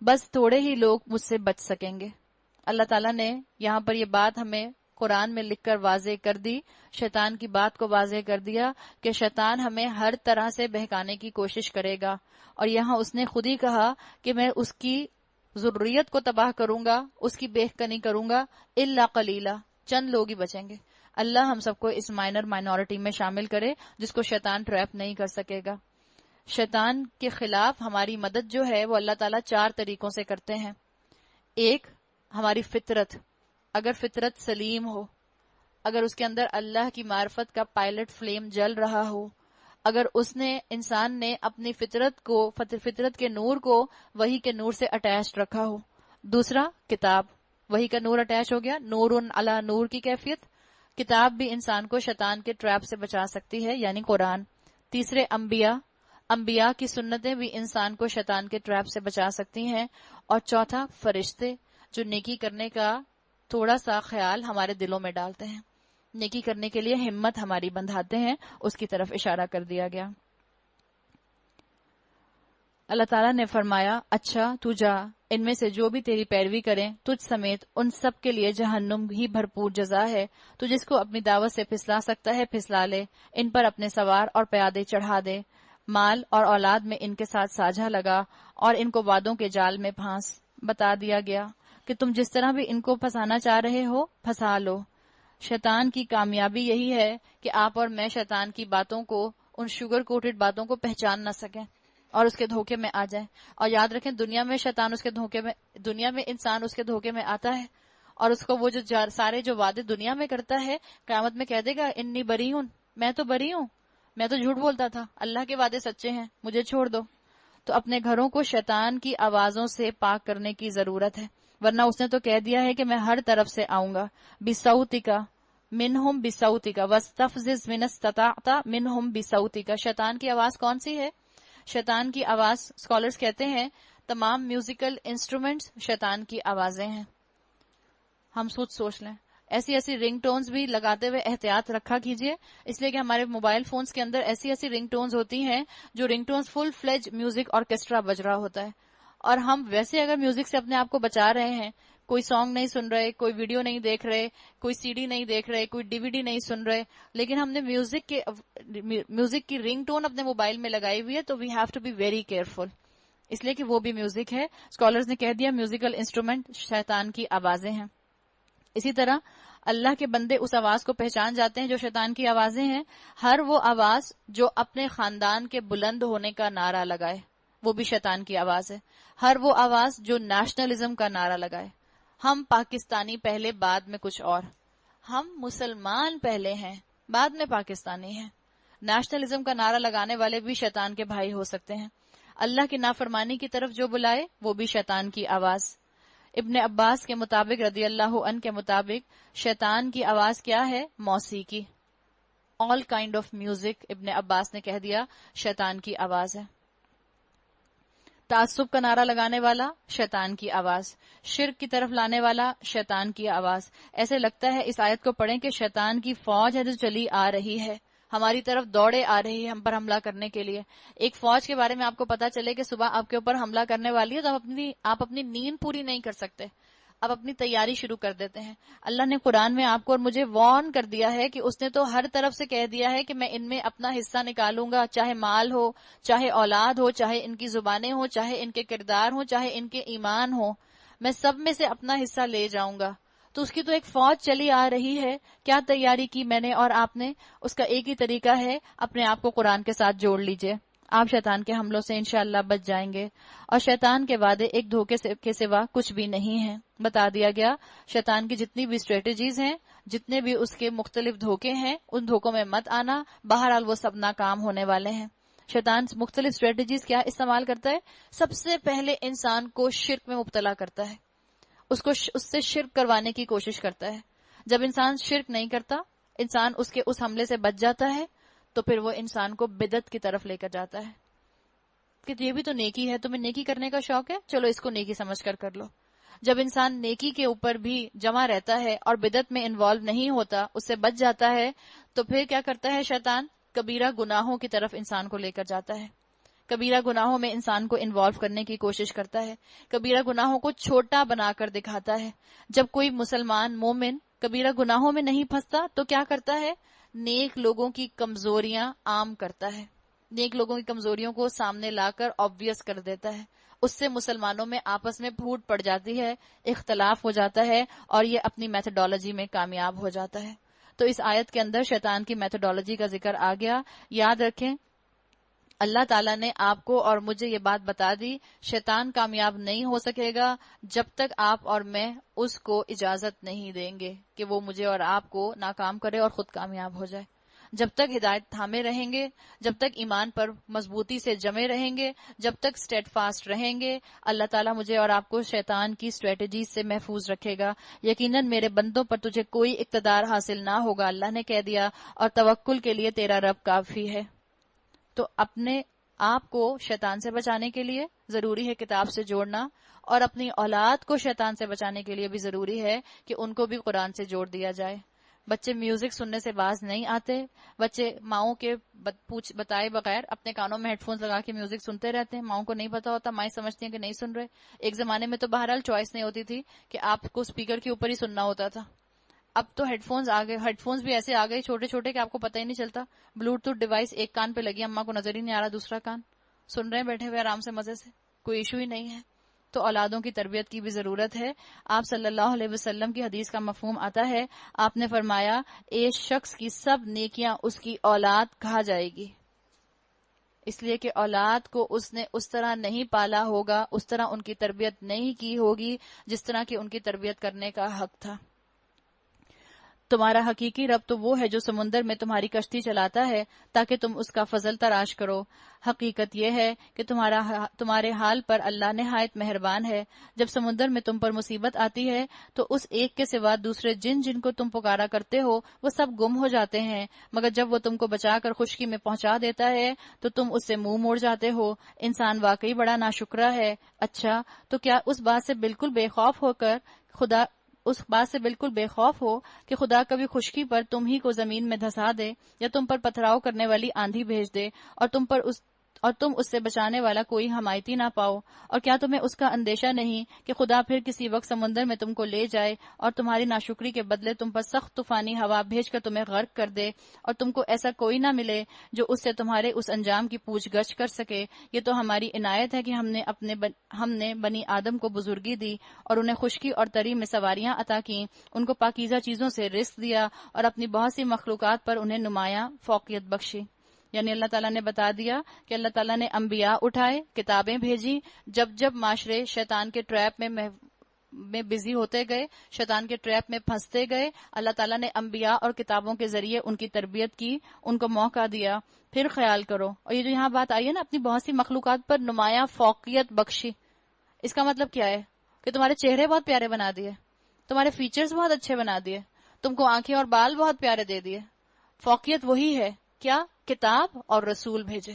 Speaker 1: بس تھوڑے ہی لوگ مجھ سے بچ سکیں گے۔ اللہ تعالیٰ نے یہاں پر یہ بات ہمیں قرآن میں لکھ کر واضح کر دی، شیطان کی بات کو واضح کر دیا کہ شیطان ہمیں ہر طرح سے بہکانے کی کوشش کرے گا، اور یہاں اس نے خود ہی کہا کہ میں اس کی ذریت کو تباہ کروں گا، اس کی بیخ کنی کروں گا، الا قلیلا، چند لوگ ہی بچیں گے۔ اللہ ہم سب کو اس مائنورٹی میں شامل کرے جس کو شیطان ٹریپ نہیں کر سکے گا۔ شیطان کے خلاف ہماری مدد جو ہے وہ اللہ تعالیٰ 4 طریقوں سے کرتے ہیں۔ ایک، ہماری فطرت، اگر فطرت سلیم ہو، اگر اس کے اندر اللہ کی معرفت کا پائلٹ فلیم جل رہا ہو، اگر اس نے انسان نے اپنی فطرت کے نور کو وحی کے نور سے اٹیچ رکھا ہو۔ دوسرا، کتاب، وحی کا نور اٹیچ ہو گیا، نور علی نور کی کیفیت۔ کتاب بھی انسان کو شیطان کے ٹریپ سے بچا سکتی ہے، یعنی قرآن۔ تیسرے، انبیاء کی سنتیں بھی انسان کو شیطان کے ٹریپ سے بچا سکتی ہیں۔ اور چوتھا، فرشتے جو نیکی کرنے کا تھوڑا سا خیال ہمارے دلوں میں ڈالتے ہیں، نیکی کرنے کے لیے ہمت ہماری بندھاتے ہیں، اس کی طرف اشارہ کر دیا گیا۔ اللہ تعالیٰ نے فرمایا اچھا تو جا، ان میں سے جو بھی تیری پیروی کریں تجھ سمیت ان سب کے لیے جہنم ہی بھرپور جزا ہے۔ تو جس کو اپنی دعوت سے پھسلا سکتا ہے پھسلا لے، ان پر اپنے سوار اور پیادے چڑھا دے، مال اور اولاد میں ان کے ساتھ ساجھا لگا اور ان کو وعدوں کے جال میں پھانس۔ بتا دیا گیا کہ تم جس طرح بھی ان کو پھنسانا چاہ رہے ہو پھنسا لو۔ شیطان کی کامیابی یہی ہے کہ آپ اور میں شیطان کی باتوں کو، ان شوگر کوٹڈ باتوں کو پہچان نہ سکیں اور اس کے دھوکے میں آ جائیں۔ اور یاد رکھیں دنیا میں انسان اس کے دھوکے میں آتا ہے، اور اس کو وہ جو سارے جو وعدے دنیا میں کرتا ہے قیامت میں کہہ دے گا انی بری ہوں، میں تو بری ہوں، میں تو جھوٹ بولتا تھا، اللہ کے وعدے سچے ہیں، مجھے چھوڑ دو۔ تو اپنے گھروں کو شیطان کی آوازوں سے پاک کرنے کی ضرورت ہے، ورنہ اس نے تو کہہ دیا ہے کہ میں ہر طرف سے آؤں گا۔ بصوتک منہم بصوتک واستفزز من استطعت منہم بصوتک۔ شیطان کی آواز کون سی ہے؟ شیطان کی آواز، اسکالرز کہتے ہیں تمام میوزیکل انسٹرومنٹس شیطان کی آوازیں ہیں۔ ہم سوچ لیں، ایسی رنگ ٹونز بھی لگاتے ہوئے احتیاط رکھا کیجئے، اس لیے کہ ہمارے موبائل فونز کے اندر ایسی رنگ ٹونز ہوتی ہیں جو رنگ ٹونز فل فلیج میوزک آرکیسٹرا بج رہا ہوتا ہے، اور ہم ویسے اگر میوزک سے اپنے آپ کو بچا رہے ہیں، کوئی سانگ نہیں سن رہے، کوئی ویڈیو نہیں دیکھ رہے، کوئی سی ڈی نہیں دیکھ رہے، کوئی ڈی وی ڈی نہیں سن رہے، لیکن ہم نے میوزک کی رنگ ٹون اپنے موبائل میں لگائی ہوئی ہے، تو we have to be very careful, اس لیے کہ وہ بھی میوزک ہے۔ اسکالرز نے کہہ دیا میوزیکل انسٹرومنٹ شیطان کی آوازیں ہیں۔ اسی طرح اللہ کے بندے اس آواز کو پہچان جاتے ہیں جو شیطان کی آوازیں ہیں. ہر وہ آواز جو اپنے خاندان کے بلند ہونے کا نعرہ لگائے وہ بھی شیطان کی آواز ہے. ہر وہ آواز جو نیشنلزم کا نعرہ لگائے. ہم پاکستانی پہلے بعد میں کچھ اور. ہم مسلمان پہلے ہیں بعد میں پاکستانی ہیں. نیشنلزم کا نعرہ لگانے والے بھی شیطان کے بھائی ہو سکتے ہیں. اللہ کی نافرمانی کی طرف جو بلائے وہ بھی شیطان کی آواز. ابن عباس کے مطابق رضی اللہ عنہ کے مطابق شیطان کی آواز کیا ہے؟ موسیقی. آل کائنڈ آف میوزک ابن عباس نے کہہ دیا شیطان کی آواز ہے. تعصب کا نعرہ لگانے والا شیطان کی آواز. شرک کی طرف لانے والا شیطان کی آواز. ایسے لگتا ہے اس آیت کو پڑھیں کہ شیطان کی فوج ہے جو چلی آ رہی ہے, ہماری طرف دوڑے آ رہی ہے ہم پر حملہ کرنے کے لیے. ایک فوج کے بارے میں آپ کو پتا چلے کہ صبح آپ کے اوپر حملہ کرنے والی ہے تو آپ اپنی نیند پوری نہیں کر سکتے, آپ اپنی تیاری شروع کر دیتے ہیں. اللہ نے قرآن میں آپ کو اور مجھے وارن کر دیا ہے کہ اس نے تو ہر طرف سے کہہ دیا ہے کہ میں ان میں اپنا حصہ نکالوں گا, چاہے مال ہو, چاہے اولاد ہو, چاہے ان کی زبانیں ہوں, چاہے ان کے کردار ہوں, چاہے ان کے ایمان ہو, میں سب میں سے اپنا حصہ لے جاؤں گا. تو اس کی تو ایک فوج چلی آ رہی ہے. کیا تیاری کی میں نے اور آپ نے؟ اس کا ایک ہی طریقہ ہے, اپنے آپ کو قرآن کے ساتھ جوڑ لیجئے, آپ شیطان کے حملوں سے انشاءاللہ بچ جائیں گے. اور شیطان کے وعدے ایک دھوکے کے سوا کچھ بھی نہیں ہیں. بتا دیا گیا شیطان کی جتنی بھی اسٹریٹجیز ہیں, جتنے بھی اس کے مختلف دھوکے ہیں, ان دھوکوں میں مت آنا. بہرحال وہ سب ناکام ہونے والے ہیں. شیطان مختلف اسٹریٹجیز کیا استعمال کرتا ہے؟ سب سے پہلے انسان کو شرک میں مبتلا کرتا ہے, اس سے شرک کروانے کی کوشش کرتا ہے. جب انسان شرک نہیں کرتا, انسان اس کے اس حملے سے بچ جاتا ہے, تو پھر وہ انسان کو بدعت کی طرف لے کر جاتا ہے کہ یہ بھی تو نیکی ہے, تمہیں نیکی کرنے کا شوق ہے, چلو اس کو نیکی سمجھ کر لو. جب انسان نیکی کے اوپر بھی جمع رہتا ہے اور بدعت میں انوالو نہیں ہوتا, اس سے بچ جاتا ہے, تو پھر کیا کرتا ہے شیطان؟ کبیرہ گناہوں کی طرف انسان کو لے کر جاتا ہے. کبیرہ گناہوں میں انسان کو انوالو کرنے کی کوشش کرتا ہے. کبیرہ گناہوں کو چھوٹا بنا کر دکھاتا ہے. جب کوئی مسلمان مومن کبیرہ گناہوں میں نہیں پھنستا تو کیا کرتا ہے؟ نیک لوگوں کی کمزوریاں عام کرتا ہے, نیک لوگوں کی کمزوریوں کو سامنے لا کر آبویس کر دیتا ہے. اس سے مسلمانوں میں آپس میں پھوٹ پڑ جاتی ہے, اختلاف ہو جاتا ہے, اور یہ اپنی میتھڈالوجی میں کامیاب ہو جاتا ہے. تو اس آیت کے اندر شیطان کی میتھڈالوجی کا ذکر آ گیا. یاد رکھیں اللہ تعالیٰ نے آپ کو اور مجھے یہ بات بتا دی, شیطان کامیاب نہیں ہو سکے گا جب تک آپ اور میں اس کو اجازت نہیں دیں گے کہ وہ مجھے اور آپ کو ناکام کرے اور خود کامیاب ہو جائے. جب تک ہدایت تھامے رہیں گے, جب تک ایمان پر مضبوطی سے جمے رہیں گے, جب تک اسٹیڈ فاسٹ رہیں گے, اللہ تعالیٰ مجھے اور آپ کو شیطان کی اسٹریٹجیز سے محفوظ رکھے گا. یقیناً میرے بندوں پر تجھے کوئی اقتدار حاصل نہ ہوگا, اللہ نے کہہ دیا, اور توکل کے لیے تیرا رب کافی ہے. تو اپنے آپ کو شیطان سے بچانے کے لیے ضروری ہے کتاب سے جوڑنا, اور اپنی اولاد کو شیطان سے بچانے کے لیے بھی ضروری ہے کہ ان کو بھی قرآن سے جوڑ دیا جائے. بچے میوزک سننے سے باز نہیں آتے. بچے ماؤں کے بتائے بغیر اپنے کانوں میں ہیڈ فونز لگا کے میوزک سنتے رہتے ہیں. ماؤں کو نہیں پتا ہوتا, مائیں سمجھتی ہیں کہ نہیں سن رہے. ایک زمانے میں تو بہرحال چوائس نہیں ہوتی تھی کہ آپ کو اسپیکر کے اوپر ہی سننا ہوتا تھا. اب تو ہیڈ فونز آ گئے, ہیڈ فونز بھی ایسے آ گئے چھوٹے چھوٹے کہ آپ کو پتہ ہی نہیں چلتا. بلوٹوتھ ڈیوائس ایک کان پہ لگی, اماں کو نظر ہی نہیں آ رہا دوسرا کان, سن رہے ہیں بیٹھے ہوئے آرام سے مزے سے, کوئی ایشو ہی نہیں ہے. تو اولادوں کی تربیت کی بھی ضرورت ہے. آپ صلی اللہ علیہ وسلم کی حدیث کا مفہوم آتا ہے, آپ نے فرمایا ایک شخص کی سب نیکیاں اس کی اولاد کہا جائے گی, اس لیے کہ اولاد کو اس نے اس طرح نہیں پالا ہوگا, اس طرح ان کی تربیت نہیں کی ہوگی جس طرح کی ان کی تربیت کرنے کا حق تھا. تمہارا حقیقی رب تو وہ ہے جو سمندر میں تمہاری کشتی چلاتا ہے تاکہ تم اس کا فضل تراش کرو. حقیقت یہ ہے کہ تمہارے حال پر اللہ نہایت مہربان ہے. جب سمندر میں تم پر مصیبت آتی ہے تو اس ایک کے سوا دوسرے جن کو تم پکارا کرتے ہو وہ سب گم ہو جاتے ہیں, مگر جب وہ تم کو بچا کر خشکی میں پہنچا دیتا ہے تو تم اس سے منہ موڑ جاتے ہو. انسان واقعی بڑا ناشکرا ہے. اچھا تو کیا اس بات سے بالکل بے خوف ہو کہ خدا کبھی خشکی پر تم ہی کو زمین میں دھسا دے, یا تم پر پتھراؤ کرنے والی آندھی بھیج دے, اور اور تم اس سے بچانے والا کوئی حمایتی نہ پاؤ. اور کیا تمہیں اس کا اندیشہ نہیں کہ خدا پھر کسی وقت سمندر میں تم کو لے جائے اور تمہاری ناشکری کے بدلے تم پر سخت طوفانی ہوا بھیج کر تمہیں غرق کر دے، اور تم کو ایسا کوئی نہ ملے جو اس سے تمہارے اس انجام کی پوچھ گچھ کر سکے. یہ تو ہماری عنایت ہے کہ ہم نے بنی آدم کو بزرگی دی اور انہیں خشکی اور تری میں سواریاں عطا کیں، ان کو پاکیزہ چیزوں سے رزق دیا اور اپنی بہت سی مخلوقات پر انہیں نمایاں فوقیت بخشی. یعنی اللہ تعالیٰ نے بتا دیا کہ اللہ تعالیٰ نے انبیاء اٹھائے، کتابیں بھیجی. جب معاشرے شیطان کے ٹریپ میں بزی ہوتے گئے، شیطان کے ٹریپ میں پھنستے گئے، اللہ تعالیٰ نے انبیاء اور کتابوں کے ذریعے ان کی تربیت کی، ان کو موقع دیا. پھر خیال کرو، اور یہ جو یہاں بات آئی ہے نا، اپنی بہت سی مخلوقات پر نمایاں فوقیت بخشی، اس کا مطلب کیا ہے؟ کہ تمہارے چہرے بہت پیارے بنا دیے، تمہارے فیچرز بہت اچھے بنا دیے، تم کو آنکھیں اور بال بہت پیارے دے دیے. فوقیت وہی ہے، کیا؟ کتاب اور رسول بھیجے.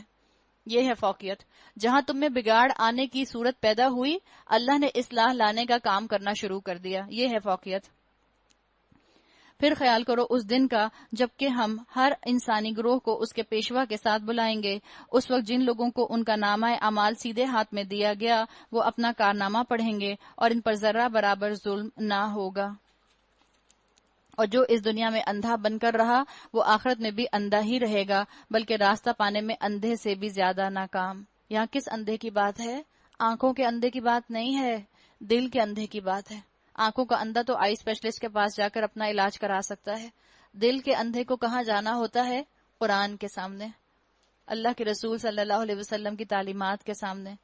Speaker 1: یہ ہے فوقیت. جہاں تم میں بگاڑ آنے کی صورت پیدا ہوئی، اللہ نے اصلاح لانے کا کام کرنا شروع کر دیا. یہ ہے فوقیت. پھر خیال کرو اس دن کا جب کہ ہم ہر انسانی گروہ کو اس کے پیشوا کے ساتھ بلائیں گے. اس وقت جن لوگوں کو ان کا نامہ اعمال سیدھے ہاتھ میں دیا گیا وہ اپنا کارنامہ پڑھیں گے اور ان پر ذرہ برابر ظلم نہ ہوگا. اور جو اس دنیا میں اندھا بن کر رہا وہ آخرت میں بھی اندھا ہی رہے گا، بلکہ راستہ پانے میں اندھے سے بھی زیادہ ناکام. یہاں کس اندھے کی بات ہے؟ آنکھوں کے اندھے کی بات نہیں ہے، دل کے اندھے کی بات ہے. آنکھوں کا اندھا تو آئی اسپیشلسٹ کے پاس جا کر اپنا علاج کرا سکتا ہے. دل کے اندھے کو کہاں جانا ہوتا ہے؟ قرآن کے سامنے، اللہ کے رسول صلی اللہ علیہ وسلم کی تعلیمات کے سامنے.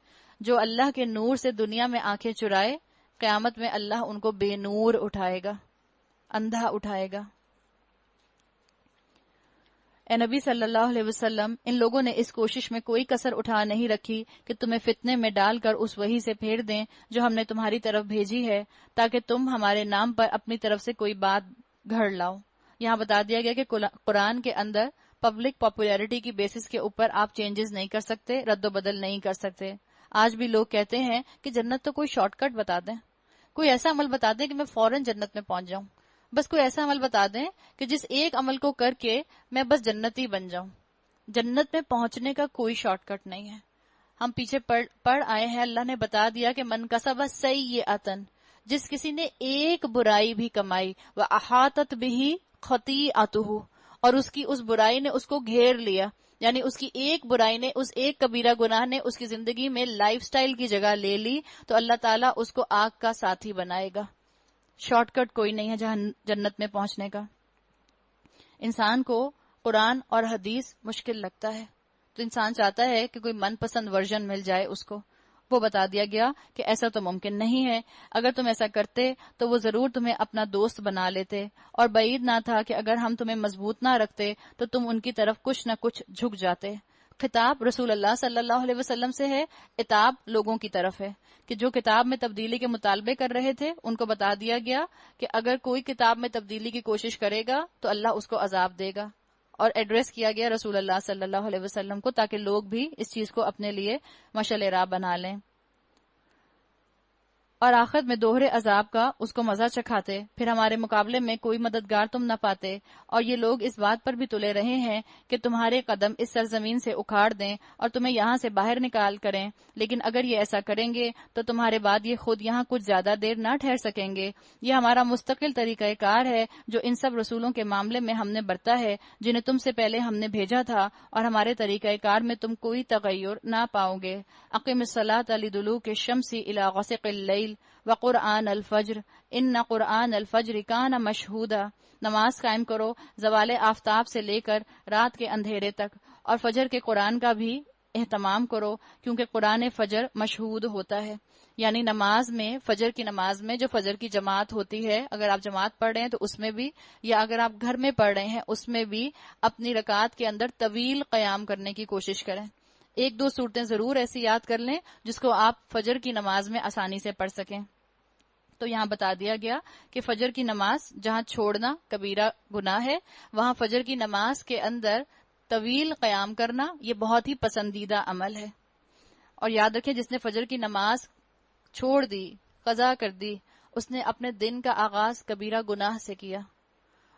Speaker 1: جو اللہ کے نور سے دنیا میں آنکھیں چرائے، قیامت میں اللہ ان کو بے نور اٹھائے گا، اندھا اٹھائے گا. اے نبی صلی اللہ علیہ وسلم، ان لوگوں نے اس کوشش میں کوئی کسر اٹھا نہیں رکھی کہ تمہیں فتنے میں ڈال کر اس وحی سے پھیر دیں جو ہم نے تمہاری طرف بھیجی ہے، تاکہ تم ہمارے نام پر اپنی طرف سے کوئی بات گھڑ لاؤ. یہاں بتا دیا گیا کہ قرآن کے اندر پبلک پاپولیرٹی کی بیسس کے اوپر آپ چینجز نہیں کر سکتے، رد و بدل نہیں کر سکتے. آج بھی لوگ کہتے ہیں کہ جنت تو کوئی شارٹ کٹ بتا دیں، کوئی ایسا عمل بتا دیں کہ میں فوراً جنت میں پہنچ جاؤں، بس کوئی ایسا عمل بتا دیں کہ جس ایک عمل کو کر کے میں بس جنتی بن جاؤں. جنت میں پہنچنے کا کوئی شارٹ کٹ نہیں ہے. ہم پیچھے پڑھ آئے ہیں، اللہ نے بتا دیا کہ من کسب سیئۃ، جس کسی نے ایک برائی بھی کمائی، وَأَحَاطَتْ بِهِ خَطِیئَتُهُ، اور اس کی اس برائی نے اس کو گھیر لیا، یعنی اس کی ایک برائی نے، اس ایک کبیرہ گناہ نے اس کی زندگی میں لائف سٹائل کی جگہ لے لی، تو اللہ تعالیٰ اس کو آگ کا ساتھی بنائے گا. شارٹ کٹ کوئی نہیں ہے جنت میں پہنچنے کا. انسان کو قرآن اور حدیث مشکل لگتا ہے تو انسان چاہتا ہے کہ کوئی من پسند ورژن مل جائے اس کو. وہ بتا دیا گیا کہ ایسا تو ممکن نہیں ہے. اگر تم ایسا کرتے تو وہ ضرور تمہیں اپنا دوست بنا لیتے، اور بعید نہ تھا کہ اگر ہم تمہیں مضبوط نہ رکھتے تو تم ان کی طرف کچھ نہ کچھ جھک جاتے. خطاب رسول اللہ صلی اللہ علیہ وسلم سے ہے، عتاب لوگوں کی طرف ہے کہ جو کتاب میں تبدیلی کے مطالبے کر رہے تھے ان کو بتا دیا گیا کہ اگر کوئی کتاب میں تبدیلی کی کوشش کرے گا تو اللہ اس کو عذاب دے گا. اور ایڈریس کیا گیا رسول اللہ صلی اللہ علیہ وسلم کو تاکہ لوگ بھی اس چیز کو اپنے لیے مشعل راہ بنا لیں، اور آخرت میں دوہرے عذاب کا اس کو مزہ چکھاتے. پھر ہمارے مقابلے میں کوئی مددگار تم نہ پاتے، اور یہ لوگ اس بات پر بھی تلے رہے ہیں کہ تمہارے قدم اس سرزمین سے اکھاڑ دیں اور تمہیں یہاں سے باہر نکال کریں. لیکن اگر یہ ایسا کریں گے تو تمہارے بعد یہ خود یہاں کچھ زیادہ دیر نہ ٹھہر سکیں گے. یہ ہمارا مستقل طریقہ کار ہے جو ان سب رسولوں کے معاملے میں ہم نے برتا ہے جنہیں تم سے پہلے ہم نے بھیجا تھا، اور ہمارے طریقہ کار میں تم کوئی تغیر نہ پاؤ گے. اقم الصلاۃ لدلوک الشمس الی غسق اللیل وقرآن الفجر ان قرآن الفجر کان مشہودا. نماز قائم کرو زوال آفتاب سے لے کر رات کے اندھیرے تک، اور فجر کے قرآن کا بھی اہتمام کرو کیونکہ قرآن فجر مشہود ہوتا ہے. یعنی نماز میں، فجر کی نماز میں جو فجر کی جماعت ہوتی ہے، اگر آپ جماعت پڑھ رہے ہیں تو اس میں بھی، یا اگر آپ گھر میں پڑھ رہے ہیں اس میں بھی اپنی رکعت کے اندر طویل قیام کرنے کی کوشش کریں. ایک دو صورتیں ضرور ایسی یاد کر لیں جس کو آپ فجر کی نماز میں آسانی سے پڑھ سکیں. تو یہاں بتا دیا گیا کہ فجر کی نماز جہاں چھوڑنا کبیرہ گناہ ہے، وہاں فجر کی نماز کے اندر طویل قیام کرنا یہ بہت ہی پسندیدہ عمل ہے. اور یاد رکھیں جس نے فجر کی نماز چھوڑ دی، قضا کر دی، اس نے اپنے دن کا آغاز کبیرہ گناہ سے کیا،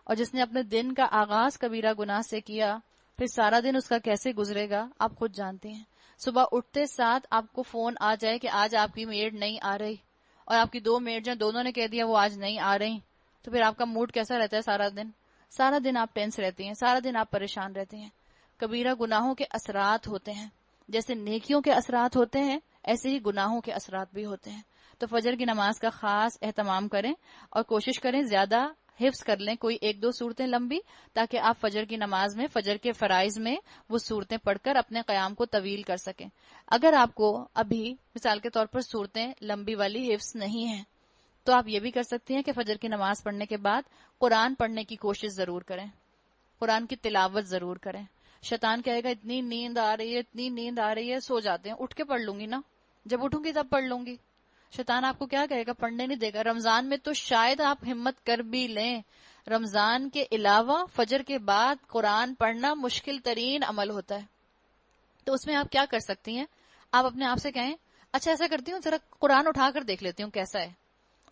Speaker 1: اور جس نے اپنے دن کا آغاز کبیرہ گناہ سے کیا پھر سارا دن اس کا کیسے گزرے گا آپ خود جانتے ہیں. صبح اٹھتے ساتھ آپ کو فون آ جائے کہ آج آپ کی میڈ نہیں آ رہی، اور آپ کی 2 میڈ جو دونوں نے کہہ دیا وہ آج نہیں آ رہی، تو پھر آپ کا موڈ کیسا رہتا ہے سارا دن؟ سارا دن آپ ٹینس رہتے ہیں، سارا دن آپ پریشان رہتے ہیں. کبیرہ گناہوں کے اثرات ہوتے ہیں، جیسے نیکیوں کے اثرات ہوتے ہیں ایسے ہی گناہوں کے اثرات بھی ہوتے ہیں. تو فجر کی نماز کا خاص اہتمام کریں اور کوشش کریں زیادہ حفظ کر لیں، کوئی 1-2 صورتیں لمبی، تاکہ آپ فجر کی نماز میں، فجر کے فرائض میں وہ صورتیں پڑھ کر اپنے قیام کو طویل کر سکیں. اگر آپ کو ابھی مثال کے طور پر صورتیں لمبی والی حفظ نہیں ہیں تو آپ یہ بھی کر سکتے ہیں کہ فجر کی نماز پڑھنے کے بعد قرآن پڑھنے کی کوشش ضرور کریں، قرآن کی تلاوت ضرور کریں. شیطان کہے گا اتنی نیند آ رہی ہے، اتنی نیند آ رہی ہے، سو جاتے ہیں، اٹھ کے پڑھ لوں گی نا، جب اٹھوں گی تب پڑھ لوں گی. شیطان آپ کو کیا کہے گا؟ پڑھنے نہیں دے گا. رمضان میں تو شاید آپ ہمت کر بھی لیں، رمضان کے علاوہ فجر کے بعد قرآن پڑھنا مشکل ترین عمل ہوتا ہے. تو اس میں آپ کیا کر سکتی ہیں؟ آپ اپنے آپ سے کہیں اچھا ایسا کرتی ہوں، ذرا قرآن اٹھا کر دیکھ لیتی ہوں کیسا ہے.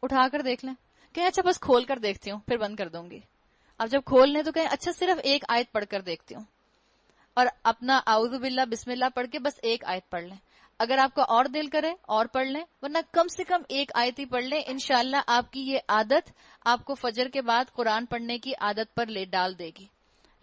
Speaker 1: اٹھا کر دیکھ لیں، کہیں اچھا بس کھول کر دیکھتی ہوں پھر بند کر دوں گی. اب جب کھول لیں تو کہیں اچھا صرف ایک آیت پڑھ کر دیکھتی ہوں، اور اپنا اعوذ باللہ بسم اللہ پڑھ کے بس ایک آیت پڑھ لیں. اگر آپ کا اور دل کرے اور پڑھ لیں، ورنہ کم سے کم ایک آیت ہی پڑھ لیں. انشاءاللہ آپ کی یہ عادت آپ کو فجر کے بعد قرآن پڑھنے کی عادت پر لے ڈال دے گی.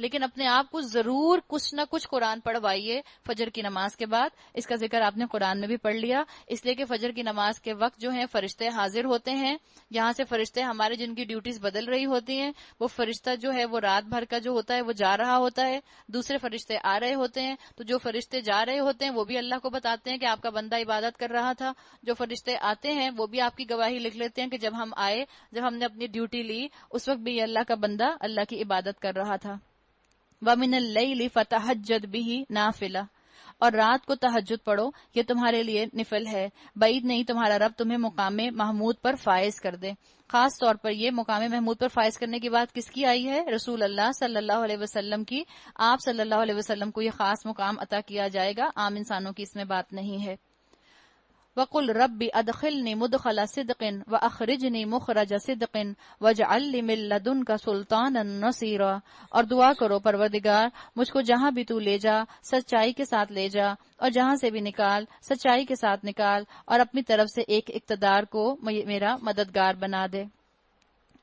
Speaker 1: لیکن اپنے آپ کو ضرور کچھ نہ کچھ قرآن پڑھوائیے فجر کی نماز کے بعد. اس کا ذکر آپ نے قرآن میں بھی پڑھ لیا، اس لیے کہ فجر کی نماز کے وقت جو ہیں فرشتے حاضر ہوتے ہیں. یہاں سے فرشتے ہمارے جن کی ڈیوٹیز بدل رہی ہوتی ہیں، وہ فرشتہ جو ہے وہ رات بھر کا جو ہوتا ہے وہ جا رہا ہوتا ہے، دوسرے فرشتے آ رہے ہوتے ہیں. تو جو فرشتے جا رہے ہوتے ہیں وہ بھی اللہ کو بتاتے ہیں کہ آپ کا بندہ عبادت کر رہا تھا. جو فرشتے آتے ہیں وہ بھی آپ کی گواہی لکھ لیتے ہیں کہ جب ہم آئے، جب ہم نے اپنی ڈیوٹی لی، اس وقت بھی یہ اللہ کا بندہ اللہ کی عبادت کر رہا تھا. وَمِنَ اللَّيْلِ فَتَهَجَّدْ بِهِ نَافِلَةً، اور رات کو تہجد پڑھو، یہ تمہارے لیے نفل ہے. بعید نہیں تمہارا رب تمہیں مقام محمود پر فائز کر دے. خاص طور پر یہ مقام محمود پر فائز کرنے کی بات کس کی آئی ہے؟ رسول اللہ صلی اللہ علیہ وسلم کی. آپ صلی اللہ علیہ وسلم کو یہ خاص مقام عطا کیا جائے گا، عام انسانوں کی اس میں بات نہیں ہے. وَقُلْ رَبِّ أَدْخِلْنِي مُدْخَلَ صِدْقٍ وَأَخْرِجْنِي مُخْرَجَ صِدْقٍ وَاجْعَلْ لِي مِن لَّدُنْكَ سُلْطَانًا نَصِيرًا، اور دعا کرو پروردگار مجھ کو جہاں بھی تو لے جا سچائی کے ساتھ لے جا، اور جہاں سے بھی نکال سچائی کے ساتھ نکال، اور اپنی طرف سے ایک اقتدار کو میرا مددگار بنا دے.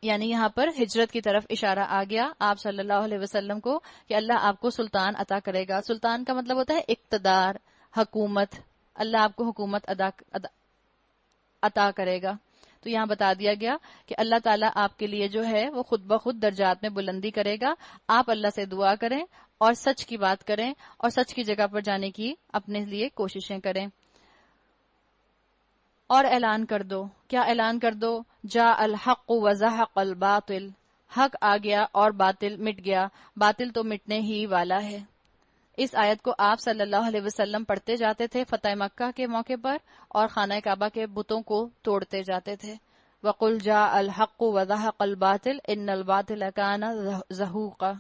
Speaker 1: یعنی یہاں پر ہجرت کی طرف اشارہ آ گیا آپ صلی اللہ علیہ وسلم کو کہ اللہ آپ کو سلطان عطا کرے گا. سلطان کا مطلب ہوتا ہے اقتدار، حکومت. اللہ آپ کو حکومت عطا کرے گا. تو یہاں بتا دیا گیا کہ اللہ تعالیٰ آپ کے لیے جو ہے وہ خود بخود درجات میں بلندی کرے گا. آپ اللہ سے دعا کریں اور سچ کی بات کریں اور سچ کی جگہ پر جانے کی اپنے لیے کوششیں کریں. اور اعلان کر دو. کیا اعلان کر دو؟ جا الحق وزہق الباطل، حق آ گیا اور باطل مٹ گیا، باطل تو مٹنے ہی والا ہے. اس آیت کو آپ صلی اللہ علیہ وسلم پڑھتے جاتے تھے فتح مکہ کے موقع پر، اور خانہ کعبہ کے بتوں کو توڑتے جاتے تھے. وَقُلْ جَاءَ الْحَقُّ وَزَهَقَ الْبَاطِلُ إِنَّ الْبَاطِلَ كَانَ زَهُوقًا.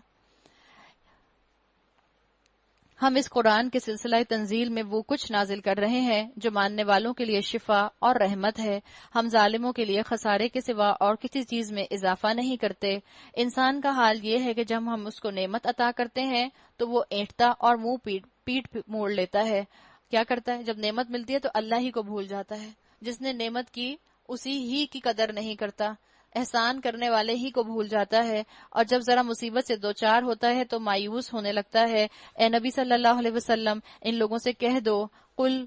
Speaker 1: ہم اس قرآن کے سلسلہ تنزیل میں وہ کچھ نازل کر رہے ہیں جو ماننے والوں کے لیے شفا اور رحمت ہے. ہم ظالموں کے لیے خسارے کے سوا اور کسی چیز میں اضافہ نہیں کرتے. انسان کا حال یہ ہے کہ جب ہم اس کو نعمت عطا کرتے ہیں تو وہ اینٹتا اور منہ پیٹ موڑ لیتا ہے. کیا کرتا ہے؟ جب نعمت ملتی ہے تو اللہ ہی کو بھول جاتا ہے. جس نے نعمت کی اسی ہی کی قدر نہیں کرتا، احسان کرنے والے ہی کو بھول جاتا ہے، اور جب ذرا مصیبت سے دوچار ہوتا ہے تو مایوس ہونے لگتا ہے. اے نبی صلی اللہ علیہ وسلم ان لوگوں سے کہہ دو قل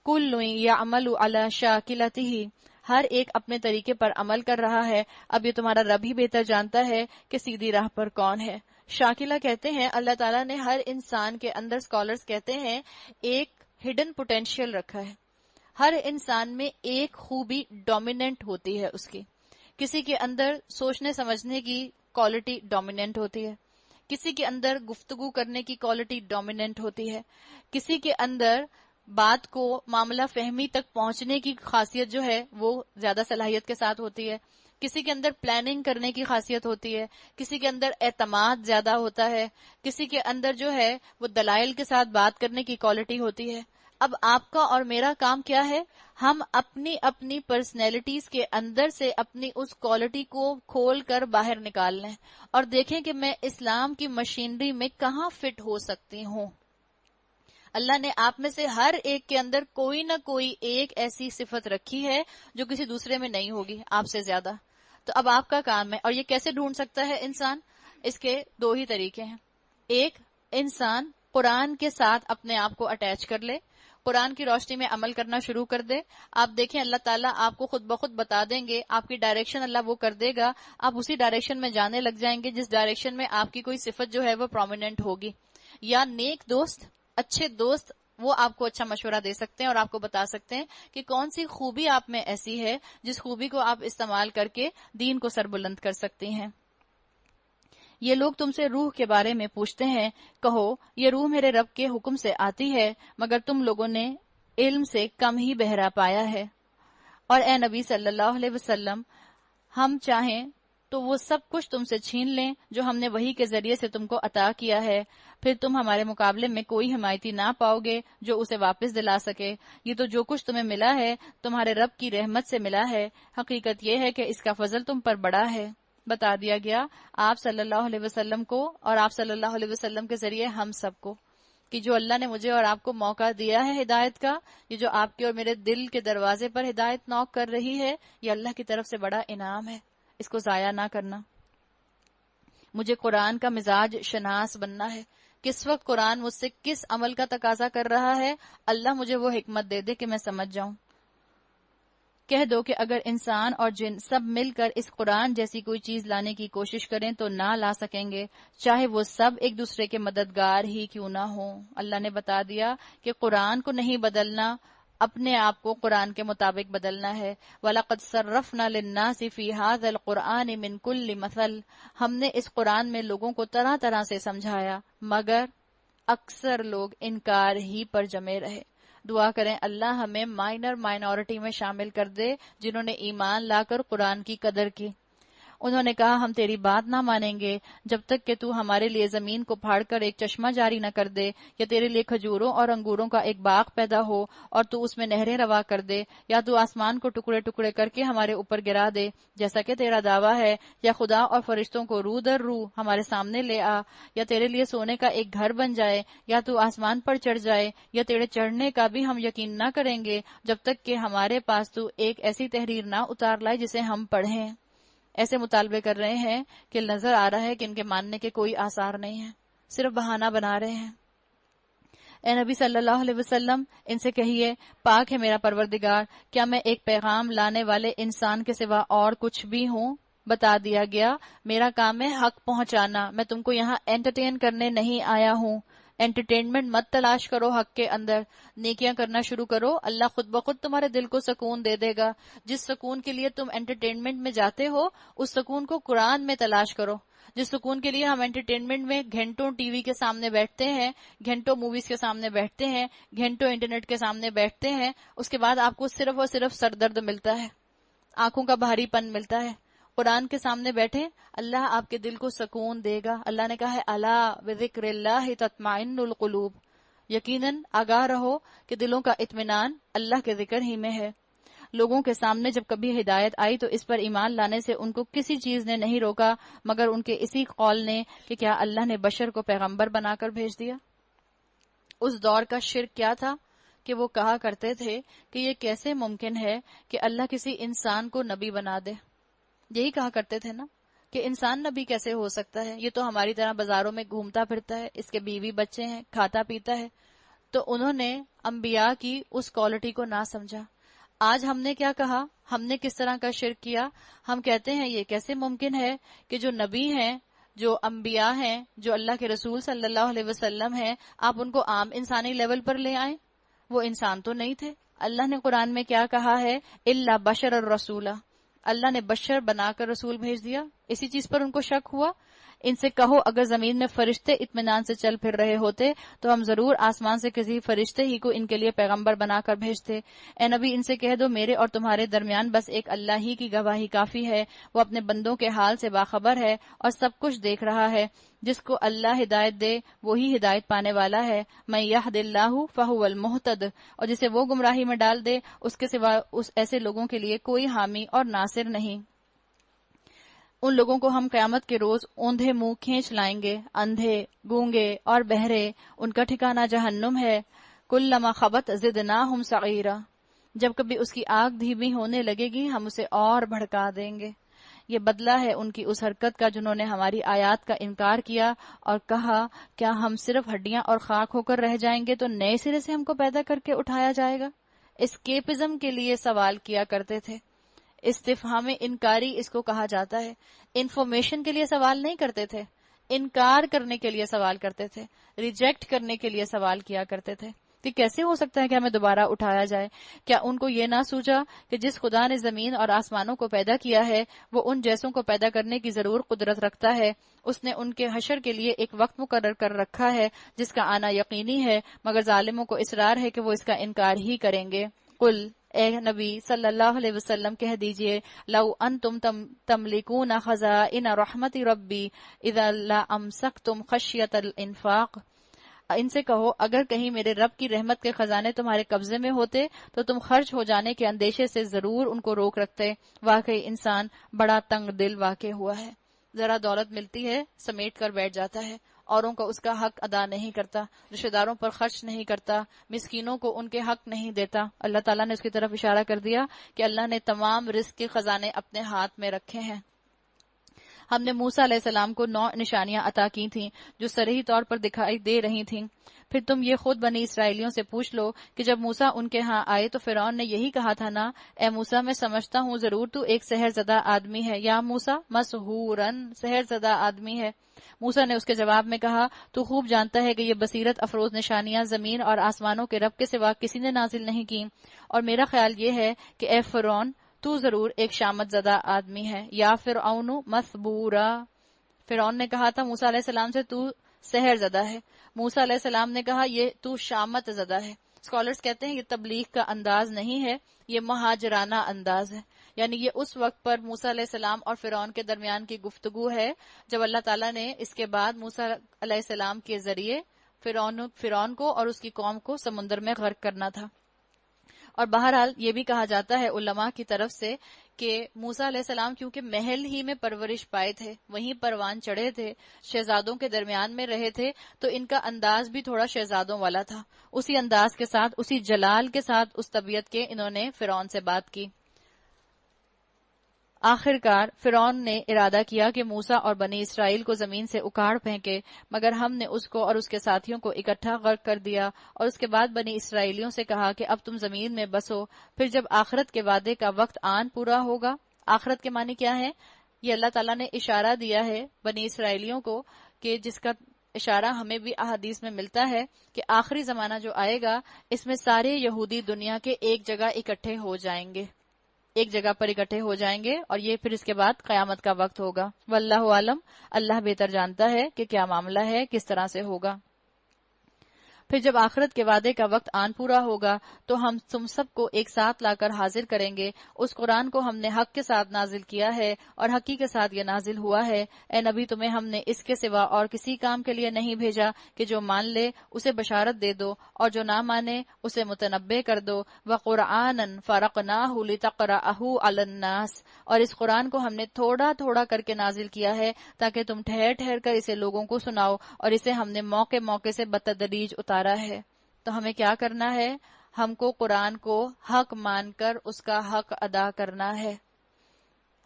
Speaker 1: کل یعمل علی شاکلتہ، ہر ایک اپنے طریقے پر عمل کر رہا ہے، اب یہ تمہارا رب ہی بہتر جانتا ہے کہ سیدھی راہ پر کون ہے. شاکلہ کہتے ہیں اللہ تعالیٰ نے ہر انسان کے اندر، اسکالرز کہتے ہیں، ایک ہڈن پوٹینشیل رکھا ہے. ہر انسان میں ایک خوبی ڈومیننٹ ہوتی ہے اس کی. کسی کے اندر سوچنے سمجھنے کی کوالٹی ڈومیننٹ ہوتی ہے، کسی کے اندر گفتگو کرنے کی کوالٹی ڈومیننٹ ہوتی ہے، کسی کے اندر بات کو معاملہ فہمی تک پہنچنے کی خاصیت جو ہے وہ زیادہ صلاحیت کے ساتھ ہوتی ہے، کسی کے اندر پلاننگ کرنے کی خاصیت ہوتی ہے، کسی کے اندر اعتماد زیادہ ہوتا ہے، کسی کے اندر جو ہے وہ دلائل کے ساتھ بات کرنے کی کوالٹی ہوتی ہے. اب آپ کا اور میرا کام کیا ہے؟ ہم اپنی اپنی پرسنالٹیز کے اندر سے اپنی اس کوالٹی کو کھول کر باہر نکال لیں اور دیکھیں کہ میں اسلام کی مشینری میں کہاں فٹ ہو سکتی ہوں۔ اللہ نے آپ میں سے ہر ایک کے اندر کوئی نہ کوئی ایک ایسی صفت رکھی ہے جو کسی دوسرے میں نہیں ہوگی آپ سے زیادہ۔ تو اب آپ کا کام ہے، اور یہ کیسے ڈھونڈ سکتا ہے انسان؟ اس کے دو ہی طریقے ہیں۔ ایک، انسان قرآن کے ساتھ اپنے آپ کو اٹیچ کر لے، قرآن کی روشنی میں عمل کرنا شروع کر دے۔ آپ دیکھیں اللہ تعالیٰ آپ کو خود بخود بتا دیں گے، آپ کی ڈائریکشن اللہ وہ کر دے گا، آپ اسی ڈائریکشن میں جانے لگ جائیں گے جس ڈائریکشن میں آپ کی کوئی صفت جو ہے وہ پرومیننٹ ہوگی۔ یا نیک دوست، اچھے دوست، وہ آپ کو اچھا مشورہ دے سکتے ہیں اور آپ کو بتا سکتے ہیں کہ کون سی خوبی آپ میں ایسی ہے جس خوبی کو آپ استعمال کر کے دین کو سربلند کر سکتی ہیں۔ یہ لوگ تم سے روح کے بارے میں پوچھتے ہیں، کہو یہ روح میرے رب کے حکم سے آتی ہے، مگر تم لوگوں نے علم سے کم ہی بہرا پایا ہے۔ اور اے نبی صلی اللہ علیہ وسلم، ہم چاہیں تو وہ سب کچھ تم سے چھین لیں جو ہم نے وحی کے ذریعے سے تم کو عطا کیا ہے، پھر تم ہمارے مقابلے میں کوئی حمایتی نہ پاؤ گے جو اسے واپس دلا سکے۔ یہ تو جو کچھ تمہیں ملا ہے تمہارے رب کی رحمت سے ملا ہے، حقیقت یہ ہے کہ اس کا فضل تم پر بڑا ہے۔ بتا دیا گیا آپ صلی اللہ علیہ وسلم کو اور آپ صلی اللہ علیہ وسلم کے ذریعے ہم سب کو کہ جو اللہ نے مجھے اور آپ کو موقع دیا ہے ہدایت کا، یہ جو آپ کے اور میرے دل کے دروازے پر ہدایت نوک کر رہی ہے، یہ اللہ کی طرف سے بڑا انعام ہے، اس کو ضائع نہ کرنا۔ مجھے قرآن کا مزاج شناس بننا ہے، کس وقت قرآن مجھ سے کس عمل کا تقاضا کر رہا ہے، اللہ مجھے وہ حکمت دے دے کہ میں سمجھ جاؤں۔ کہہ دو کہ اگر انسان اور جن سب مل کر اس قرآن جیسی کوئی چیز لانے کی کوشش کریں تو نہ لا سکیں گے، چاہے وہ سب ایک دوسرے کے مددگار ہی کیوں نہ ہوں۔ اللہ نے بتا دیا کہ قرآن کو نہیں بدلنا، اپنے آپ کو قرآن کے مطابق بدلنا ہے۔ وَلَقَدْ صَرَّفْنَا لِلنَّاسِ فِي هَذَا الْقُرْآنِ مِنْ كُلِّ مَثَلٍ، ہم نے اس قرآن میں لوگوں کو طرح طرح سے سمجھایا، مگر اکثر لوگ انکار ہی پر جمے رہے۔ دعا کریں اللہ ہمیں مائنورٹی میں شامل کر دے جنہوں نے ایمان لا کر قرآن کی قدر کی۔ انہوں نے کہا ہم تیری بات نہ مانیں گے جب تک کہ تو ہمارے لیے زمین کو پھاڑ کر ایک چشمہ جاری نہ کر دے، یا تیرے لیے کھجوروں اور انگوروں کا ایک باغ پیدا ہو اور تو اس میں نہریں روا کر دے، یا تو آسمان کو ٹکڑے ٹکڑے کر کے ہمارے اوپر گرا دے جیسا کہ تیرا دعویٰ ہے، یا خدا اور فرشتوں کو رو در رو ہمارے سامنے لے آ، یا تیرے لیے سونے کا ایک گھر بن جائے، یا تو آسمان پر چڑھ جائے، یا تیرے چڑھنے کا بھی ہم یقین نہ کریں گے جب تک کہ ہمارے پاس تو ایک ایسی تحریر نہ اتار لائے جسے ہم پڑھیں۔ ایسے مطالبے کر رہے ہیں کہ نظر آ رہا ہے کہ ان کے ماننے کے کوئی آثار نہیں ہیں، صرف بہانہ بنا رہے ہیں۔ اے نبی صلی اللہ علیہ وسلم، ان سے کہیے پاک ہے میرا پروردگار، کیا میں ایک پیغام لانے والے انسان کے سوا اور کچھ بھی ہوں؟ بتا دیا گیا میرا کام ہے حق پہنچانا، میں تم کو یہاں انٹرٹین کرنے نہیں آیا ہوں۔ انٹرٹینمنٹ مت تلاش کرو حق کے اندر، نیکیاں کرنا شروع کرو، اللہ خود بخود تمہارے دل کو سکون دے دے گا۔ جس سکون کے لیے تم انٹرٹینمنٹ میں جاتے ہو اس سکون کو قرآن میں تلاش کرو۔ جس سکون کے لیے ہم انٹرٹینمنٹ میں گھنٹوں ٹی وی کے سامنے بیٹھتے ہیں، گھنٹوں موویز کے سامنے بیٹھتے ہیں، گھنٹوں انٹرنیٹ کے سامنے بیٹھتے ہیں، اس کے بعد آپ کو صرف اور صرف سر درد ملتا ہے، آنکھوں کا بھاری پن ملتا ہے۔ قرآن کے سامنے بیٹھیں، اللہ آپ کے دل کو سکون دے گا۔ اللہ نے کہا ہے الا بذکر اللہ تطمئن القلوب، یقیناً آگاہ رہو کہ دلوں کا اطمینان اللہ کے ذکر ہی میں ہے۔ لوگوں کے سامنے جب کبھی ہدایت آئی تو اس پر ایمان لانے سے ان کو کسی چیز نے نہیں روکا مگر ان کے اسی قول نے کہ کیا اللہ نے بشر کو پیغمبر بنا کر بھیج دیا۔ اس دور کا شرک کیا تھا کہ وہ کہا کرتے تھے کہ یہ کیسے ممکن ہے کہ اللہ کسی انسان کو نبی بنا دے۔ یہی کہا کرتے تھے نا کہ انسان نبی کیسے ہو سکتا ہے، یہ تو ہماری طرح بازاروں میں گھومتا پھرتا ہے، اس کے بیوی بچے ہیں، کھاتا پیتا ہے۔ تو انہوں نے انبیاء کی اس کوالٹی کو نہ سمجھا۔ آج ہم نے کیا کہا، ہم نے کس طرح کا شرک کیا؟ ہم کہتے ہیں یہ کیسے ممکن ہے کہ جو نبی ہیں، جو انبیاء ہیں، جو اللہ کے رسول صلی اللہ علیہ وسلم ہیں، آپ ان کو عام انسانی لیول پر لے آئیں؟ وہ انسان تو نہیں تھے۔ اللہ نے قرآن میں کیا کہا ہے؟ الا بشر الرسول، اللہ نے بشر بنا کر رسول بھیج دیا۔ اسی چیز پر ان کو شک ہوا۔ ان سے کہو اگر زمین میں فرشتے اطمینان سے چل پھر رہے ہوتے تو ہم ضرور آسمان سے کسی فرشتے ہی کو ان کے لیے پیغمبر بنا کر بھیجتے۔ اے نبی ان سے کہہ دو میرے اور تمہارے درمیان بس ایک اللہ ہی کی گواہی کافی ہے، وہ اپنے بندوں کے حال سے باخبر ہے اور سب کچھ دیکھ رہا ہے۔ جس کو اللہ ہدایت دے وہی ہدایت پانے والا ہے، من یہد اللہ فہو المہتد، اور جسے وہ گمراہی میں ڈال دے اس کے سوا اس ایسے لوگوں کے لیے کوئی حامی اور ناصر نہیں۔ ان لوگوں کو ہم قیامت کے روز اوندھے منہ کھینچ لائیں گے، اندھے، گونگے اور بہرے، ان کا ٹھکانہ جہنم ہے۔ کلما خبت زدناہم سعیرا، جب کبھی اس کی آگ دھیمی ہونے لگے گی ہم اسے اور بھڑکا دیں گے۔ یہ بدلہ ہے ان کی اس حرکت کا جنہوں نے ہماری آیات کا انکار کیا اور کہا کیا ہم صرف ہڈیاں اور خاک ہو کر رہ جائیں گے تو نئے سرے سے ہم کو پیدا کر کے اٹھایا جائے گا۔ اسکیپزم کے لیے سوال کیا کرتے تھے، استفہام انکاری اس کو کہا جاتا ہے۔ انفارمیشن کے لیے سوال نہیں کرتے تھے، انکار کرنے کے لیے سوال کرتے تھے، ریجیکٹ کرنے کے لیے سوال کیا کرتے تھے کہ کیسے ہو سکتا ہے کہ ہمیں دوبارہ اٹھایا جائے۔ کیا ان کو یہ نہ سوچا کہ جس خدا نے زمین اور آسمانوں کو پیدا کیا ہے وہ ان جیسوں کو پیدا کرنے کی ضرور قدرت رکھتا ہے۔ اس نے ان کے حشر کے لیے ایک وقت مقرر کر رکھا ہے جس کا آنا یقینی ہے، مگر ظالموں کو اصرار ہے کہ وہ اس کا انکار ہی کریں گے۔ قل، اے نبی صلی اللہ علیہ وسلم کہہ دیجئے، لو انتم تملکون خزائن رحمت ربی اذا لامسکتم خشیۃ الانفاق، ان سے کہو اگر کہیں میرے رب کی رحمت کے خزانے تمہارے قبضے میں ہوتے تو تم خرچ ہو جانے کے اندیشے سے ضرور ان کو روک رکھتے۔ واقعی انسان بڑا تنگ دل واقع ہوا ہے، ذرا دولت ملتی ہے سمیٹ کر بیٹھ جاتا ہے، اوروں کا اس کا حق ادا نہیں کرتا، رشتہ داروں پر خرچ نہیں کرتا، مسکینوں کو ان کے حق نہیں دیتا۔ اللہ تعالیٰ نے اس کی طرف اشارہ کر دیا کہ اللہ نے تمام رزق کے خزانے اپنے ہاتھ میں رکھے ہیں۔ ہم نے موسیٰ علیہ السلام کو 9 نشانیاں عطا کی تھیں جو صریح طور پر دکھائی دے رہی تھیں۔ پھر تم یہ خود بنی اسرائیلیوں سے پوچھ لو کہ جب موسیٰ ان کے ہاں آئے تو فرعون نے یہی کہا تھا نا، اے موسیٰ میں سمجھتا ہوں ضرور تو ایک سحر زدہ آدمی ہے، یا موسیٰ مسحورن، سحر زدہ آدمی ہے۔ موسیٰ نے اس کے جواب میں کہا تو خوب جانتا ہے کہ یہ بصیرت افروز نشانیاں زمین اور آسمانوں کے رب کے سوا کسی نے نازل نہیں کی، اور میرا خیال یہ ہے کہ اے فرعون تو ضرور ایک شامت زدہ آدمی ہے، یا فرعون مثبورا۔ فرعون نے کہا تھا موسیٰ علیہ السلام سے تو سحر زدہ ہے، موسیٰ علیہ السلام نے کہا یہ تو شامت زدہ ہے۔ اسکالرز کہتے ہیں یہ تبلیغ کا انداز نہیں ہے، یہ مہاجرانہ انداز ہے، یعنی یہ اس وقت پر موسیٰ علیہ السلام اور فرعون کے درمیان کی گفتگو ہے جب اللہ تعالیٰ نے اس کے بعد موسیٰ علیہ السلام کے ذریعے فرعون کو اور اس کی قوم کو سمندر میں غرق کرنا تھا۔ اور بہرحال یہ بھی کہا جاتا ہے علماء کی طرف سے کہ موسیٰ علیہ السلام کیونکہ محل ہی میں پرورش پائے تھے، وہیں پروان چڑھے تھے، شہزادوں کے درمیان میں رہے تھے، تو ان کا انداز بھی تھوڑا شہزادوں والا تھا۔ اسی انداز کے ساتھ، اسی جلال کے ساتھ، اس طبیعت کے انہوں نے فرعون سے بات کی۔ آخر کار فرعون نے ارادہ کیا کہ موسیٰ اور بنی اسرائیل کو زمین سے اکاڑ پھینکے، مگر ہم نے اس کو اور اس کے ساتھیوں کو اکٹھا غرق کر دیا، اور اس کے بعد بنی اسرائیلیوں سے کہا کہ اب تم زمین میں بسو، پھر جب آخرت کے وعدے کا وقت آن پورا ہوگا۔ آخرت کے معنی کیا ہے؟ یہ اللہ تعالیٰ نے اشارہ دیا ہے بنی اسرائیلیوں کو کہ جس کا اشارہ ہمیں بھی احادیث میں ملتا ہے کہ آخری زمانہ جو آئے گا اس میں سارے یہودی دنیا کے ایک جگہ اکٹھے ہو جائیں گے، ایک جگہ پر اکٹھے ہو جائیں گے، اور یہ پھر اس کے بعد قیامت کا وقت ہوگا۔ واللہ عالم، اللہ بہتر جانتا ہے کہ کیا معاملہ ہے، کس طرح سے ہوگا۔ پھر جب آخرت کے وعدے کا وقت آن پورا ہوگا تو ہم تم سب کو ایک ساتھ لا کر حاضر کریں گے۔ اس قرآن کو ہم نے حق کے ساتھ نازل کیا ہے اور حقی کے ساتھ یہ نازل ہوا ہے۔ اے نبی تمہیں ہم نے اس کے سوا اور کسی کام کے لیے نہیں بھیجا کہ جو مان لے اسے بشارت دے دو اور جو نہ مانے اسے متنبہ کر دو۔ وَقُرْآنًا فَرَقْنَاهُ لِتَقْرَأَهُ عَلَى النَّاسِ، اور اس قرآن کو ہم نے تھوڑا تھوڑا کر کے نازل کیا ہے تاکہ تم ٹھہر ٹھہر کر اسے لوگوں کو سناؤ، اور اسے ہم نے موقع موقع سے بتدریج اتارا ہے۔ تو ہمیں کیا کرنا ہے؟ ہم کو قرآن کو حق مان کر اس کا حق ادا کرنا ہے،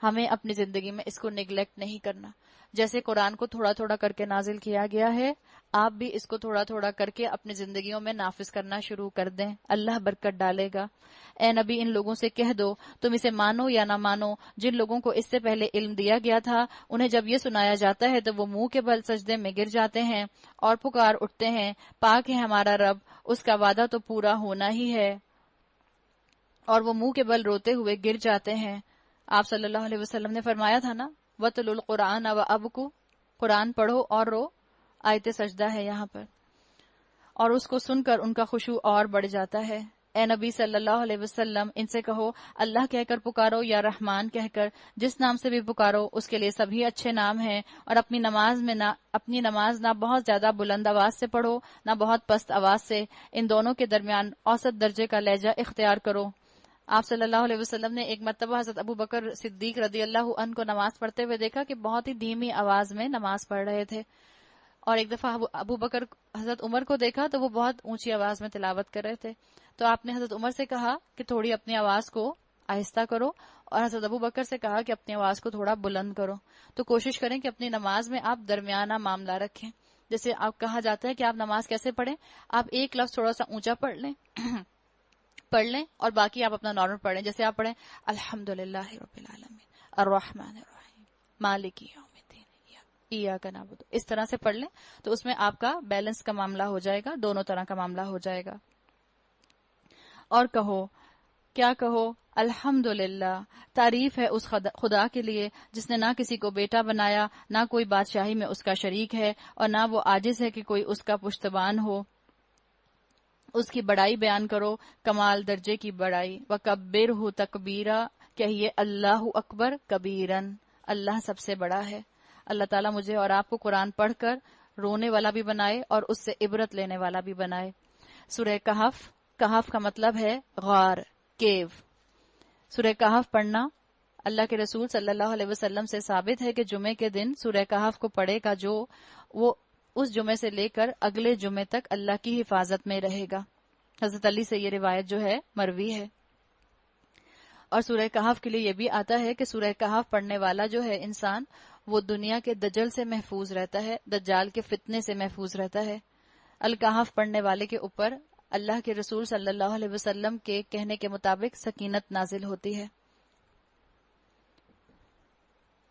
Speaker 1: ہمیں اپنی زندگی میں اس کو نیگلیکٹ نہیں کرنا۔ جیسے قرآن کو تھوڑا تھوڑا کر کے نازل کیا گیا ہے، آپ بھی اس کو تھوڑا تھوڑا کر کے اپنی زندگیوں میں نافذ کرنا شروع کر دیں، اللہ برکت ڈالے گا۔ اے نبی ان لوگوں سے کہہ دو تم اسے مانو یا نہ مانو، جن لوگوں کو اس سے پہلے علم دیا گیا تھا انہیں جب یہ سنایا جاتا ہے تو وہ منہ کے بل سجدے میں گر جاتے ہیں اور پکار اٹھتے ہیں پاک ہے ہمارا رب، اس کا وعدہ تو پورا ہونا ہی ہے، اور وہ منہ کے بل روتے ہوئے گر جاتے ہیں۔ آپ صلی اللہ علیہ وسلم نے فرمایا تھا نا وَتْلُوا الْقُرْآنَ وَأَبْكُوا، قرآن پڑھو اور رو، آیت سجدہ ہے یہاں پر، اور اس کو سن کر ان کا خشوع اور بڑھ جاتا ہے۔ اے نبی صلی اللہ علیہ وسلم، ان سے کہو اللہ کہہ کر پکارو یا رحمان کہہ کر، جس نام سے بھی پکارو اس کے لیے سبھی اچھے نام ہیں، اور اپنی نماز نہ بہت زیادہ بلند آواز سے پڑھو نہ بہت پست آواز سے، ان دونوں کے درمیان اوسط درجے کا لہجہ اختیار کرو۔ آپ صلی اللہ علیہ وسلم نے ایک مرتبہ حضرت ابو بکر صدیق رضی اللہ عنہ کو نماز پڑھتے ہوئے دیکھا کہ بہت ہی دھیمی آواز میں نماز پڑھ رہے تھے، اور ایک دفعہ ابو بکر حضرت عمر کو دیکھا تو وہ بہت اونچی آواز میں تلاوت کر رہے تھے، تو آپ نے حضرت عمر سے کہا کہ تھوڑی اپنی آواز کو آہستہ کرو، اور حضرت ابو بکر سے کہا کہ اپنی آواز کو تھوڑا بلند کرو۔ تو کوشش کریں کہ اپنی نماز میں آپ درمیانہ معاملہ رکھیں۔ جیسے آپ کہا جاتا ہے کہ آپ نماز کیسے پڑھیں، آپ ایک لفظ تھوڑا سا اونچا پڑھ لیں اور باقی آپ اپنا نارمل پڑھیں۔ جیسے آپ پڑھیں الحمدللہ رب العالمین الرحمن الرحیم مالک یوم الدین ایاک نعبد، اس طرح سے پڑھ لیں تو اس میں آپ کا بیلنس کا معاملہ ہو جائے گا، دونوں طرح کا معاملہ ہو جائے گا۔ اور کہو، کیا کہو؟ الحمدللہ، تعریف ہے اس خدا کے لیے جس نے نہ کسی کو بیٹا بنایا، نہ کوئی بادشاہی میں اس کا شریک ہے، اور نہ وہ عاجز ہے کہ کوئی اس کا پشتبان ہو۔ اس کی بڑائی بیان کرو، کمال درجے کی بڑائی۔ وَكَبِّرْهُ تَكْبِيرًا، کہیے اللہ اکبر کبیرن، اللہ سب سے بڑا ہے۔ اللہ تعالیٰ مجھے اور آپ کو قرآن پڑھ کر رونے والا بھی بنائے اور اس سے عبرت لینے والا بھی بنائے۔ سورہ کہف، کہف کا مطلب ہے غار، کیو۔ سورہ کہف پڑھنا اللہ کے رسول صلی اللہ علیہ وسلم سے ثابت ہے کہ جمعے کے دن سورہ کہف کو پڑھے گا جو، وہ اس جمعے سے لے کر اگلے جمعے تک اللہ کی حفاظت میں رہے گا۔ حضرت علی سے یہ روایت جو ہے مروی ہے۔ اور سورہ کہف کے لیے یہ بھی آتا ہے کہ سورہ کہف پڑھنے والا جو ہے انسان، وہ دنیا کے دجل سے محفوظ رہتا ہے، دجال کے فتنے سے محفوظ رہتا ہے۔ الکہف پڑھنے والے کے اوپر اللہ کے رسول صلی اللہ علیہ وسلم کے کہنے کے مطابق سکینت نازل ہوتی ہے۔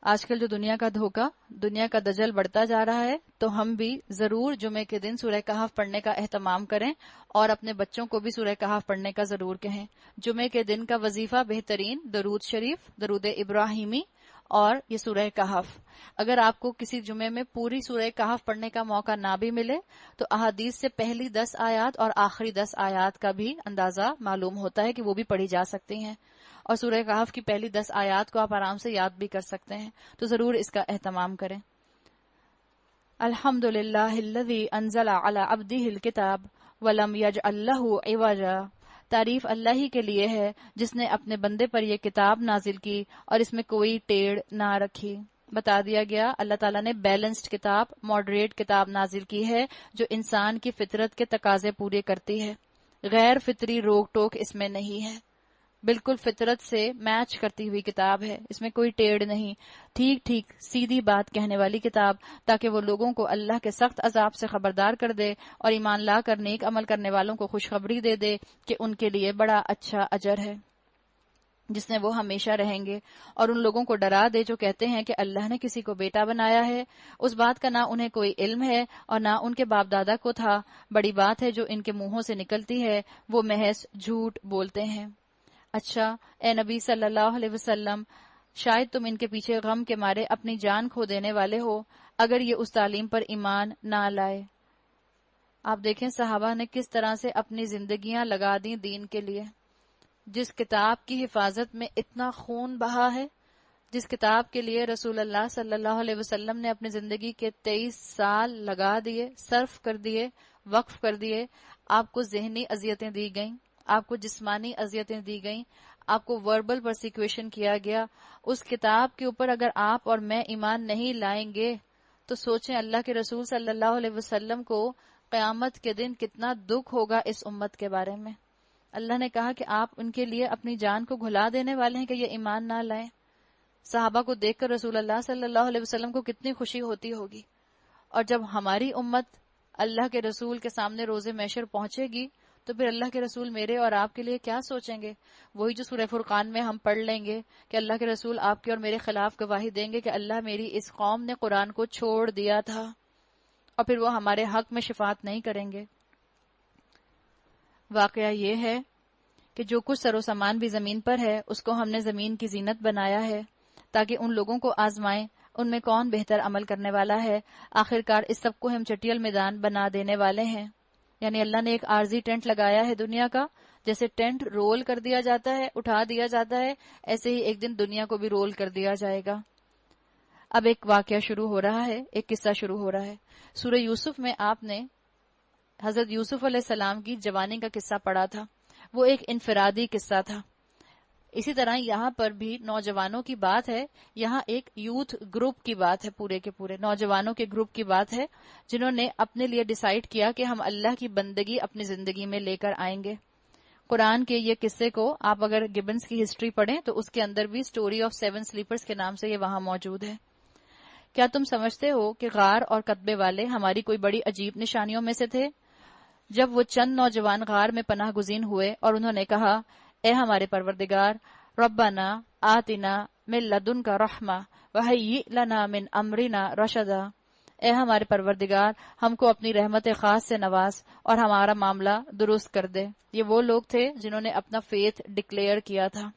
Speaker 1: آج کل جو دنیا کا دھوکہ، دنیا کا دجل بڑھتا جا رہا ہے، تو ہم بھی ضرور جمعے کے دن سورہ کہف پڑھنے کا اہتمام کریں اور اپنے بچوں کو بھی سورہ کہف پڑھنے کا ضرور کہیں۔ جمعے کے دن کا وظیفہ بہترین درود شریف، درود ابراہیمی اور یہ سورہ کہف۔ اگر آپ کو کسی جمعے میں پوری سورہ کہف پڑھنے کا موقع نہ بھی ملے تو احادیث سے پہلی 10 آیات اور آخری 10 آیات کا بھی اندازہ معلوم ہوتا ہے کہ وہ بھی پڑھی جا سکتی ہیں، اور سورہ کہف کی پہلی 10 آیات کو آپ آرام سے یاد بھی کر سکتے ہیں، تو ضرور اس کا اہتمام کریں۔ الحمدللہ الذی انزل علی عبدہ الکتاب ولم یجعل لہ عوجا، تعریف اللہ ہی کے لیے ہے جس نے اپنے بندے پر یہ کتاب نازل کی اور اس میں کوئی ٹیڑھ نہ رکھی۔ بتا دیا گیا اللہ تعالیٰ نے بیلنسڈ کتاب، ماڈریٹ کتاب نازل کی ہے جو انسان کی فطرت کے تقاضے پورے کرتی ہے، غیر فطری روک ٹوک اس میں نہیں ہے، بالکل فطرت سے میچ کرتی ہوئی کتاب ہے، اس میں کوئی ٹیڑھ نہیں، ٹھیک ٹھیک سیدھی بات کہنے والی کتاب، تاکہ وہ لوگوں کو اللہ کے سخت عذاب سے خبردار کر دے اور ایمان لا کر نیک عمل کرنے والوں کو خوشخبری دے دے کہ ان کے لیے بڑا اچھا اجر ہے جس میں وہ ہمیشہ رہیں گے، اور ان لوگوں کو ڈرا دے جو کہتے ہیں کہ اللہ نے کسی کو بیٹا بنایا ہے، اس بات کا نہ انہیں کوئی علم ہے اور نہ ان کے باپ دادا کو تھا، بڑی بات ہے جو ان کے منہوں سے نکلتی ہے، وہ محض جھوٹ بولتے ہیں۔ اچھا اے نبی صلی اللہ علیہ وسلم، شاید تم ان کے پیچھے غم کے مارے اپنی جان کھو دینے والے ہو اگر یہ اس تعلیم پر ایمان نہ لائے۔ آپ دیکھیں صحابہ نے کس طرح سے اپنی زندگیاں لگا دیں دین کے لیے، جس کتاب کی حفاظت میں اتنا خون بہا ہے، جس کتاب کے لیے رسول اللہ صلی اللہ علیہ وسلم نے اپنی زندگی کے 23 سال لگا دیے، صرف کر دیے، وقف کر دیے۔ آپ کو ذہنی اذیتیں دی گئیں، آپ کو جسمانی اذیتیں دی گئیں، آپ کو وربل پرسیکیوشن کیا گیا۔ اس کتاب کے اوپر اگر آپ اور میں ایمان نہیں لائیں گے تو سوچیں اللہ کے رسول صلی اللہ علیہ وسلم کو قیامت کے دن کتنا دکھ ہوگا اس امت کے بارے میں۔ اللہ نے کہا کہ آپ ان کے لیے اپنی جان کو گھلا دینے والے ہیں کہ یہ ایمان نہ لائیں۔ صحابہ کو دیکھ کر رسول اللہ صلی اللہ علیہ وسلم کو کتنی خوشی ہوتی ہوگی، اور جب ہماری امت اللہ کے رسول کے سامنے روز محشر پہنچے گی تو پھر اللہ کے رسول میرے اور آپ کے لیے کیا سوچیں گے؟ وہی جو سورہ فرقان میں ہم پڑھ لیں گے کہ اللہ کے رسول آپ کے اور میرے خلاف گواہی دیں گے کہ اللہ میری اس قوم نے قرآن کو چھوڑ دیا تھا، اور پھر وہ ہمارے حق میں شفاعت نہیں کریں گے۔ واقعہ یہ ہے کہ جو کچھ سر و سامان بھی زمین پر ہے اس کو ہم نے زمین کی زینت بنایا ہے تاکہ ان لوگوں کو آزمائیں ان میں کون بہتر عمل کرنے والا ہے؟ آخرکار اس سب کو ہم چٹیل میدان بنا دینے والے ہیں. یعنی اللہ نے ایک عارضی ٹینٹ لگایا ہے دنیا کا. جیسے ٹینٹ رول کر دیا جاتا ہے، اٹھا دیا جاتا ہے، ایسے ہی ایک دن دنیا کو بھی رول کر دیا جائے گا. اب ایک واقعہ شروع ہو رہا ہے، ایک قصہ شروع ہو رہا ہے. سورہ یوسف میں آپ نے حضرت یوسف علیہ السلام کی جوانی کا قصہ پڑھا تھا. وہ ایک انفرادی قصہ تھا. اسی طرح یہاں پر بھی نوجوانوں کی بات ہے. یہاں ایک یوتھ گروپ کی بات ہے، پورے کے پورے نوجوانوں کے گروپ کی بات ہے جنہوں نے اپنے لیے ڈیسائیڈ کیا کہ ہم اللہ کی بندگی اپنی زندگی میں لے کر آئیں گے. قرآن کے یہ قصے کو آپ اگر گبنس کی ہسٹری پڑھیں تو اس کے اندر بھی سٹوری آف 7 سلیپرز کے نام سے یہ وہاں موجود ہے. کیا تم سمجھتے ہو کہ غار اور قطبے والے ہماری کوئی بڑی عجیب نشانیوں میں سے تھے؟ جب وہ چند نوجوان غار میں پناہ گزین ہوئے اور انہوں نے کہا، اے ہمارے پروردگار، ربنا آتنا من لدنک رحمہ وہیئ لنا من امرنا رشدا، اے ہمارے پروردگار ہم کو اپنی رحمت خاص سے نواز اور ہمارا معاملہ درست کر دے. یہ وہ لوگ تھے جنہوں نے اپنا فیتھ ڈکلیئر کیا تھا.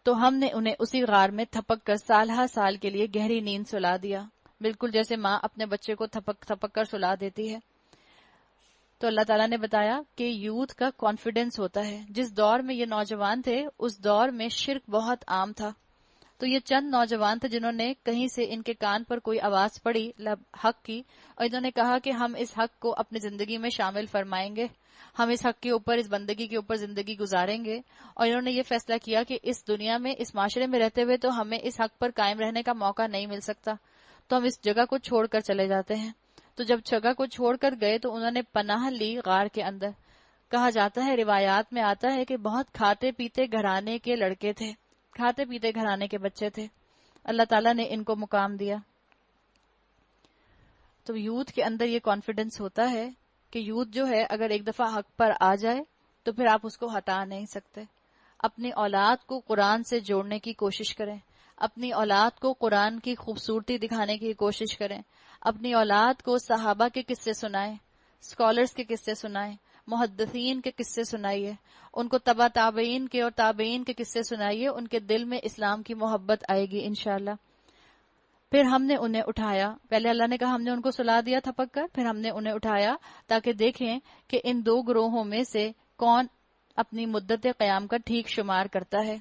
Speaker 1: تو ہم نے انہیں اسی غار میں تھپک کر سال ہر سال کے لیے گہری نیند سلا دیا، بالکل جیسے ماں اپنے بچے کو تھپک تھپک کر سلا دیتی ہے. تو اللہ تعالیٰ نے بتایا کہ یوتھ کا کانفیڈنس ہوتا ہے. جس دور میں یہ نوجوان تھے اس دور میں شرک بہت عام تھا. تو یہ چند نوجوان تھے جنہوں نے کہیں سے ان کے کان پر کوئی آواز پڑی حق کی، اور انہوں نے کہا کہ ہم اس حق کو اپنی زندگی میں شامل فرمائیں گے، ہم اس حق کے اوپر، اس بندگی کے اوپر زندگی گزاریں گے. اور انہوں نے یہ فیصلہ کیا کہ اس دنیا میں، اس معاشرے میں رہتے ہوئے تو ہمیں اس حق پر قائم رہنے کا موقع نہیں مل سکتا، تو ہم اس جگہ کو چھوڑ کر چلے جاتے ہیں. تو جب جگہ کو چھوڑ کر گئے تو انہوں نے پناہ لی غار کے اندر. کہا جاتا ہے، روایات میں آتا ہے کہ بہت کھاتے پیتے گھرانے کے لڑکے تھے، کھاتے پیتے گھرانے کے بچے تھے. اللہ تعالیٰ نے ان کو مقام دیا. تو یوتھ کے اندر یہ کانفیڈنس ہوتا ہے کہ یوتھ جو ہے اگر ایک دفعہ حق پر آ جائے تو پھر آپ اس کو ہٹا نہیں سکتے. اپنی اولاد کو قرآن سے جوڑنے کی کوشش کریں، اپنی اولاد کو قرآن کی خوبصورتی دکھانے کی کوشش کریں، اپنی اولاد کو صحابہ کے قصے سنائیں، اسکالرز کے قصے سنائیں، محدثین کے قصے سنائیے، ان کو تبع تابعین کے اور تابعین کے قصے سنائیے. ان کے دل میں اسلام کی محبت آئے گی انشاءاللہ. پھر ہم نے انہیں اٹھایا. پہلے اللہ نے کہا ہم نے ان کو سلا دیا تھپک کر، پھر ہم نے انہیں اٹھایا تاکہ دیکھیں کہ ان دو گروہوں میں سے کون اپنی مدت قیام کا ٹھیک شمار کرتا ہے.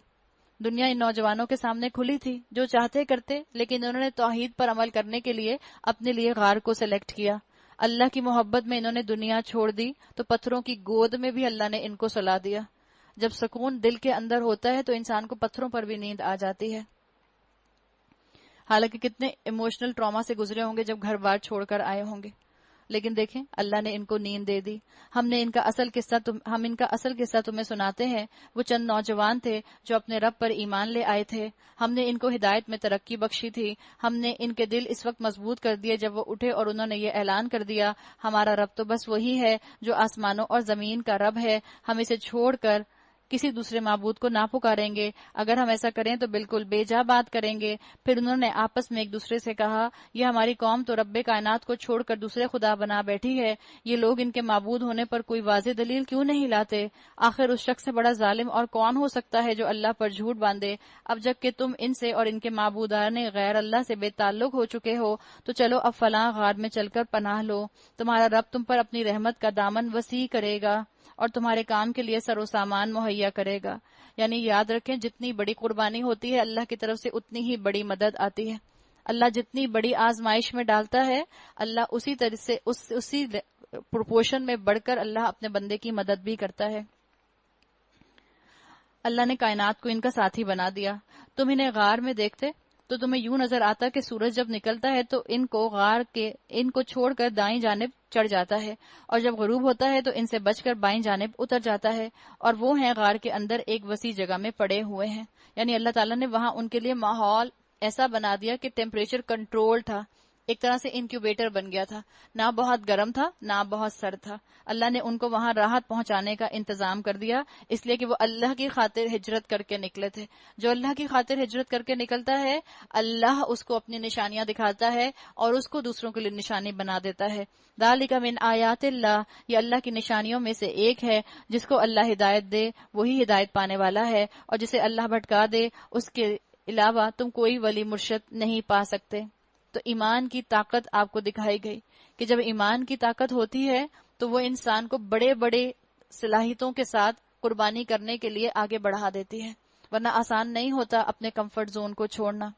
Speaker 1: دنیا ان نوجوانوں کے سامنے کھلی تھی، جو چاہتے کرتے، لیکن انہوں نے توحید پر عمل کرنے کے لیے اپنے لیے غار کو سلیکٹ کیا. اللہ کی محبت میں انہوں نے دنیا چھوڑ دی تو پتھروں کی گود میں بھی اللہ نے ان کو سلا دیا. جب سکون دل کے اندر ہوتا ہے تو انسان کو پتھروں پر بھی نیند آ جاتی ہے. حالانکہ کتنے ایموشنل ٹراما سے گزرے ہوں گے جب گھر بار چھوڑ کر آئے ہوں گے، لیکن دیکھیں اللہ نے ان کو نیند دے دی. ہم ان کا اصل قصہ تمہیں سناتے ہیں. وہ چند نوجوان تھے جو اپنے رب پر ایمان لے آئے تھے. ہم نے ان کو ہدایت میں ترقی بخشی تھی. ہم نے ان کے دل اس وقت مضبوط کر دیے جب وہ اٹھے اور انہوں نے یہ اعلان کر دیا، ہمارا رب تو بس وہی ہے جو آسمانوں اور زمین کا رب ہے، ہم اسے چھوڑ کر کسی دوسرے معبود کو نہ پکاریں گے. اگر ہم ایسا کریں تو بالکل بے جا بات کریں گے. پھر انہوں نے آپس میں ایک دوسرے سے کہا، یہ ہماری قوم تو رب کائنات کو چھوڑ کر دوسرے خدا بنا بیٹھی ہے. یہ لوگ ان کے معبود ہونے پر کوئی واضح دلیل کیوں نہیں لاتے؟ آخر اس شخص سے بڑا ظالم اور کون ہو سکتا ہے جو اللہ پر جھوٹ باندھے؟ اب جب کہ تم ان سے اور ان کے معبودان غیر اللہ سے بے تعلق ہو چکے ہو تو چلو اب فلاں غار میں چل کر پناہ لو. تمہارا رب تم پر اپنی رحمت کا دامن وسیع کرے گا اور تمہارے کام کے لیے سر و سامان مہیا کرے گا. یعنی یاد رکھیں، جتنی بڑی قربانی ہوتی ہے اللہ کی طرف سے اتنی ہی بڑی مدد آتی ہے. اللہ جتنی بڑی آزمائش میں ڈالتا ہے، اللہ اسی طرح سے اسی پروپورشن میں بڑھ کر اللہ اپنے بندے کی مدد بھی کرتا ہے. اللہ نے کائنات کو ان کا ساتھی بنا دیا. تم انہیں غار میں دیکھتے تو تمہیں یوں نظر آتا کہ سورج جب نکلتا ہے تو ان کو چھوڑ کر دائیں جانب چڑھ جاتا ہے، اور جب غروب ہوتا ہے تو ان سے بچ کر بائیں جانب اتر جاتا ہے، اور وہ ہیں غار کے اندر ایک وسیع جگہ میں پڑے ہوئے ہیں. یعنی اللہ تعالیٰ نے وہاں ان کے لیے ماحول ایسا بنا دیا کہ ٹیمپریچر کنٹرول تھا، ایک طرح سے انکیوبیٹر بن گیا تھا، نہ بہت گرم تھا نہ بہت سرد تھا. اللہ نے ان کو وہاں راحت پہنچانے کا انتظام کر دیا، اس لیے کہ وہ اللہ کی خاطر ہجرت کر کے نکلے تھے. جو اللہ کی خاطر ہجرت کر کے نکلتا ہے اللہ اس کو اپنی نشانیاں دکھاتا ہے اور اس کو دوسروں کے لیے نشانی بنا دیتا ہے. ذالک من آیات اللہ، یہ اللہ کی نشانیوں میں سے ایک ہے. جس کو اللہ ہدایت دے وہی ہدایت پانے والا ہے، اور جسے اللہ بھٹکا دے اس کے علاوہ تم کوئی ولی مرشد نہیں پا سکتے۔ تو ایمان کی طاقت آپ کو دکھائی گئی کہ جب ایمان کی طاقت ہوتی ہے تو وہ انسان کو بڑے بڑے صلاحیتوں کے ساتھ قربانی کرنے کے لیے آگے بڑھا دیتی ہے، ورنہ آسان نہیں ہوتا اپنے کمفرٹ زون کو چھوڑنا۔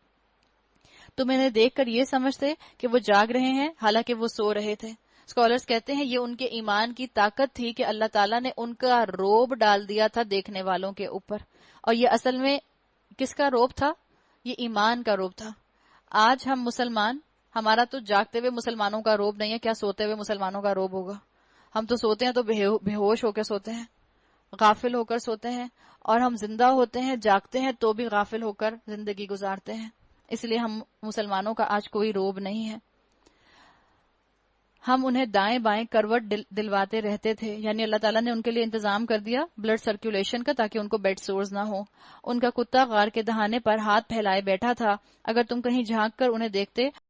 Speaker 1: تم انہیں دیکھ کر یہ سمجھتے کہ وہ جاگ رہے ہیں حالانکہ وہ سو رہے تھے۔ اسکالرز کہتے ہیں یہ ان کے ایمان کی طاقت تھی کہ اللہ تعالیٰ نے ان کا روب ڈال دیا تھا دیکھنے والوں کے اوپر، اور یہ اصل میں کس کا روب تھا؟ یہ ایمان کا روب تھا۔ آج ہم مسلمان، ہمارا تو جاگتے ہوئے مسلمانوں کا روب نہیں ہے، کیا سوتے ہوئے مسلمانوں کا روب ہوگا؟ ہم تو سوتے ہیں تو بے ہوش ہو کے سوتے ہیں، غافل ہو کر سوتے ہیں، اور ہم زندہ ہوتے ہیں جاگتے ہیں تو بھی غافل ہو کر زندگی گزارتے ہیں۔ اس لیے ہم مسلمانوں کا آج کوئی روب نہیں ہے۔ ہم انہیں دائیں بائیں کروٹ دلواتے رہتے تھے، یعنی اللہ تعالیٰ نے ان کے لیے انتظام کر دیا بلڈ سرکولیشن کا تاکہ ان کو بیڈ سورز نہ ہو۔ ان کا کتا غار کے دہانے پر ہاتھ پھیلائے بیٹھا تھا، اگر تم کہیں جھانک کر انہیں دیکھتے